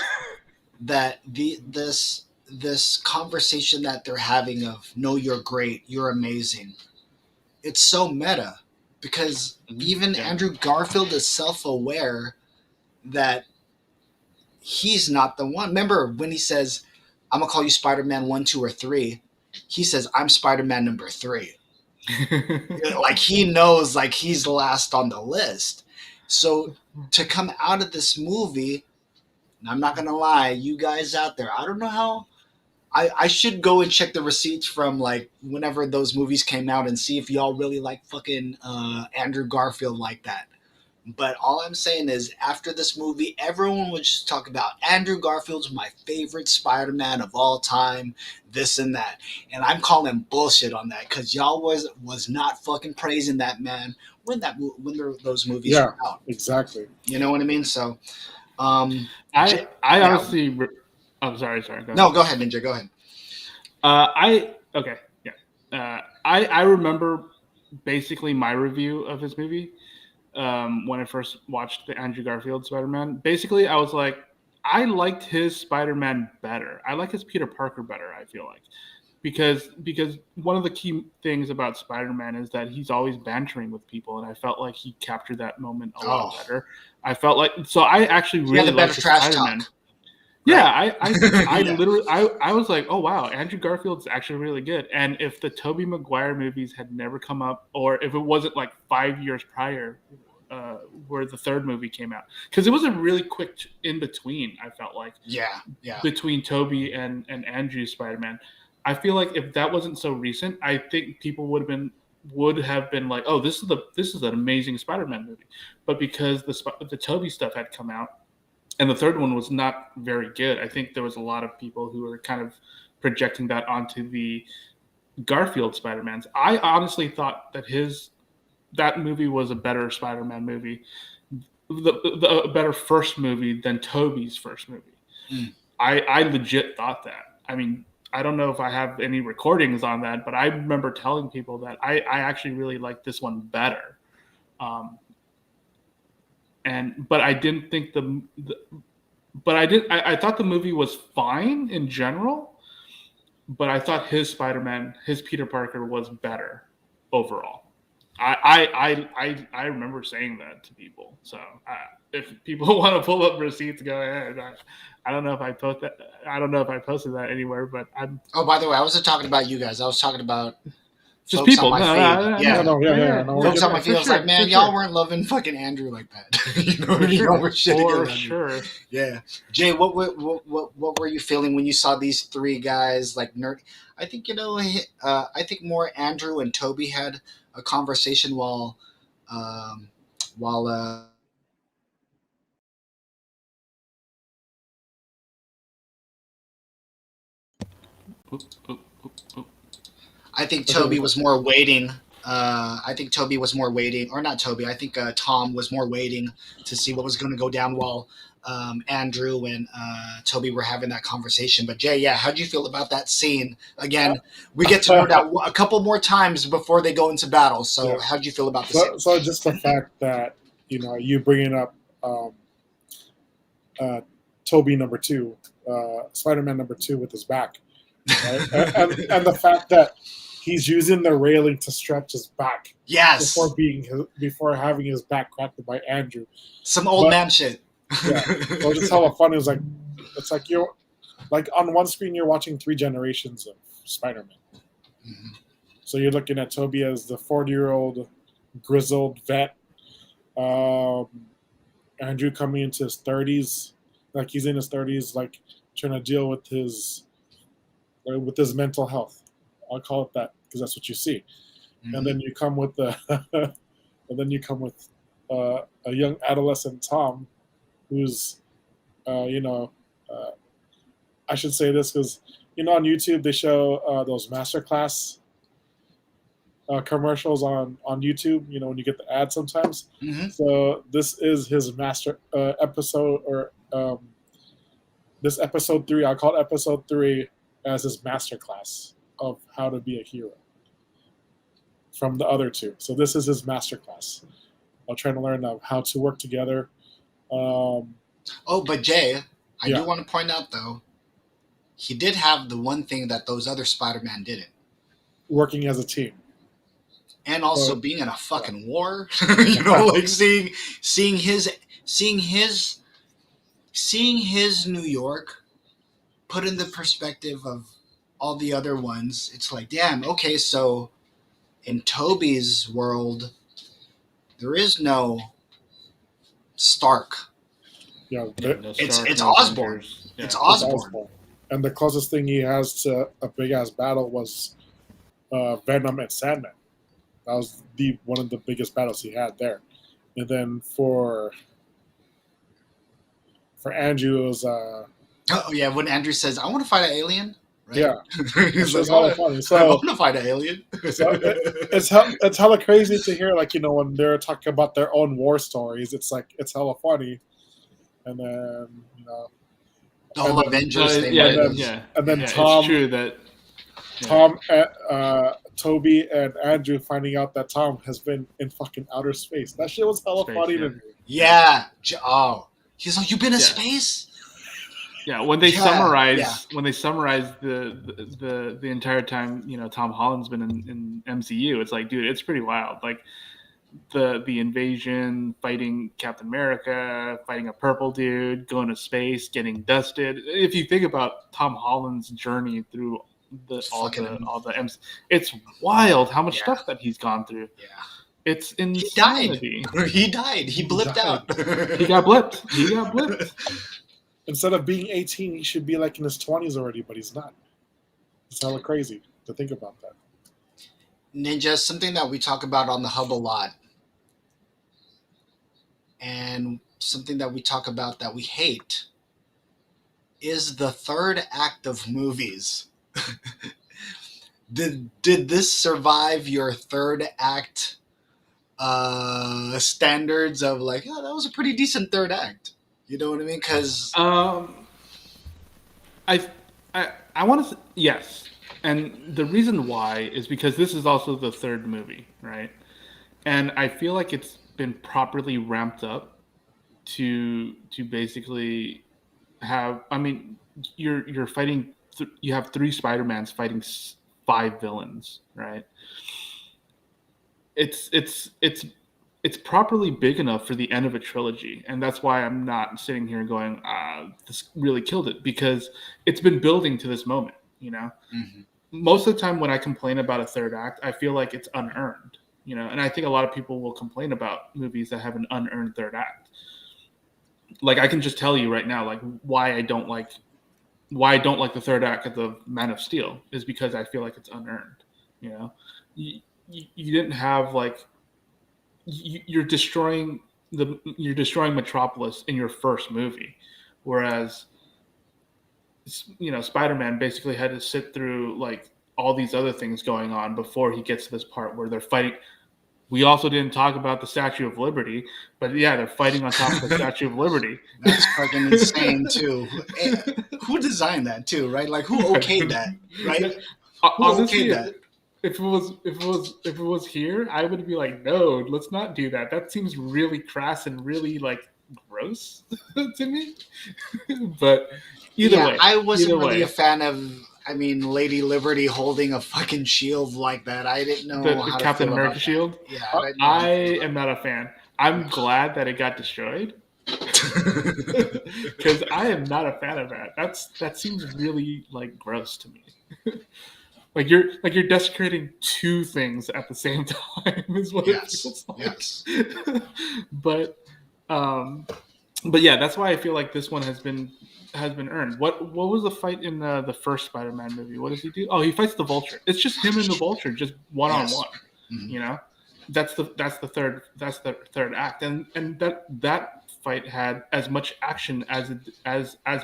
that this conversation that they're having of, no, you're great, you're amazing, it's so meta because even yeah. Andrew Garfield is self-aware that he's not the one. Remember when he says, I'm gonna call you Spider-Man 1, 2, or 3, he says, I'm Spider-Man number 3. Like he knows, like he's last on the list. So to come out of this movie, and I'm not gonna lie, you guys out there, I don't know how. I should go and check the receipts from like whenever those movies came out and see if y'all really like fucking Andrew Garfield like that. But all I'm saying is, after this movie, everyone would just talk about Andrew Garfield's my favorite Spider-Man of all time, this and that. And I'm calling bullshit on that because y'all was not fucking praising that man when those movies Yeah, were out. exactly. You know what I mean? So, um, I yeah. honestly. I'm sorry. Go ahead. No, go ahead, Ninja. Go ahead. Okay. Yeah. I remember basically my review of his movie when I first watched the Andrew Garfield Spider-Man. Basically, I was like, I liked his Spider-Man better. I like his Peter Parker better, I feel like. Because one of the key things about Spider-Man is that he's always bantering with people, and I felt like he captured that moment a lot better. I felt like, so I actually He had really the better liked the trash Spider-Man. talk. Yeah, Right? I Yeah. literally I was like, oh wow, Andrew Garfield's actually really good. And if the Tobey Maguire movies had never come up, or if it wasn't like 5 years prior, where the third movie came out, because it was a really quick in between. I felt like Yeah. between Tobey and Andrew's Spider-Man. I feel like if that wasn't so recent, I think people would have been like, oh, this is an amazing Spider-Man movie. But because the Tobey stuff had come out, and the third one was not very good, I think there was a lot of people who were kind of projecting that onto the Garfield Spider-Mans. I honestly thought that movie was a better Spider-Man movie, a better first movie than Tobey's first movie. Mm. I legit thought that. I mean, I don't know if I have any recordings on that, but I remember telling people that I actually really liked this one better. But I didn't think I thought the movie was fine in general, but I thought his Spider-Man, his Peter Parker, was better overall. I remember saying that to people. So if people want to pull up receipts, go ahead. I don't know if I post that. I don't know if I posted that anywhere, but I'm Oh, by the way, I wasn't talking about you guys. I was talking about just folks people. on my No, feed. no, Yeah. No, yeah. Folks on my For feed, I was like, man, y'all weren't loving fucking Andrew like that. You know, y'all were shitting for on Andrew. sure. Yeah, Jay, what were you feeling when you saw these three guys like nerd? I think I think more Andrew and Toby had a conversation um, while Oop, oop, oop, oop. I think Toby was more waiting. I think Toby was more waiting, or not Toby. I think Tom was more waiting to see what was going to go down while Andrew and Toby were having that conversation. But Jay, yeah, how do you feel about that scene? Again, we get to nerd out a couple more times before they go into battle. So, Yeah. how do you feel about the scene? So just the fact that you bringing up Toby number 2, Spider-Man number 2 with his back, right? and the fact that he's using the railing to stretch his back Yes, before having his back cracked by Andrew. some old man shit. Yeah, so just hella funny. It's like you're like on one screen you're watching 3 generations of Spider-Man. Mhm. So you're looking at Toby as the 40-year-old grizzled vet. Andrew coming into his 30s, like he's in his 30s, like trying to deal with his mental health. I'll call it that because that's what you see. And then you come with a young adolescent Tom, who's, I should say this because on YouTube they show those masterclass commercials on YouTube. When you get the ad sometimes. Mhm. So this is his master episode, or this episode 3. I'll call it episode 3 as his masterclass of how to be a hero from the other 2. So this is his masterclass. I'm trying to learn how to work together. Oh, but Jay, I Yeah. do want to point out though, he did have the one thing that those other Spider-Man didn't. Working as a team. And also So- being in a fucking war, like seeing his New York put in the perspective of all the other ones. It's like, damn, okay, so in Toby's world, there is no Stark. Yeah, No It's Stark, it's no Osborn. Avengers. Yeah. It's it's Osborn. Osborn. And the closest thing he has to a big ass battle was Venom and Sandman. That was one of the biggest battles he had there. And then for Andrew, it was Oh yeah, when Andrew says, "I want to fight an alien," right? yeah, He's it's like, hella "Oh, funny. I So want to fight an alien." it's hella crazy to hear, like, when they're talking about their own war stories. It's like it's hella funny, and then the whole and then- Avengers thing. yeah, right? then- yeah. and then Yeah, Tom- it's true that Tom, Toby, and Andrew finding out that Tom has been in fucking outer space. That shit was hella Space, funny yeah. to me. Yeah. Oh, he's like, "You've been in Yeah. space." Yeah, when they Yeah, summarize yeah. the entire time, Tom Holland's been in MCU, it's like, dude, it's pretty wild. Like the invasion, fighting Captain America, fighting a purple dude, going to space, getting dusted. If you think about Tom Holland's journey through all the MC, it's wild how much Yeah. stuff that he's gone through. Yeah. It's He insanity. died. He died. He blipped died. out. He got blipped. He got blipped. Instead of being 18, he should be like in his 20s already, but he's not. It's hella crazy to think about that. Ninja, something that we talk about on the hub a lot, and something that we talk about that we hate, is the third act of movies. Did this survive your third act standards of like, oh, that was a pretty decent third act? You know what I mean? Because I want to yes, and the reason why is because this is also the third movie, right? And I feel like it's been properly ramped up to basically have. I mean, you're fighting you have 3 Spider-Mans fighting 5 villains, right? It's properly big enough for the end of a trilogy, and that's why I'm not sitting here going, this really killed it, because it's been building to this moment, you know. Mm-hmm. Most of the time when I complain about a third act, I feel like it's unearned, you know, and I think a lot of people will complain about movies that have an unearned third act. Like, I can just tell you right now, like, why I don't like the third act of the Man of Steel is because I feel like it's unearned. You know, you didn't have like you're destroying Metropolis in your first movie, whereas Spider-Man basically had to sit through like all these other things going on before he gets to this part where they're fighting. We also didn't talk about the Statue of Liberty, but yeah, they're fighting on top of the Statue of Liberty. That's fucking insane too. Who designed that too, right? Like, who okayed that, right? Who Honestly, okayed that? If it was here, I would be like, no, let's not do that. That seems really crass and really like gross to me. But either way, I wasn't really a fan of. I mean, Lady Liberty holding a fucking shield like that. I didn't know the how to Captain feel America about shield. That. Yeah, I am not a fan. I'm glad that it got destroyed because I am not a fan of that. That seems really like gross to me. Like you're desecrating 2 things at the same time is what it feels like. Yes. But yeah, that's why I feel like this one has been earned. What was the fight in the first Spider-Man movie? What does he do? Oh, he fights the Vulture. It's just him and the Vulture, just one on one. You know, that's the third act, and that fight had as much action as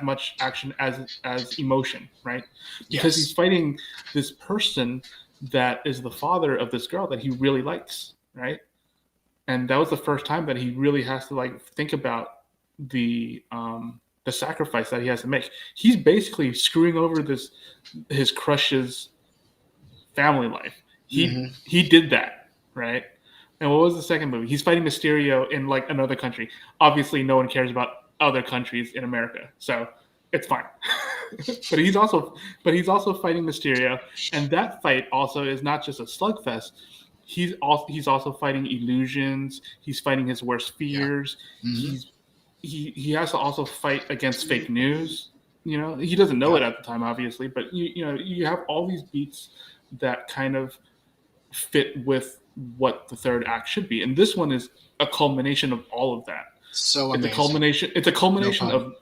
much action as emotion, right? Because he's fighting this person that is the father of this girl that he really likes, right? And that was the first time that he really has to like think about the sacrifice that he has to make. He's basically screwing over his crush's family life. He did that, right? And what was the second movie? He's fighting Mysterio in like another country. Obviously, no one cares about other countries in America, so it's fine. but he's also fighting Mysterio, and that fight also is not just a slugfest. He's also fighting illusions. He's fighting his worst fears. He has to also fight against fake news. You know, he doesn't know it at the time, obviously, but you have all these beats that kind of fit with what the third act should be, and this one is a culmination of all of that. So it's amazing. It's a culmination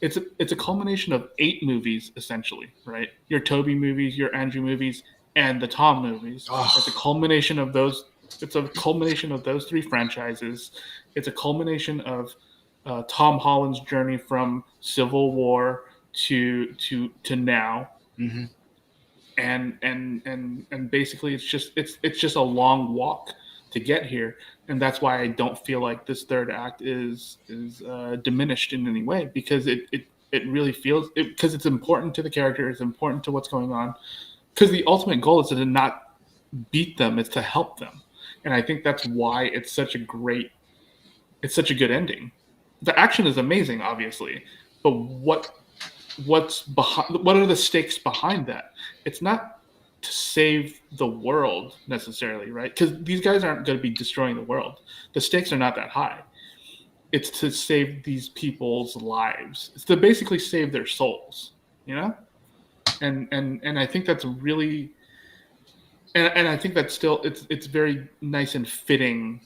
it's a culmination of 8 movies essentially, right? Your Toby movies, your Andrew movies, and the Tom movies. It's a culmination of those. It's a culmination of those 3 franchises. It's a culmination of Tom Holland's journey from Civil War to now. And basically it's just a long walk to get here, and that's why I don't feel like this third act is diminished in any way, because it really feels because it's important to the character, it's important to what's going on, because the ultimate goal is to not beat them, it's to help them, and I think that's why it's such a good ending. The action is amazing, obviously, but what are the stakes behind that? It's not to save the world necessarily, right? Because these guys aren't going to be destroying the world. The stakes are not that high. It's to save these people's lives. It's to basically save their souls, you know? And I think that's really, and I think that's still it's very nice and fitting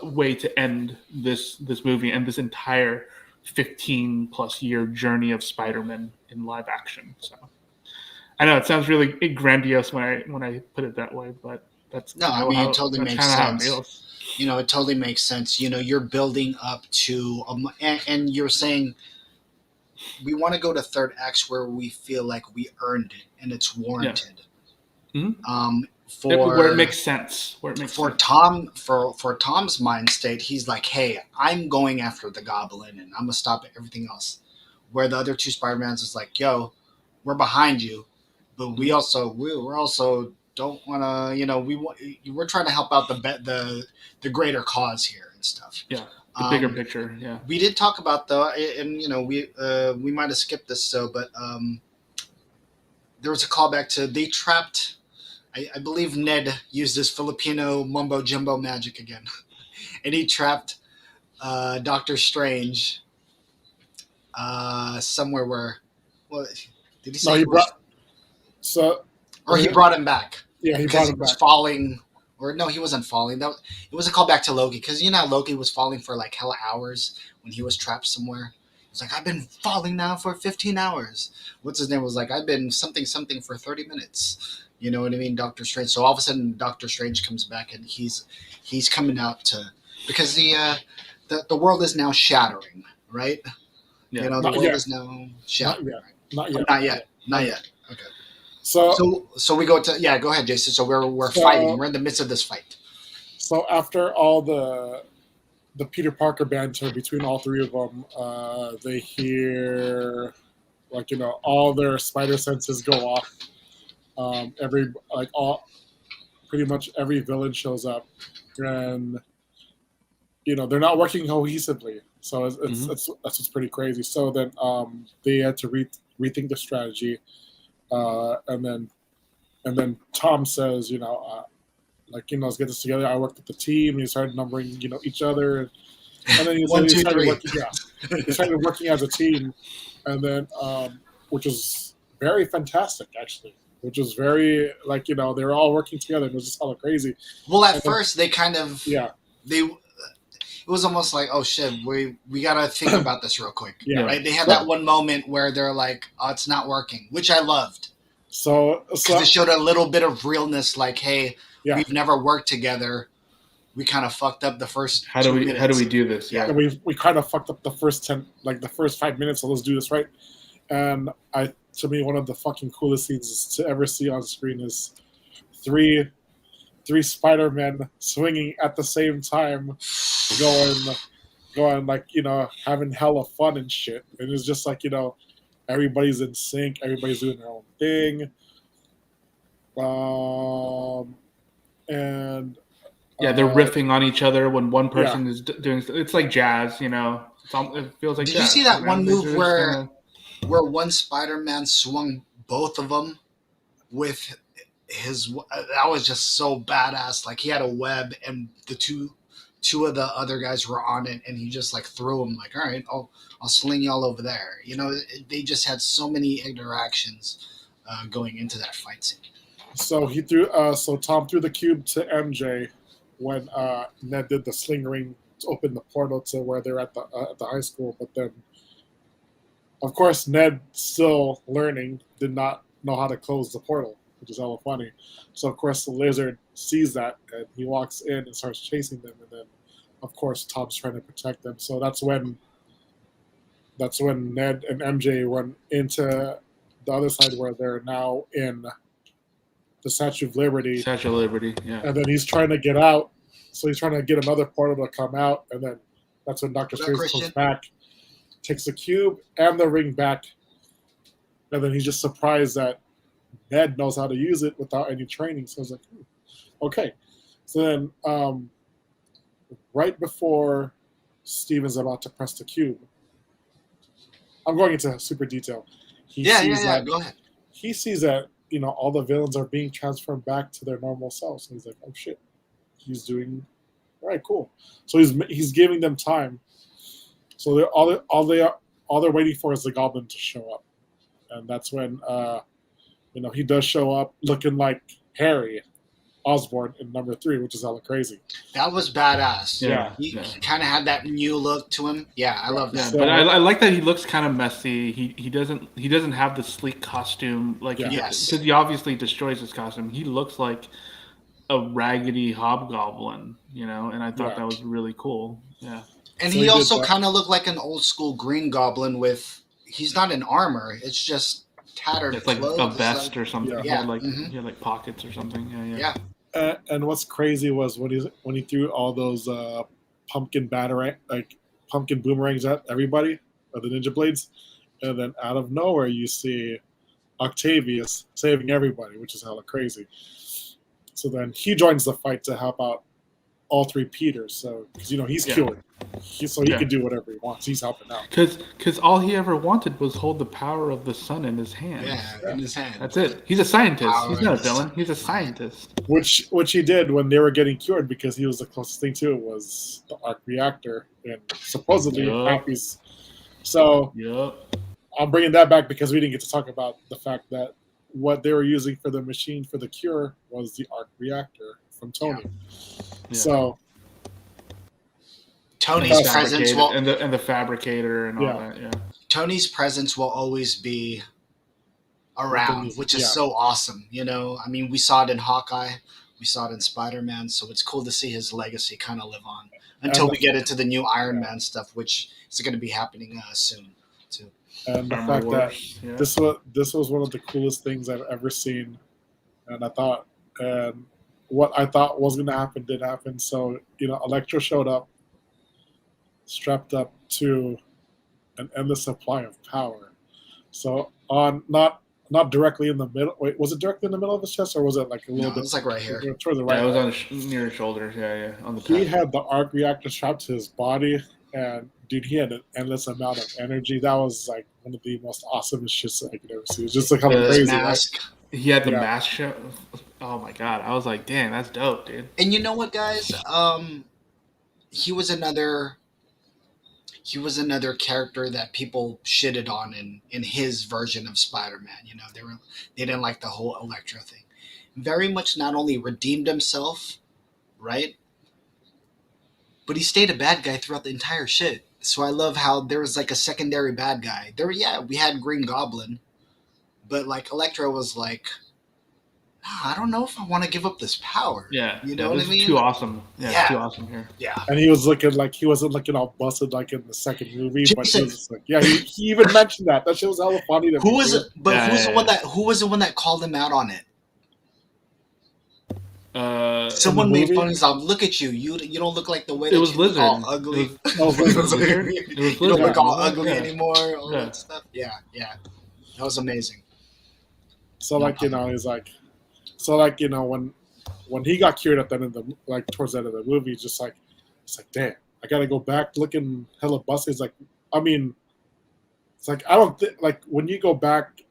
way to end this movie and this entire 15 plus year journey of Spider-Man in live action. So I know it sounds really grandiose when I put it that way, but that's it totally makes sense. You know, it totally makes sense. You know, you're building up to and you're saying we want to go to third acts where we feel like we earned it and it's warranted. Where it makes sense. For Tom's mind state, he's like, hey, I'm going after the Goblin and I'm gonna stop everything else. Where the other 2 Spider-Mans is like, yo, we're behind you, but we're also don't want to, we're trying to help out the greater cause here and stuff. Yeah, the bigger picture. Yeah, we did talk about though, and we might have skipped this, but there was a callback to they trapped. I believe Ned used his Filipino mumbo jumbo magic again, and he trapped Doctor Strange somewhere where. Well, did he say No, he he was, brought so or he brought him back? yeah, he Because brought he him was back. falling, or no, he wasn't falling. That it was a callback to Loki, because you know how Loki was falling for like hella hours when he was trapped somewhere. It's like I've been falling now for 15 hours. What's his name was like I've been something for 30 minutes. You know what I mean, Doctor Strange. So all of a sudden, Doctor Strange comes back and he's coming out to because the world is now shattering, right? Yeah. You know the Not world yet. is now shattering. yet. Right? Not Oh, yet. not yet. Okay. So So we go to go ahead, Jason. So we're So- fighting. We're in the midst of this fight. so after all the Peter Parker banter between all three of them, they hear all their spider senses go off. Pretty much every villain shows up, and they're not working cohesively. So that's what's pretty crazy. So then they had to rethink the strategy, and then Tom says, let's get this together. I worked with the team. He started numbering, each other, and then he One, two, started three. working. Yeah, they started working as a team, and then which was very fantastic, actually. Which was very they were all working together. It was just hella crazy. Well, at And then- first they kind of they it was almost like, oh shit, we gotta think about this real quick. Yeah. Right. They had that one moment where they're like, oh, it's not working, which I loved. So Because it showed a little bit of realness, like, hey, Yeah. we've never worked together. We kind of fucked up the first How do 2 we minutes. do this? Yeah. we kind of fucked up the first 5 minutes. So let's do this right. And to me, one of the fucking coolest scenes to ever see on screen is three Spider-Men swinging at the same time, going having hella fun and shit. And it's just everybody's in sync, everybody's doing their own thing. And They're riffing on each other when one person is doing. It's like jazz, it feels like. Did jazz, you see that one move They're where just one Spider-Man swung both of them with his? That was just so badass. Like he had a web, and the two of the other guys were on it, and he just threw them. Like, all right, I'll sling y'all over there. They just had so many interactions going into that fight scene. So he threw. So Tom threw the cube to MJ when Ned did the sling ring to open the portal to where they're at the high school. But then, of course, Ned, still learning, did not know how to close the portal, which is hella funny. So of course the Lizard sees that and he walks in and starts chasing them. And then, of course, Tom's trying to protect them. So that's when Ned and MJ run into the other side where they're now in the Statue of Liberty. Statue of Liberty, yeah. And then he's trying to get out. So he's trying to get another portal to come out. And then that's when Dr. Strange comes back, takes the cube and the ring back. And then he's just surprised that Ned knows how to use it without any training. So I was like, okay. So then right before Steven's about to press the cube, I'm going into super detail. Go ahead. He sees that all the villains are being transformed back to their normal selves. And he's like, oh shit, he's doing all right, cool. So he's giving them time. So all they're waiting for is the Goblin to show up, and that's when he does show up looking like Harry Osborn in number 3, which is hella crazy. That was badass. Yeah. He kind of had that new look to him. Yeah, I love that. Yeah, but I like that he looks kind of messy. He doesn't have the sleek costume Yes. because he obviously destroys his costume. He looks like a raggedy hobgoblin, and I thought that was really cool. Yeah. And So he he also did that. kind of looked like an old school Green Goblin he's not in armor. It's just tattered It's like clothes. a vest or something. Yeah. He had pockets or something. Yeah. And what's crazy was when he threw all those pumpkin boomerangs at everybody, or the ninja blades, and then out of nowhere you see Octavius saving everybody, which is hella crazy. So then he joins the fight to help out all 3 Peters. So because he's cured. he Yeah. can do whatever he wants. He's helping out. Because all he ever wanted was hold the power of the sun in his hands. Yeah, in his hand. That's it. He's a scientist. Power He's in not a the villain. sun. He's a scientist. Which he did when they were getting cured, because he was the closest thing to it was the arc reactor and supposedly Yup. Happy's. So Yep. I'm bringing that back because we didn't get to talk about the fact that what they were using for the machine for the cure was the arc reactor from Tony. Yeah. So Tony's the presence Fabricator- will and the fabricator and all Yeah. that. Yeah. Tony's presence will always be around, Within- which is yeah. so awesome. I mean, we saw it in Hawkeye, we saw it in Spider-Man, so it's cool to see his legacy kind of live on until we get into the new Iron Man stuff, which is going to be happening soon too. and the Armor fact that Wars, yeah. this was one of the coolest things I've ever seen, and what I thought was going to happen did happen. So Electro showed up, strapped up to an endless supply of power. So on not directly in the middle. Wait, was it directly in the middle of his chest, or was it like a little No, bit? it was like right here. Toward the right. Yeah, it was on near his shoulder. Yeah, on the He pad. had the arc reactor strapped to his body, and dude, he had an endless amount of energy. That was like one of the most awesomest shits I could ever see. It was just like kind of His crazy, right? mask. He had the Yeah. mask show. Oh my god! I was like, damn, that's dope, dude. And you know what, guys? He was another character that people shitted on in his version of Spider-Man. They didn't like the whole Electro thing. Very much not only redeemed himself, right? But he stayed a bad guy throughout the entire shit. So I love how there was like a secondary bad guy. We had Green Goblin, but like Electro was like, I don't know if I want to give up this power. Yeah, You know what this I is mean? too awesome. Yeah, Yeah. it's too awesome here. Yeah. And he was looking like he wasn't looking all busted like in the second movie, but he Jason. was just like, yeah, he even mentioned that. That shit was hella funny to me. Who was dude. it? But Yeah, who's yeah, the one yeah. who was the one that called him out on it? Someone in the made movie? fun of him. Look at you. You don't look like the way that It was you look Lizard. all ugly. It was Lizard. It was You don't look Lizard. all ugly Yeah. anymore. All Yeah. that stuff. Yeah. That was amazing. So like he's like, when he got cured at the end of the towards the end of the movie, it's like damn, I gotta go back looking hella busted. It's like, I mean, it's like I don't think like when you go back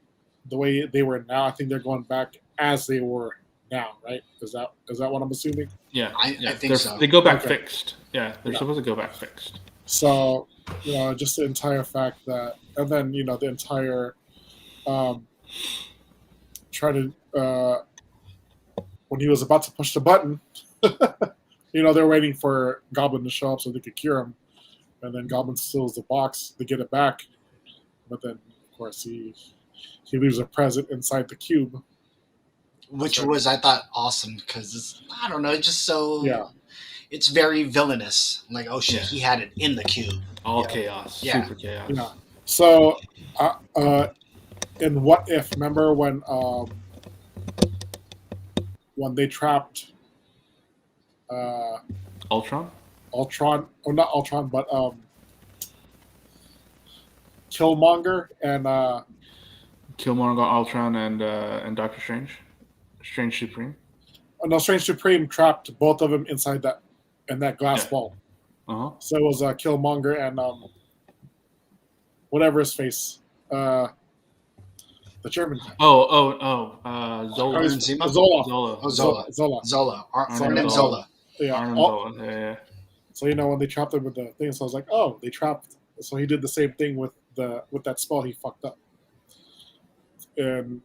the way they were now, I think they're going back as they were now, right? Is that what I'm assuming? Yeah, I yeah. think so. They go back Okay. fixed. Yeah, they're Yeah. supposed to go back fixed. So just the entire fact that, and then the entire try to when he was about to push the button, they're waiting for Goblin to show up so they could cure him, and then Goblin steals the box to get it back, but then of course he leaves a present inside the cube, Which was, I thought, awesome because I don't know, it's just so. Yeah. It's very villainous. Like, oh shit, Yeah. he had it in the cube. All Yeah. chaos. Yeah. Super chaos. Yeah. So, in What If, remember when they trapped Ultron. Ultron, or not Ultron, but Killmonger and Killmonger, Ultron, and Doctor Strange. Strange Supreme. Strange Supreme trapped both of them inside that glass Yeah. ball. Uh-huh. So it was Killmonger and whatever his face, the German guy. Zola. Arnim Zima? Zola. Oh, Zola. Zola. Arnim Zola. Yeah. Arnim all- Zola. Yeah. So when they trapped him with the thing, so I was like, oh, they trapped. So he did the same thing with that spell he fucked up. And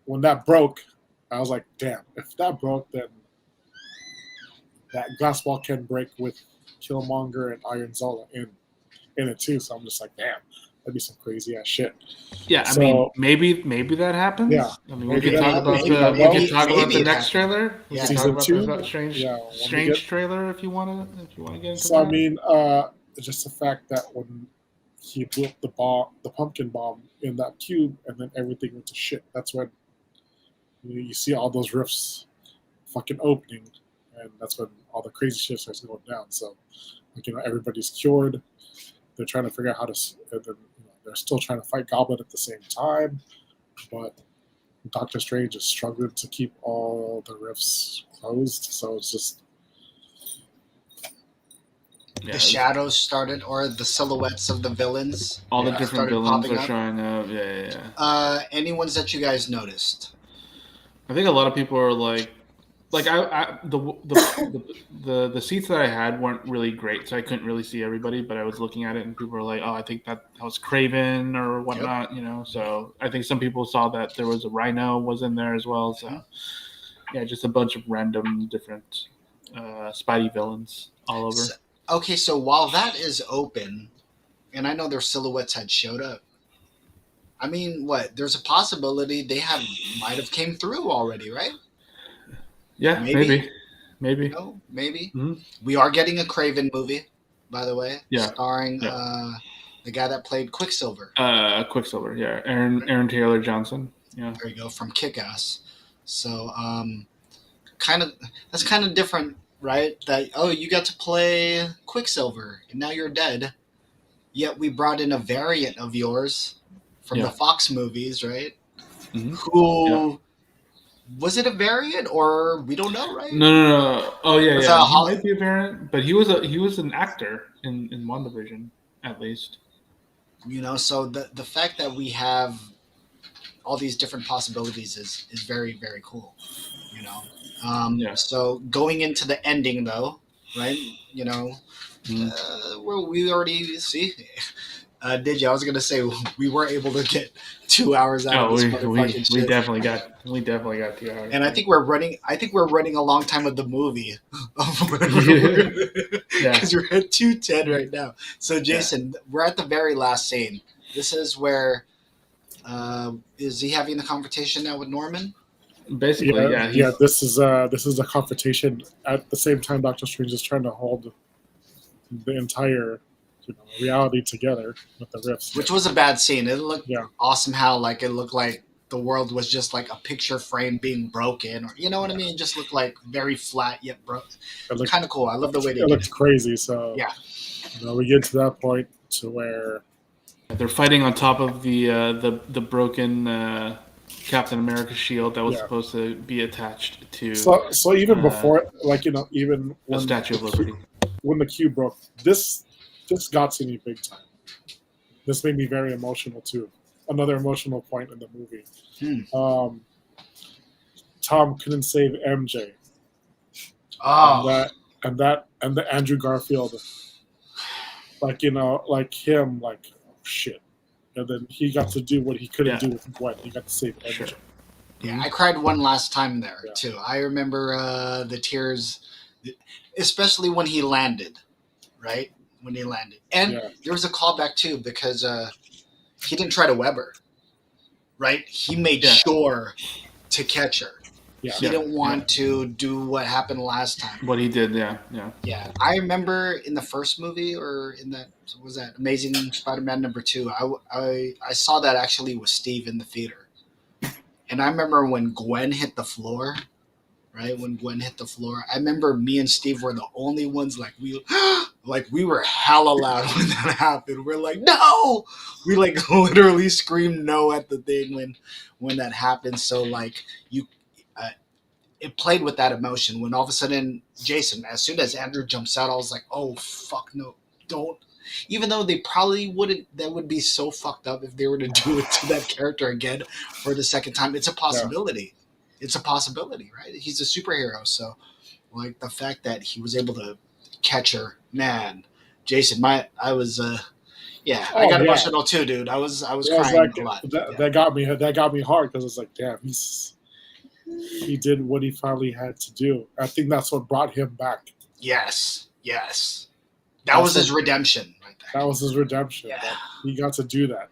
when that broke, I was like, damn, if that broke, then that glass ball can break with Killmonger and Iron Zola in it too. So I'm just like, damn, that'd be some crazy ass shit. Yeah, I So- mean, maybe that happens. Yeah. I mean, Maybe we can that talk about happens. the Maybe- maybe it next trailer. We Yeah. can talk Season about 2? the strange Yeah, when we strange get- trailer if you want to get into So I that. mean, just the fact that when he blew up the pumpkin bomb in that cube, and then everything went to shit. That's when you see all those rifts fucking opening, and that's when all the crazy shit starts going down. So, everybody's cured. They're trying to figure out how to. And then, they're still trying to fight Goblin at the same time, but Doctor Strange is struggling to keep all the rifts closed. So it's just. Yeah, the shadows started, or the silhouettes of the villains. all the Yeah. different Started villains popping are up. showing up. Yeah. Any ones that you guys noticed? I think a lot of people are like the seats that I had weren't really great, so I couldn't really see everybody. But I was looking at it, and people were like, "Oh, I think that was Craven or whatnot," you know. So I think some people saw that there was a Rhino was in there as well. So yeah, just a bunch of random different Spidey villains all over. Okay, so while that is open, and I know their silhouettes had showed up. I mean, what? There's a possibility they might have came through already, right? Yeah, maybe. You know, maybe. Mhm. We are getting a Craven movie, by the way, Yeah. starring Yeah. the guy that played Quicksilver. Quicksilver. Yeah, Aaron Taylor Johnson. Yeah. There you go, from Kick-Ass. So, kind of that's kind of different, right? That you got to play Quicksilver, and now you're dead. Yet we brought in a variant of yours from the Yeah. Fox movies, right? Mhm. Who was it a variant, or we don't know, right? No. Oh yeah, Was yeah. that He might be a variant, but he was an actor in WandaVision at least. you know, so the fact that we have all these different possibilities is very, very cool. You know, Yeah. so going into the ending though, right? You know, Mhm. well, we already see. Did you? I was gonna say we were able to get 2 hours out of Oh, this we motherfucking shit. definitely got 2 hours. And I think we're running. I think we're running a long time with the movie, Yeah. because we're at 2:10 right now. So Jason, we're at the very last scene. This is where is he having the confrontation now with Norman? Basically, Yeah. This is a confrontation. At the same time, Doctor Strange is trying to hold the entire reality together with the rifts. Which was a bad scene. It looked Yeah. awesome how it looked like the world was just like a picture frame being broken, or you know what I mean? It just looked like very flat yet broke. Kind of cool. I love the way they It did looked it. crazy. So Yeah. we get to that point to where they're fighting on top of the broken Captain America shield that was supposed to be attached to. So even before, even when the Statue of Liberty, when the cube broke, this got to me big time. This made me very emotional too. Another emotional point in the movie. Tom couldn't save MJ. Oh. And the Andrew Garfield, like him, shit. And then he got to do what he couldn't do with Gwen. He got to save MJ. Sure. Yeah, I cried one last time there Yeah. too. I remember the tears, especially when he landed, right? When he landed, and there was a callback too because he didn't try to web her, right? He made sure to catch her. Yeah. He didn't want to do what happened last time. What he did, yeah. I remember in the first movie, or in that Amazing Spider-Man #2. I saw that actually with Steve in the theater, and I remember when Gwen hit the floor. Right when Gwen hit the floor, I remember me and Steve were the only ones we were hella loud when that happened. We're like, no! We literally screamed no at the thing when that happened. So it played with that emotion when all of a sudden Jason, as soon as Andrew jumps out, I was like, oh fuck no, don't. Even though they probably wouldn't, that would be so fucked up if they were to do it to that character again for the second time. It's a possibility. It's a possibility, right? He's a superhero, so the fact that he was able to catch her, man, Jason, I got emotional too, dude. I was crying a lot. That got me hard because it's like, damn, he did what he finally had to do. I think that's what brought him back. Yes. That was his redemption right there. That was his redemption. Yeah. He got to do that.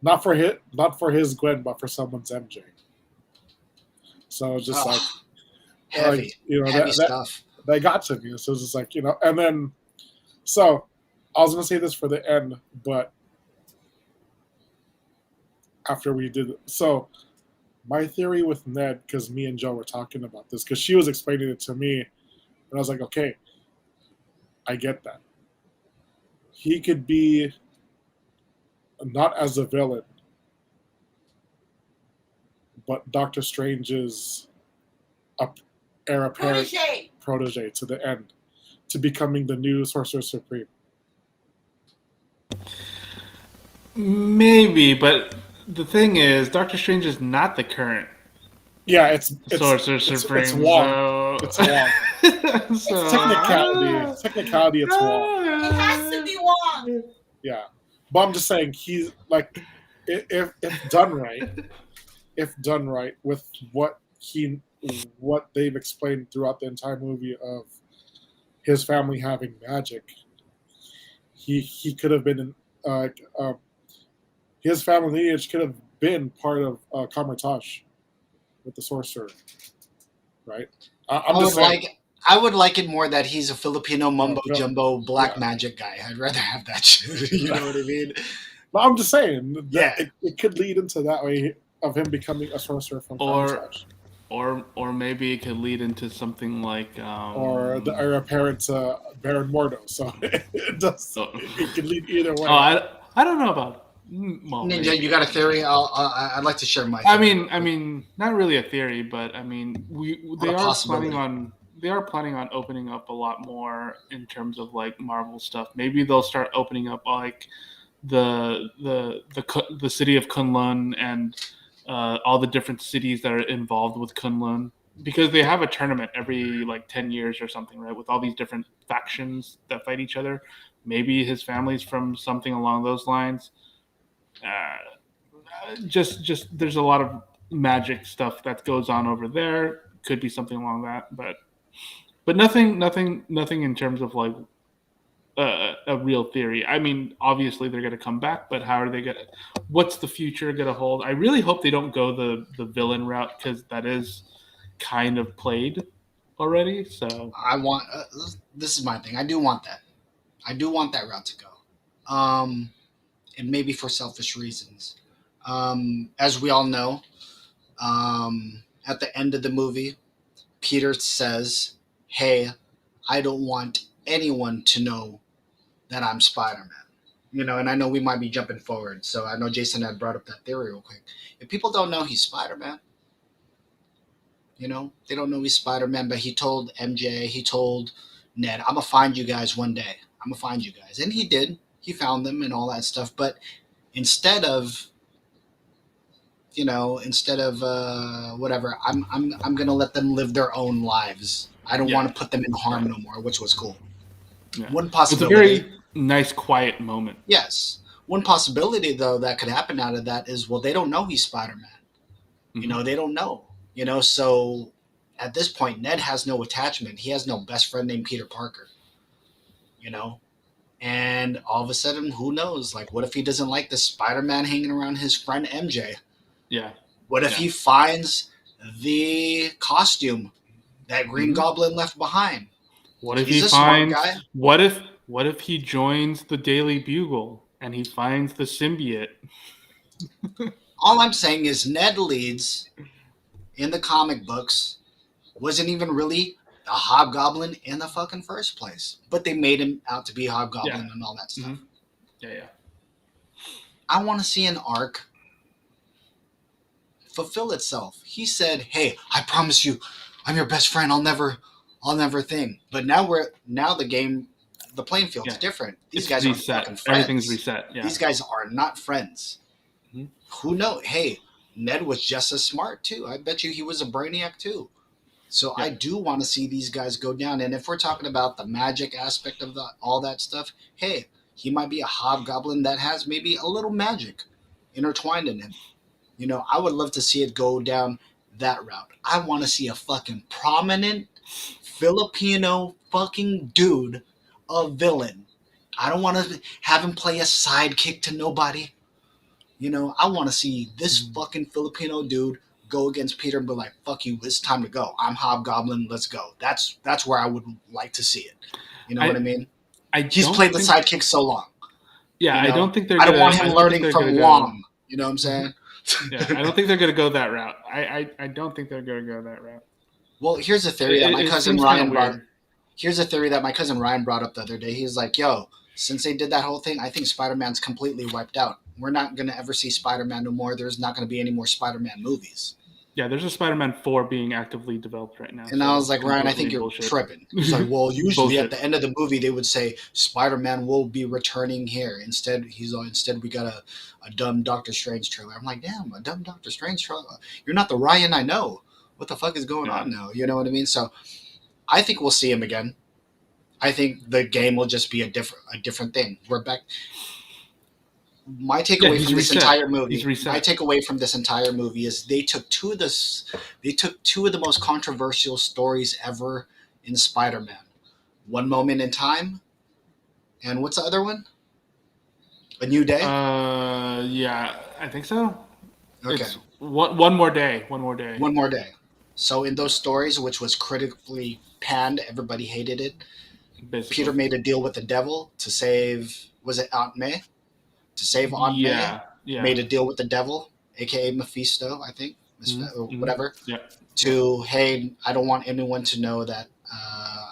Not for his Gwen, but for someone's MJ. So it's just heavy, heavy stuff. That got to me. So it's just and then, so I was going to say this for the end, but after we did it. So my theory with Ned, because me and Joe were talking about this, because she was explaining it to me, and I was like, okay, I get that. He could be not as a villain, but Doctor Strange's heir apparent protege to the end. to becoming the new Sorcerer Supreme? Maybe, but the thing is, Doctor Strange is not the current Yeah, it's Sorcerer it's Supreme. Wong. So... It's Wong. so... Technicality, it's Wong. It has to be Wong. Yeah, but I'm just saying he's like, if done right with what they've explained throughout the entire movie of his family having magic, he could have been his family lineage could have been part of Kamartaj with the sorcerer, right? I'm just saying. I would like it more that he's a Filipino mumbo Yeah. jumbo black magic guy. I'd rather have that shit. You know what I mean? But I'm just saying that Yeah. it could lead into that way of him becoming a sorcerer from Kamartaj. Or maybe it could lead into something like Or a parent's Baron Mordo. So it could lead either way. I don't know about Ninja, maybe. you got a theory? I'd like to share my I theory. mean, not really a theory, but I mean, they are planning on opening up a lot more in terms of like Marvel stuff. Maybe they'll start opening up like the city of Kunlun and all the different cities that are involved with Kunlun, because they have a tournament every like 10 years or something, right? With all these different factions that fight each other. Maybe his family's from something along those lines. Just there's a lot of magic stuff that goes on over there. Could be something along that, but nothing in terms of like a real theory. I mean, obviously they're going to come back, but how are they going to? What's the future going to hold? I really hope they don't go the villain route, because that is kind of played already. So I want this is my thing. I do want that. I do want that route to go. And maybe for selfish reasons. As we all know, at the end of the movie, Peter says, "Hey, I don't want anyone to know that I'm Spider-Man." You know, and I know we might be jumping forward, so I know Jason had brought up that theory real quick. If people don't know he's Spider-Man, you know, they don't know he's Spider-Man, but he told MJ, he told Ned, "I'm gonna find you guys one day. I'm gonna find you guys," and he did. He found them and all that stuff, but instead of whatever, I'm gonna let them live their own lives. I don't want to put them in harm no more, which was cool. Yeah. One possibility. It's a very nice, quiet moment. Yes. One possibility, though, that could happen out of that is, well, they don't know he's Spider-Man. Mm-hmm. You know, they don't know. You know, so at this point, Ned has no attachment. He has no best friend named Peter Parker. You know? And all of a sudden, who knows? Like, what if he doesn't like the Spider-Man hanging around his friend MJ? Yeah. What if he finds the costume that Green Goblin left behind? What if he finds? What if he joins the Daily Bugle and he finds the symbiote? All I'm saying is Ned Leeds in the comic books wasn't even really a Hobgoblin in the fucking first place, but they made him out to be Hobgoblin and all that stuff. Mm-hmm. Yeah. I want to see an arc fulfill itself. He said, "Hey, I promise you, I'm your best friend. I'll never thing." But now the playing field's different. These guys aren't fucking friends. Everything's reset. Yeah. These guys are not friends. Mm-hmm. Who knows? Hey, Ned was just as smart too. I bet you he was a brainiac too. So I do want to see these guys go down. And if we're talking about the magic aspect of all that stuff, hey, he might be a hobgoblin that has maybe a little magic intertwined in him. You know, I would love to see it go down that route. I want to see a fucking prominent Filipino fucking dude, a villain. I don't want to have him play a sidekick to nobody. You know, I want to see this fucking Filipino dude go against Peter and be like, "Fuck you, it's time to go. I'm Hobgoblin, let's go." That's where I would like to see it. You know what I mean? He's played the sidekick so long. Yeah, you know? I don't think they're. I don't want him learning from Wong. You know what I'm saying? Yeah, I don't think they're going to go that route. I don't think they're going to go that route. Well, here's a theory that my cousin Ryan brought. Here's a theory that my cousin Ryan brought up the other day. He's like, "Yo, since they did that whole thing, I think Spider-Man's completely wiped out. We're not going to ever see Spider-Man no more. There's not going to be any more Spider-Man movies." Yeah, there's a Spider-Man 4 being actively developed right now. And so I was like, it's Ryan, I think completely you're bullshit. tripping. He's like, well, usually at Bullshit. the end of the movie they would say Spider-Man will be returning here. Instead, we got a dumb Doctor Strange trailer. I'm like, damn, a dumb Doctor Strange trailer. You're not the Ryan I know. What the fuck is going on now? You know what I mean? So I think we'll see him again. I think the game will just be a different thing. We're back. My takeaway he's from this reset. entire movie. He's reset. My takeaway from this entire movie is they took two of the most controversial stories ever in Spider-Man. One Moment in Time, and what's the other one? A New Day. Yeah, I think so. Okay, It's one more day. One more day. One More Day. So in those stories, which was critically panned, everybody hated it. Basically. Peter made a deal with the devil to save. Was it Aunt May? To save Aunt May. Yeah. Made a deal with the devil, aka Mephisto, I think, whatever. Yeah. Hey, I don't want anyone to know that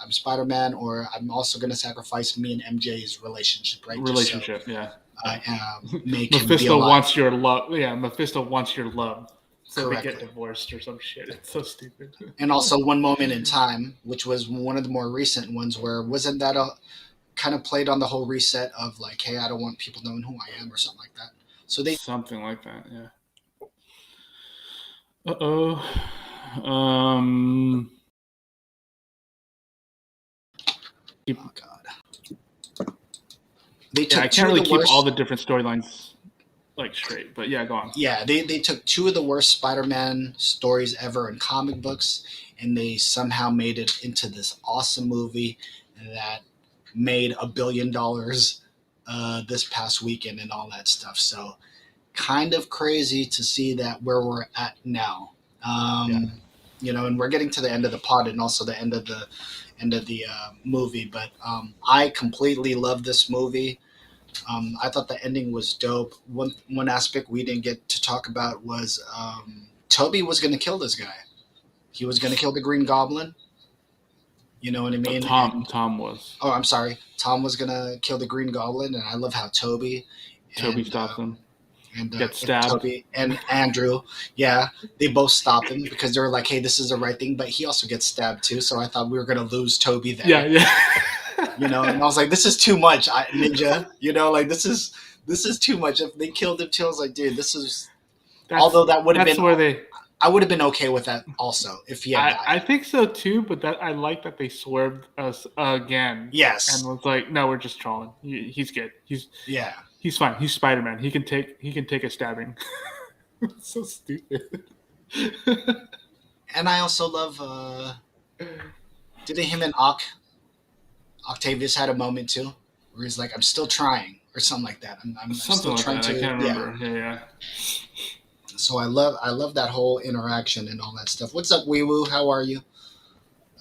I'm Spider-Man, or I'm also going to sacrifice me and MJ's relationship, right? Relationship, Make him be Mephisto alive. wants your love. Yeah, Mephisto wants your love. So Correctly. they get divorced or some shit. It's so stupid. And also One Moment in Time, which was one of the more recent ones, where wasn't that a kind of played on the whole reset of like, hey, I don't want people knowing who I am or something like that. So they something like that, yeah. Oh God. They took I can't really keep all the different storylines like straight, but yeah, go on. Yeah, they took two of the worst Spider-Man stories ever in comic books, and they somehow made it into this awesome movie that made $1 billion this past weekend and all that stuff. So kind of crazy to see that where we're at now. And we're getting to the end of the pod and also the end of the movie. But I completely love this movie. I thought the ending was dope. One aspect we didn't get to talk about was Toby was going to kill this guy. He was going to kill the Green Goblin. You know what I mean? Tom was. Oh, I'm sorry. Tom was going to kill the Green Goblin, and I love how Toby stops him. And gets stabbed. Toby and Andrew, they both stop him because they were like, "Hey, this is the right thing." But he also gets stabbed too, so I thought we were gonna lose Toby there. Yeah. And I was like, "This is too much, Ninja." This is too much. If they killed him too, I was like, "Dude, this is." Although that would have been I would have been okay with that also if he had died. I think so too, but I like that they swerved us again. Yes, and was like, "No, we're just trolling. He's good. He's fine. He's Spider-Man. He can take a stabbing." It's so stupid. And I also love didn't him and Octavius had a moment too where he's like, "I'm still trying," or something like that. I'm still like trying that. to. I can't remember. Yeah. So I love that whole interaction and all that stuff. What's up, Wee Woo? How are you?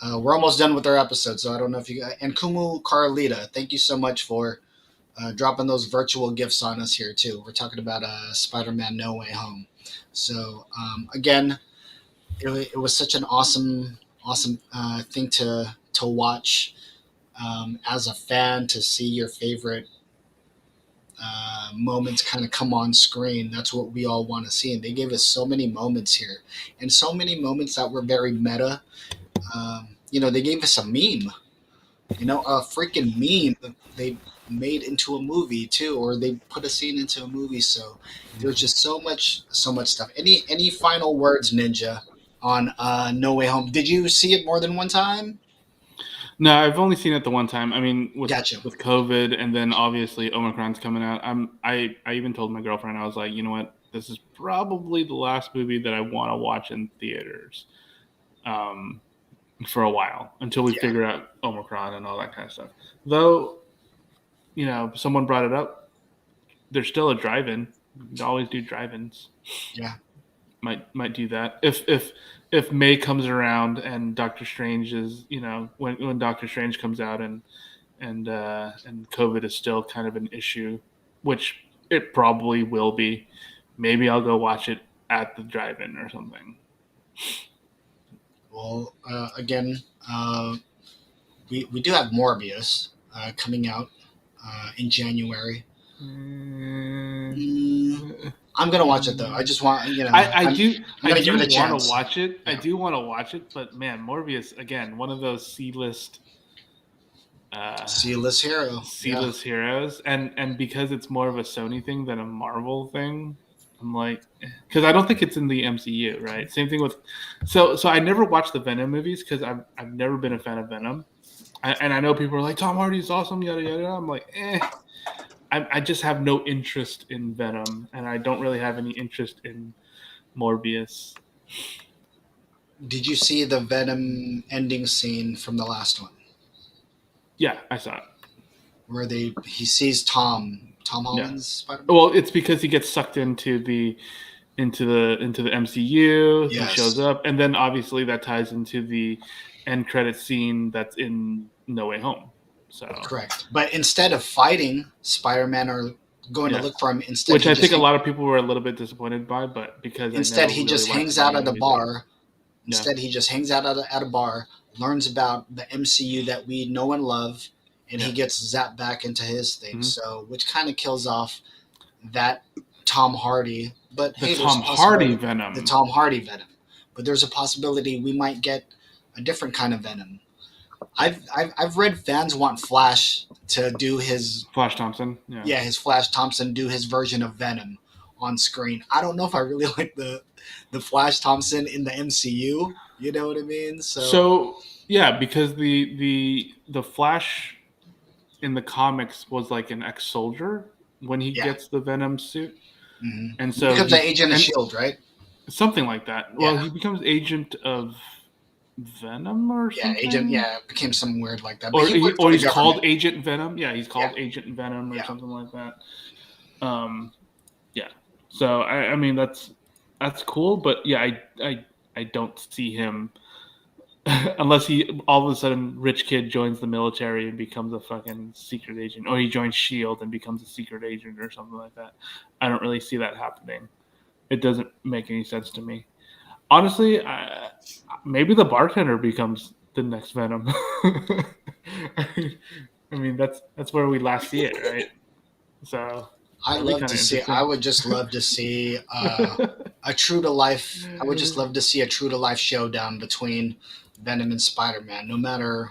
We're almost done with our episode, so I don't know if you and Kumu Carlita, thank you so much for dropping those virtual gifts on us here too. We're talking about Spider-Man No Way Home. So again, it was such an awesome thing to watch as a fan, to see your favorite moments kind of come on screen. That's what we all want to see, and they gave us so many moments here, and so many moments that were very meta. They gave us a meme, a freaking meme that they made into a movie too, or they put a scene into a movie. So there's just so much stuff. Any final words, Ninja, on No Way Home? Did you see it more than one time? No, I've only seen it the one time. I mean, with COVID, and then obviously Omicron's coming out. I even told my girlfriend, I was like, you know what? This is probably the last movie that I want to watch in theaters for a while until we figure out Omicron and all that kind of stuff. Though, someone brought it up. There's still a drive-in. You always do drive-ins. Yeah. Might do that if May comes around and Doctor Strange is when Doctor Strange comes out and COVID is still kind of an issue, which it probably will be. Maybe I'll go watch it at the drive-in or something. Well, again, we do have Morbius coming out in January. I'm gonna watch it though. I just want I I'm do gonna give it a want chance. to watch it. I Yeah. do want to watch it, but man, Morbius again, one of those C-list C-list hero. C-list heroes, and because it's more of a Sony thing than a Marvel thing, I'm like, because I don't think it's in the MCU, right? Same thing with, so I never watched the Venom movies because I've never been a fan of Venom, and I know people are like Tom Hardy's awesome, yada yada. I'm like, I just have no interest in Venom, and I don't really have any interest in Morbius. Did you see the Venom ending scene from the last one, Yeah, I saw it. where he sees Tom Holland's Spider-Man? Well, it's because he gets sucked into the MCU. Yes. He shows up, and then obviously that ties into the end credit scene that's in No Way Home. So Correct. But instead of fighting Spider-Man or going to look for him, instead, which I think a lot of people were a little bit disappointed by, but because instead he just hangs out at a bar. Yeah. Instead, he just hangs out at a bar, learns about the MCU that we know and love, and he gets zapped back into his thing. Mhm. So, which kind of kills off that Tom Hardy. But the hey, Tom Hardy Venom. The Tom Hardy Venom. But there's a possibility we might get a different kind of Venom. I've read fans want Flash to do his Flash Thompson. Yeah, his Flash Thompson do his version of Venom on screen. I don't know if I really like the Flash Thompson in the MCU. You know what I mean? So yeah, because the Flash in the comics was like an ex-soldier when he gets the Venom suit, and so he becomes an agent of S.H.I.E.L.D., right? Something like that. Well, he becomes agent of Venom or something. Became some weird like that. Or But he's called Agent Venom. Yeah, he's called Agent Venom or something like that. Yeah. So I mean that's cool, but yeah, I don't see him unless he all of a sudden rich kid joins the military and becomes a fucking secret agent, or he joins S.H.I.E.L.D. and becomes a secret agent or something like that. I don't really see that happening. It doesn't make any sense to me. Honestly, maybe the bartender becomes the next Venom. I mean, that's where we last see it, right? So I would just love to see a true to life. I would just love to see a true to life showdown between Venom and Spider-Man. No matter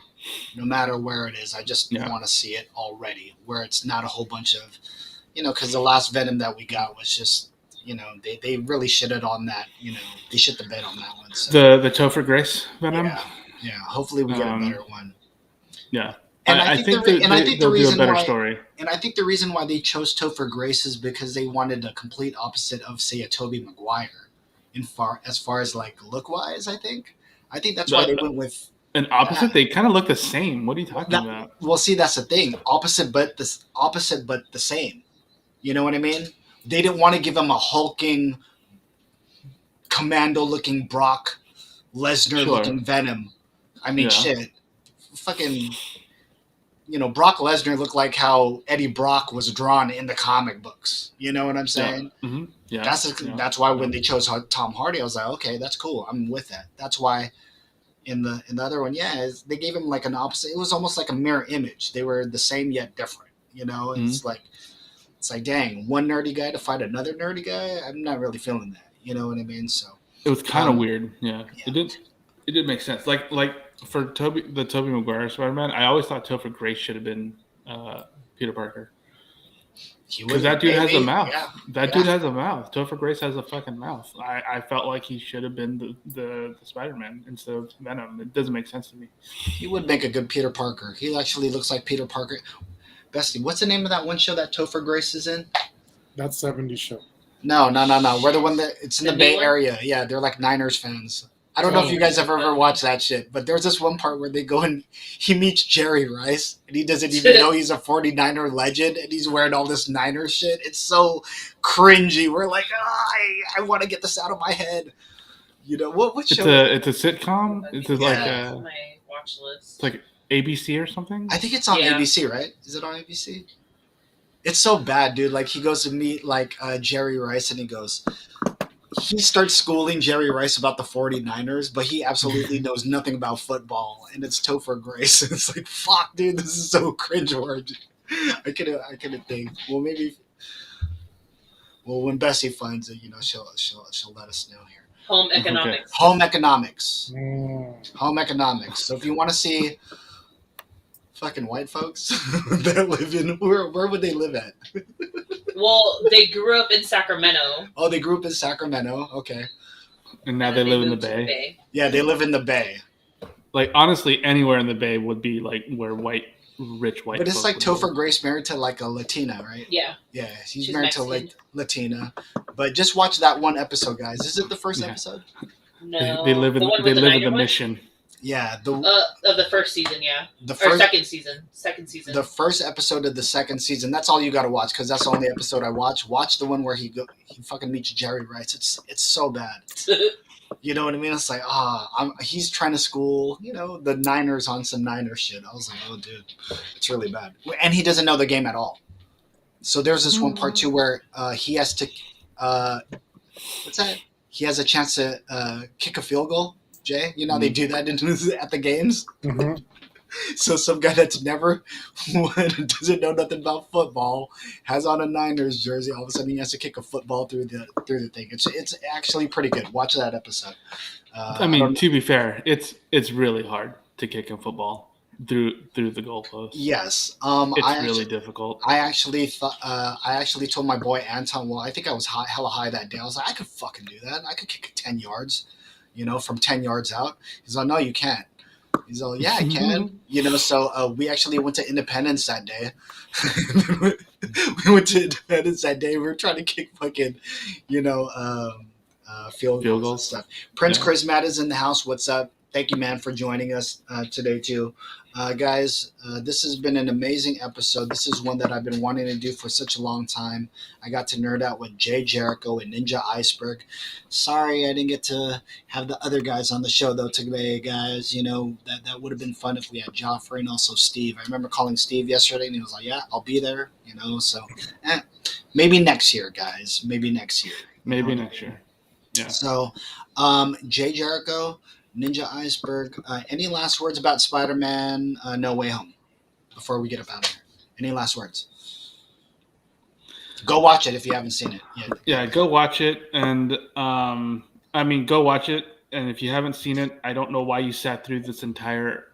where it is, I just want to see it already, where it's not a whole bunch of, because the last Venom that we got was just. They really shitted on that. They shit the bed on that one. So. The Topher Grace Venom. Yeah. Hopefully we get a better one. Yeah, and I think the reason do a better why, story. And I think the reason why they chose Topher Grace is because they wanted a complete opposite of, say, a Tobey Maguire, as far as like look wise. I think that's why they went with an opposite. They kind of look the same. What are you talking about? Well, see, that's the thing. Opposite, but the same. You know what I mean? They didn't want to give him a hulking, commando-looking Brock Lesnar-looking Venom. I mean, shit. Fucking, Brock Lesnar looked like how Eddie Brock was drawn in the comic books. You know what I'm saying? Yeah. Mm-hmm. Yeah. That's why when they chose Tom Hardy, I was like, okay, that's cool. I'm with that. That's why in the other one, they gave him like an opposite. It was almost like a mirror image. They were the same yet different. It's like. It's like, dang, one nerdy guy to fight another nerdy guy. I'm not really feeling that. You know what I mean? So it was kind of weird. Yeah, it did make sense. Like for the Tobey Maguire Spider-Man, I always thought Topher Grace should have been Peter Parker. Because that dude has a mouth. Yeah. Dude has a mouth. Topher Grace has a fucking mouth. I felt like he should have been the Spider-Man instead of Venom. It doesn't make sense to me. He would make a good Peter Parker. He actually looks like Peter Parker. Bestie, what's the name of that one show that Topher Grace is in? That 70s show. No. We're the one that it's in the Bay Area. Yeah, they're like Niners fans. I don't know if you guys have ever watched that shit, but there's this one part where they go and he meets Jerry Rice, and he doesn't even know he's a 49er legend, and he's wearing all this Niners shit. It's so cringy. We're like, I want to get this out of my head. What show? It's a sitcom. It's like my watch list. It's like ABC or something? I think it's on ABC, right? Is it on ABC? It's so bad, dude. Like, he goes to meet, like, Jerry Rice, and he starts schooling Jerry Rice about the 49ers, but he absolutely knows nothing about football, and it's Topher Grace. It's like, fuck, dude, this is so cringeworthy. I couldn't think. Well, maybe... Well, when Bessie finds it, she'll let us know here. Home economics. Home economics. Mm. Home economics. So if you want to see fucking white folks that live in where would they live at? Well, they grew up in Sacramento. Oh, they grew up in Sacramento. Okay. And now and they then live in the moved to Bay. Yeah, they live in the Bay. Like honestly, anywhere in the Bay would be like where rich white. But it's folk like would Topher live. Grace married to like a Latina, right? Yeah. Yeah, he's She's married Mexican. to like Latina. But just watch that one episode, guys. Is it the first Yeah. episode? No. They live in the one they with live in Niner the one? mission. Yeah, Of the first season, yeah. the Or first second season. Second season. the first episode of the second season. That's all you got to watch because that's the only episode I watch. Watch the one where he fucking meets Jerry Rice. It's so bad. You know what I mean? It's like he's trying to school the Niners on some Niners shit. I was like, oh dude, it's really bad. And he doesn't know the game at all. So there's this one part too where he has to what's that? He has a chance to kick a field goal. Jay, they do that at the games. Mm-hmm. So some guy that's never doesn't know nothing about football has on a Niners jersey. All of a sudden, he has to kick a football through the thing. It's actually pretty good. Watch that episode. I mean, to be fair, it's really hard to kick in football through the goalpost. Yes, It's really difficult. I actually told my boy Anton. Well, I think I was hella high that day. I was like, I could fucking do that. I could kick 10 yards, from 10 yards out. He's like, no, you can't. He's all, yeah, I can. So we actually went to Independence that day. We went to Independence that day. We were trying to kick fucking, field goals and stuff. Prince Chris Matt is in the house. What's up? Thank you, man, for joining us today, too. Guys, this has been an amazing episode. This is one that I've been wanting to do for such a long time. I got to nerd out with Jay Jericho and Ninja Iceberg. Sorry I didn't get to have the other guys on the show, though, today, guys. That would have been fun if we had Joffrey and also Steve. I remember calling Steve yesterday, and he was like, yeah, I'll be there, So maybe next year, guys. Maybe next year. Maybe next year. Yeah. So, Jay Jericho, Ninja Iceberg, any last words about Spider-Man No Way Home before we get up out of here? Any last words? Go watch it if you haven't seen it yet. Yeah, go watch it. And go watch it. And if you haven't seen it, I don't know why you sat through this entire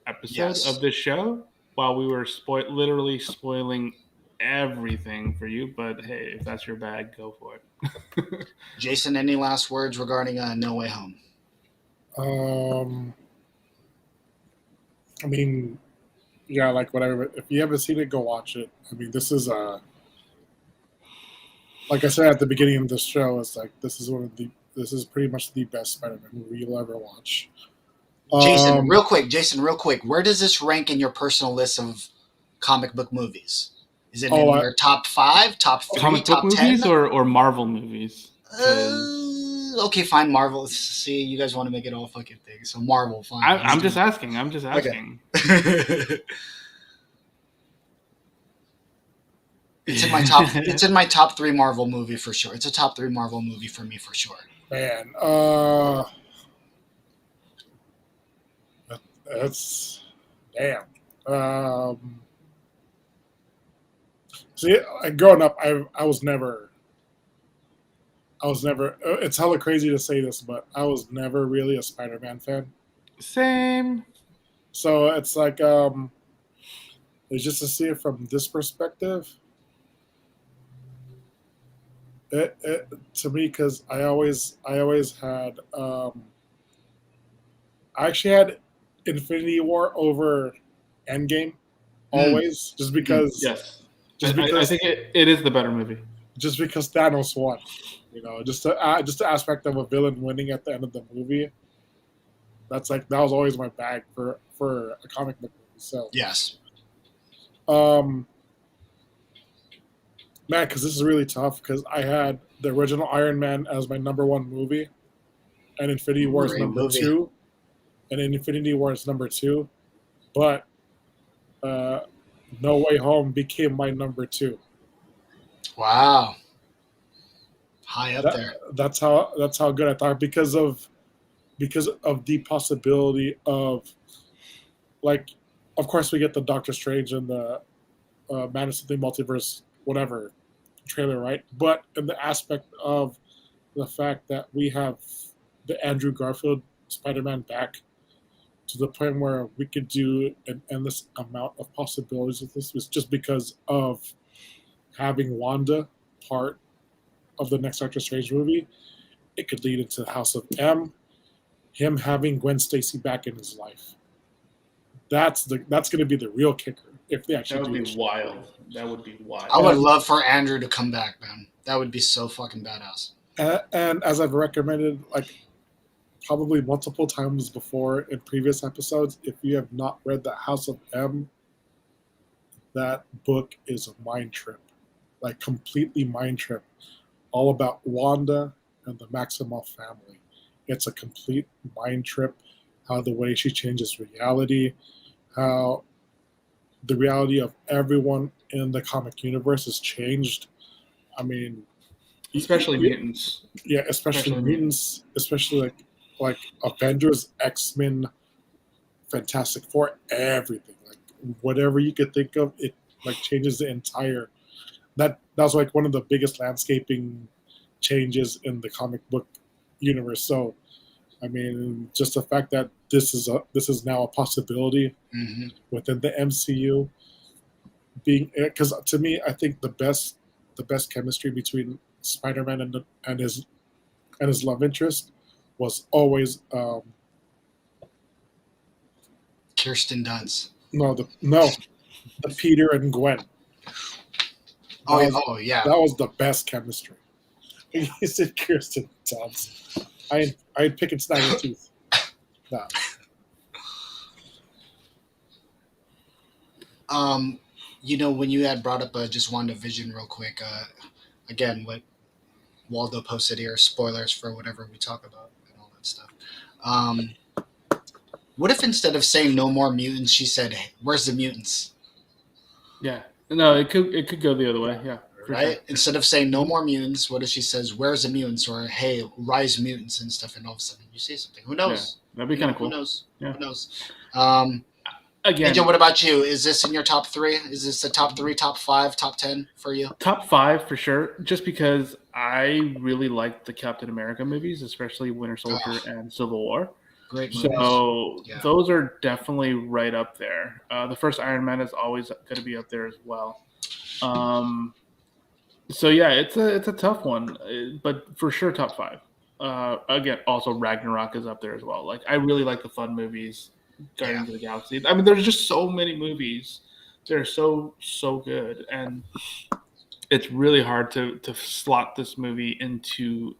episode of this show while we were literally spoiling everything for you. But hey, if that's your bag, go for it. Jason, any last words regarding No Way Home? Like whatever. If you haven't seen it, go watch it. I mean, this is like I said at the beginning of this show, it's like this is pretty much the best Spider-Man movie you'll ever watch. Jason, real quick, where does this rank in your personal list of comic book movies? Is it in your top 5, top 3, comic top book 10? movies or Marvel movies? Okay, fine, Marvel. See, you guys want to make it all fucking thing, so Marvel, fine. I'm just asking. Okay. It's in my top. It's in my top 3 Marvel movie for sure. It's a top 3 Marvel movie for me for sure. Man, that's damn. See, growing up, I was never. It's hella crazy to say this, but I was never really a Spider-Man fan. Same. So it's like, it's just to see it from this perspective. It to me, because I always had, I actually had Infinity War over Endgame, always, just because. Yes. Just because I think it is the better movie. Just because Thanos won, just the aspect of a villain winning at the end of the movie. That was always my bag for a comic book movie. So yes, man, because this is really tough because I had the original Iron Man as my number 1 movie, and Infinity War is number 2, and Infinity War is number 2, but No Way Home became my number 2. Wow. High up there. That's how good I thought because of the possibility of, like, of course we get the Doctor Strange and the Madness of the Multiverse, whatever, trailer, right? But in the aspect of the fact that we have the Andrew Garfield Spider-Man back to the point where we could do an endless amount of possibilities with this was just because of having Wanda part of the next Doctor Strange movie. It could lead into House of M, him having Gwen Stacy back in his life. That's going to be the real kicker if they That actually would do be it. wild. That would be wild. I would love for Andrew to come back, man. That would be so fucking badass. And as I've recommended, like probably multiple times before in previous episodes, if you have not read The House of M, that book is a mind trip, like completely mind trip, all about Wanda and the Maximoff family. It's a complete mind trip, how the way she changes reality, how the reality of everyone in the comic universe has changed. I mean, Especially mutants. yeah, especially mutants, especially like Avengers, X-Men, Fantastic Four, everything. Like whatever you could think of, it like changes the entire. That's like one of the biggest landscaping changes in the comic book universe. So, I mean, just the fact that this is now a possibility within the MCU, being because to me, I think the best chemistry between Spider-Man and his love interest was always Kirsten Dunst. the Peter and Gwen. Yeah. That was the best chemistry. You said Kirsten Dunst. I'd pick and snag your teeth. No. When you had brought up just WandaVision real quick, again, what Waldo posted here, spoilers for whatever we talk about and all that stuff. What if instead of saying no more mutants, she said, hey, where's the mutants? Yeah. No, it could go the other way. Yeah. Right? Sure. Instead of saying no more mutants, what if she says, where's the mutants? Or, hey, rise mutants and stuff, and all of a sudden you see something. Who knows? Yeah, that'd be kind of cool. Who knows? Yeah. Who knows? Again, AJ, what about you? Is this in your top 3? Is this the top 3, top 5, top 10 for you? Top 5 for sure, just because I really like the Captain America movies, especially Winter Soldier and Civil War. Great movies. So those are definitely right up there. The first Iron Man is always going to be up there as well. So yeah, it's a tough one, but for sure top 5. Again, also Ragnarok is up there as well. Like I really like the fun movies. Guardians of the Galaxy. I mean, there's just so many movies. They're so good, and it's really hard to slot this movie into.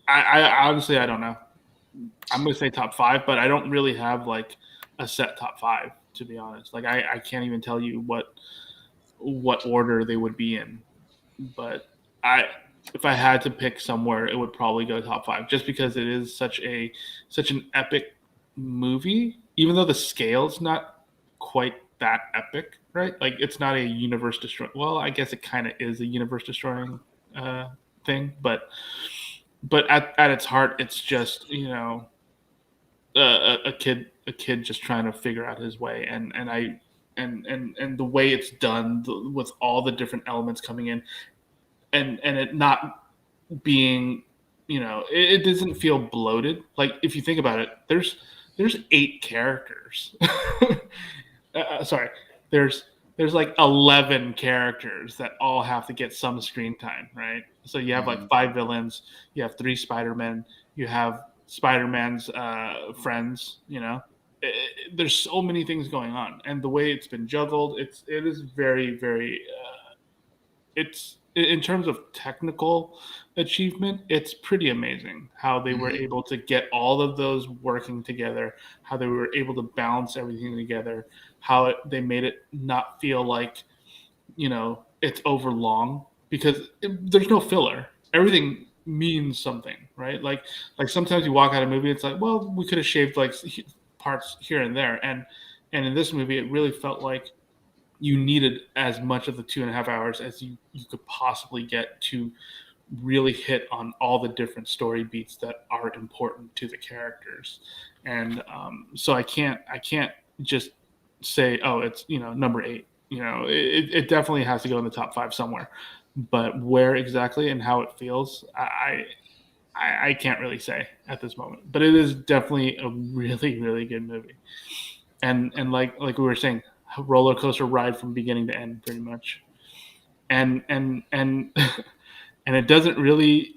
I honestly I don't know. I'm gonna say top 5, but I don't really have like a set top 5 to be honest. Like I can't even tell you what order they would be in. But if I had to pick somewhere, it would probably go top 5, just because it is such an epic movie. Even though the scale's not quite that epic, right? Like it's not a universe destroying. Well, I guess it kind of is a universe destroying thing, but at its heart, it's just a kid just trying to figure out his way, and the way it's done with all the different elements coming in, and it not being it doesn't feel bloated. Like if you think about it, there's 8 characters. Sorry, there's like 11 characters that all have to get some screen time, right? So you have like 5 villains, you have 3 Spider-Men, you have Spider-Man's friends. There's so many things going on, and the way it's been juggled, it is very, very. It's in terms of technical achievement, it's pretty amazing how they were able to get all of those working together, how they were able to balance everything together, how they made it not feel like, it's over long, because there's no filler. Everything means something, right? Like sometimes you walk out of a movie, it's like, well, we could have shaved like parts here and there. And in this movie, it really felt like you needed as much of the 2.5 hours as you could possibly get to really hit on all the different story beats that are important to the characters. And so I can't just say, oh, it's, number 8, it definitely has to go in the top 5 somewhere. but where exactly and how it feels, I can't really say at this moment. But it is definitely a really, really good movie. And like we were saying, a roller coaster ride from beginning to end, pretty much. And and it doesn't really.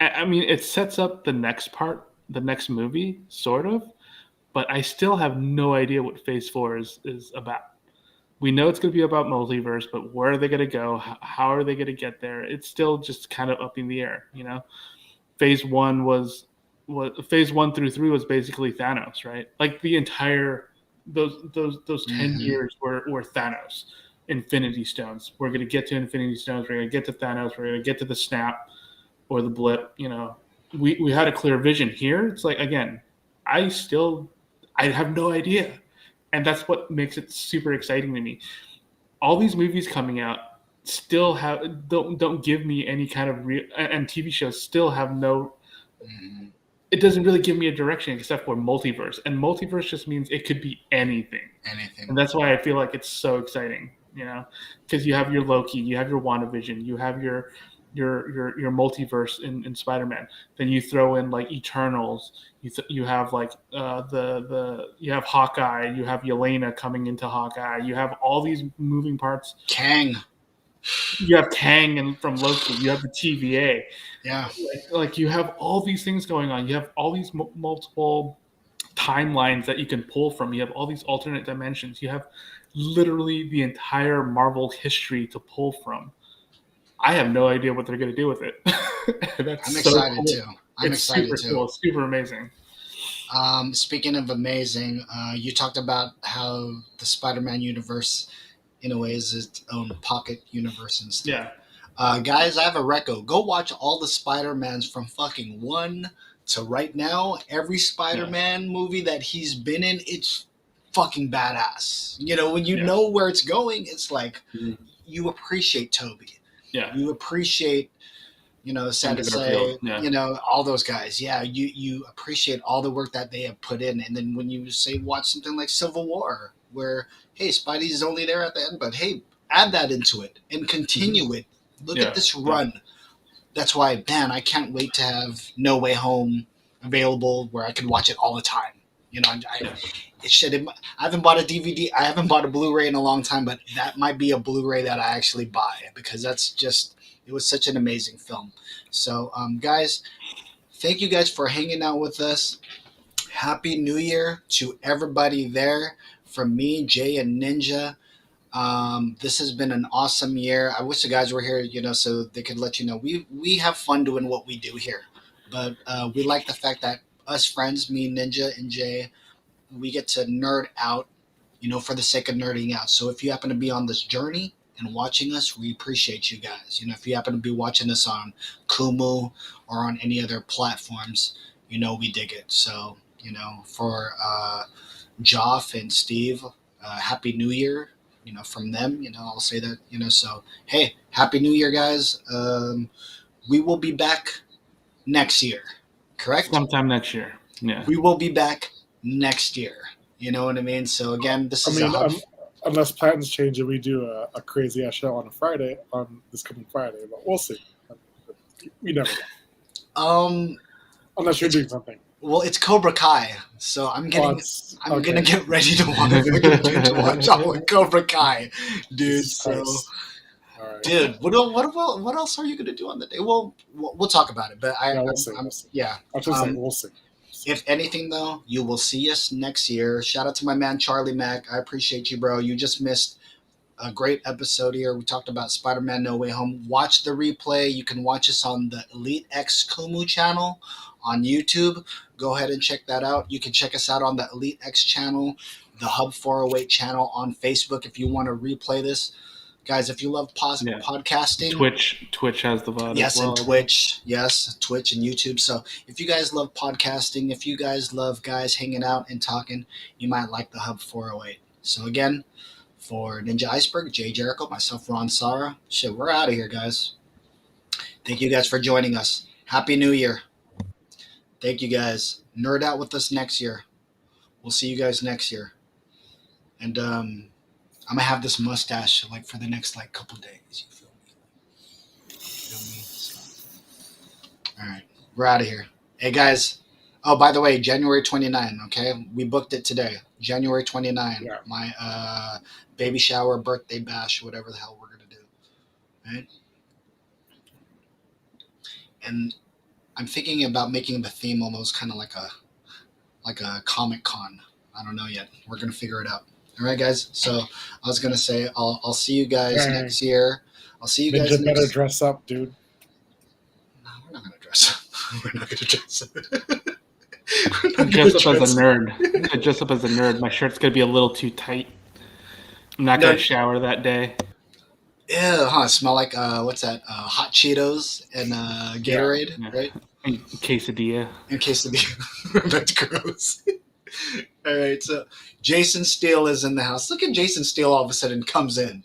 I mean, it sets up the next part, the next movie, sort of. But I still have no idea what Phase 4 is about. We know it's going to be about multiverse, but where are they going to go? How are they going to get there? It's still just kind of up in the air, you know. Phase 1 was Phase 1 through 3 was basically Thanos, right? Like the entire those 10 years were Thanos. Infinity Stones. We're going to get to Infinity Stones. We're going to get to Thanos. We're going to get to the snap or the blip. You know, we had a clear vision. Here, it's like, again, I have no idea, and that's what makes it super exciting to me. All these movies coming out still don't give me any kind of real, and TV shows still have no. It doesn't really give me a direction except for multiverse, and multiverse just means it could be anything. And that's why I feel like it's so exciting, you know, because you have your Loki, you have your WandaVision, you have your multiverse in Spider-Man. Then you throw in like Eternals. You have like you have Hawkeye. You have Yelena coming into Hawkeye. You have all these moving parts. Kang. You have Kang and from Loki. You have the TVA. Yeah. Like you have all these things going on. You have all these multiple timelines that you can pull from. You have all these alternate dimensions. You have literally the entire Marvel history to pull from. I have no idea what they're going to do with it. I'm excited cool. too. I'm excited too. Cool. Super amazing. Speaking of amazing, you talked about how the Spider-Man universe, in a way, is its own pocket universe and stuff. Yeah. Guys, I have a reco. Go watch all the Spider-Mans from fucking 1 to right now. Every Spider-Man movie that he's been in, it's fucking badass. You know, when you know where it's going, it's like you appreciate Toby. Yeah. You appreciate, you know, sad to say, you know, all those guys. Yeah, you appreciate all the work that they have put in. And then when you say watch something like Civil War, where, hey, Spidey's only there at the end, but hey, add that into it and continue it. Look at this run. That's why, man, I can't wait to have No Way Home available where I can watch it all the time. You know, I haven't bought a DVD. I haven't bought a Blu-ray in a long time, but that might be a Blu-ray that I actually buy because it was such an amazing film. So, guys, thank you guys for hanging out with us. Happy New Year to everybody there. From me, Jay, and Ninja. This has been an awesome year. I wish the guys were here, you know, so they could let you know we have fun doing what we do here. But we like the fact that us friends, me, Ninja, and Jay, we get to nerd out, you know, for the sake of nerding out. So if you happen to be on this journey and watching us, we appreciate you guys. You know, if you happen to be watching us on Kumu or on any other platforms, you know, we dig it. So, you know, for Joff and Steve, Happy New Year. You know, from them, you know, I'll say that, you know, so, hey, Happy New Year, guys. We will be back next year, correct? Sometime next year. Yeah. We will be back next year. You know what I mean? So, again, this is unless plans change and we do a crazy-ass show on this coming Friday, but we'll see. We never know. Unless you're doing something. Well, it's Cobra Kai, so I'm gonna get ready to watch all of Cobra Kai, dude. So, right. Dude, what else are you gonna do on the day? Well, we'll talk about it, but we'll see. We'll see. If anything, though, you will see us next year. Shout out to my man Charlie Mack. I appreciate you, bro. You just missed a great episode here. We talked about Spider-Man No Way Home. Watch the replay. You can watch us on the Elite X Kumu channel on YouTube. Go ahead and check that out. You can check us out on the Elite X channel, the Hub 408 channel on Facebook if you want to replay this. Guys, if you love podcasting. Twitch has the VOD yes, as well. And Twitch. Yes, Twitch and YouTube. So if you guys love podcasting, if you guys love guys hanging out and talking, you might like the Hub 408. So again, for Ninja Iceberg, Jay Jericho, myself, Ron Sara. Shit, we're out of here, guys. Thank you guys for joining us. Happy New Year. Thank you guys. Nerd out with us next year. We'll see you guys next year. And I'm gonna have this mustache like for the next like couple days. You feel me? We're out of here. Hey guys. Oh, by the way, January 29. Okay, we booked it today. January 29. Yeah. My baby shower, birthday bash, whatever the hell we're gonna do. Right. And I'm thinking about making the theme almost kind of like a Comic Con. I don't know yet. We're gonna figure it out. All right, guys. So I was gonna say I'll see you guys Dang. next year. I'll see you guys Ninja better next. dress up, dude. No, we're not gonna dress up. We're not gonna dress up. Dress up as a nerd. I'm gonna dress up as a nerd. My shirt's gonna be a little too tight. I'm not gonna shower that day. Yeah, huh? Smell like what's that? Hot Cheetos and Gatorade, Yeah. right? And quesadilla. In case of the that's gross. All right, so Jason Steele is in the house. Look at Jason Steele all of a sudden comes in.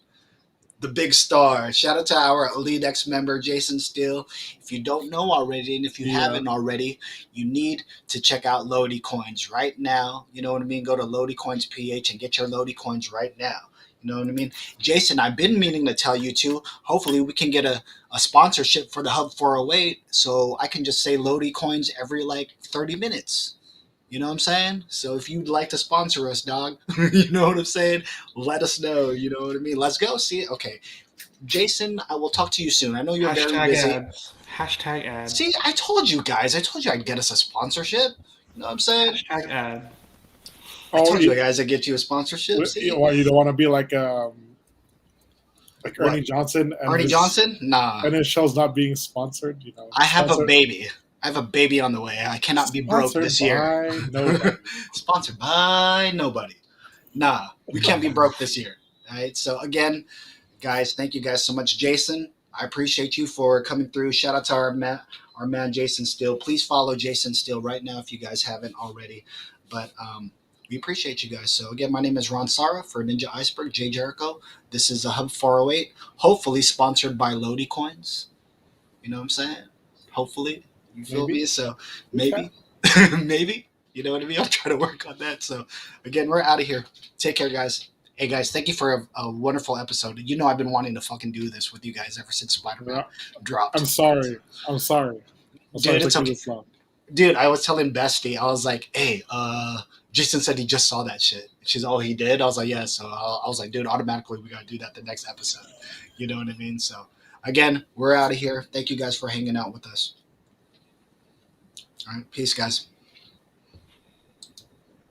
The big star. Shout out to our Elite X member, Jason Steele. If you don't know already, and if you haven't already, you need to check out Lodi Coins right now. You know what I mean? Go to Lodi Coins PH and get your Lodi Coins right now. You know what I mean? Jason, I've been meaning to tell you too. Hopefully we can get a sponsorship for the Hub 408 so I can just say Lodi Coins every like 30 minutes. You know what I'm saying? So if you'd like to sponsor us, dog, you know what I'm saying? Let us know. You know what I mean? Let's go. See it. Okay. Jason, I will talk to you soon. I know you're very busy. Ads. Hashtag ads. See, I told you guys. I told you I'd get us a sponsorship. You know what I'm saying? Hashtag ad. I told you guys I'd get you a sponsorship. See? Why you don't want to be like Ernie Johnson? And Ernie Johnson? Nah. And his show's not being sponsored. You know, I have a baby. I have a baby on the way. I cannot be broke this year. Sponsored by nobody. Nah, we can't be broke this year. All right. So again, guys, thank you guys so much. Jason, I appreciate you for coming through. Shout out to our man Jason Steele. Please follow Jason Steele right now if you guys haven't already. But we appreciate you guys. So again, my name is Ron Sara for Ninja Iceberg, Jay Jericho. This is a Hub 408, hopefully sponsored by Lodi Coins. You know what I'm saying? Hopefully. You feel me? So maybe, maybe, you know what I mean? I'll try to work on that. So again, we're out of here. Take care, guys. Hey guys, thank you for a wonderful episode. You know I've been wanting to fucking do this with you guys ever since Spiderman dropped. I'm sorry. Dude, it's okay. Dude, I was telling Bestie, I was like, hey, Jason said he just saw that shit. She's oh, he did? I was like, yeah. So I was like, dude, automatically we gotta do that the next episode. You know what I mean? So again, we're out of here. Thank you guys for hanging out with us. All right, peace, guys.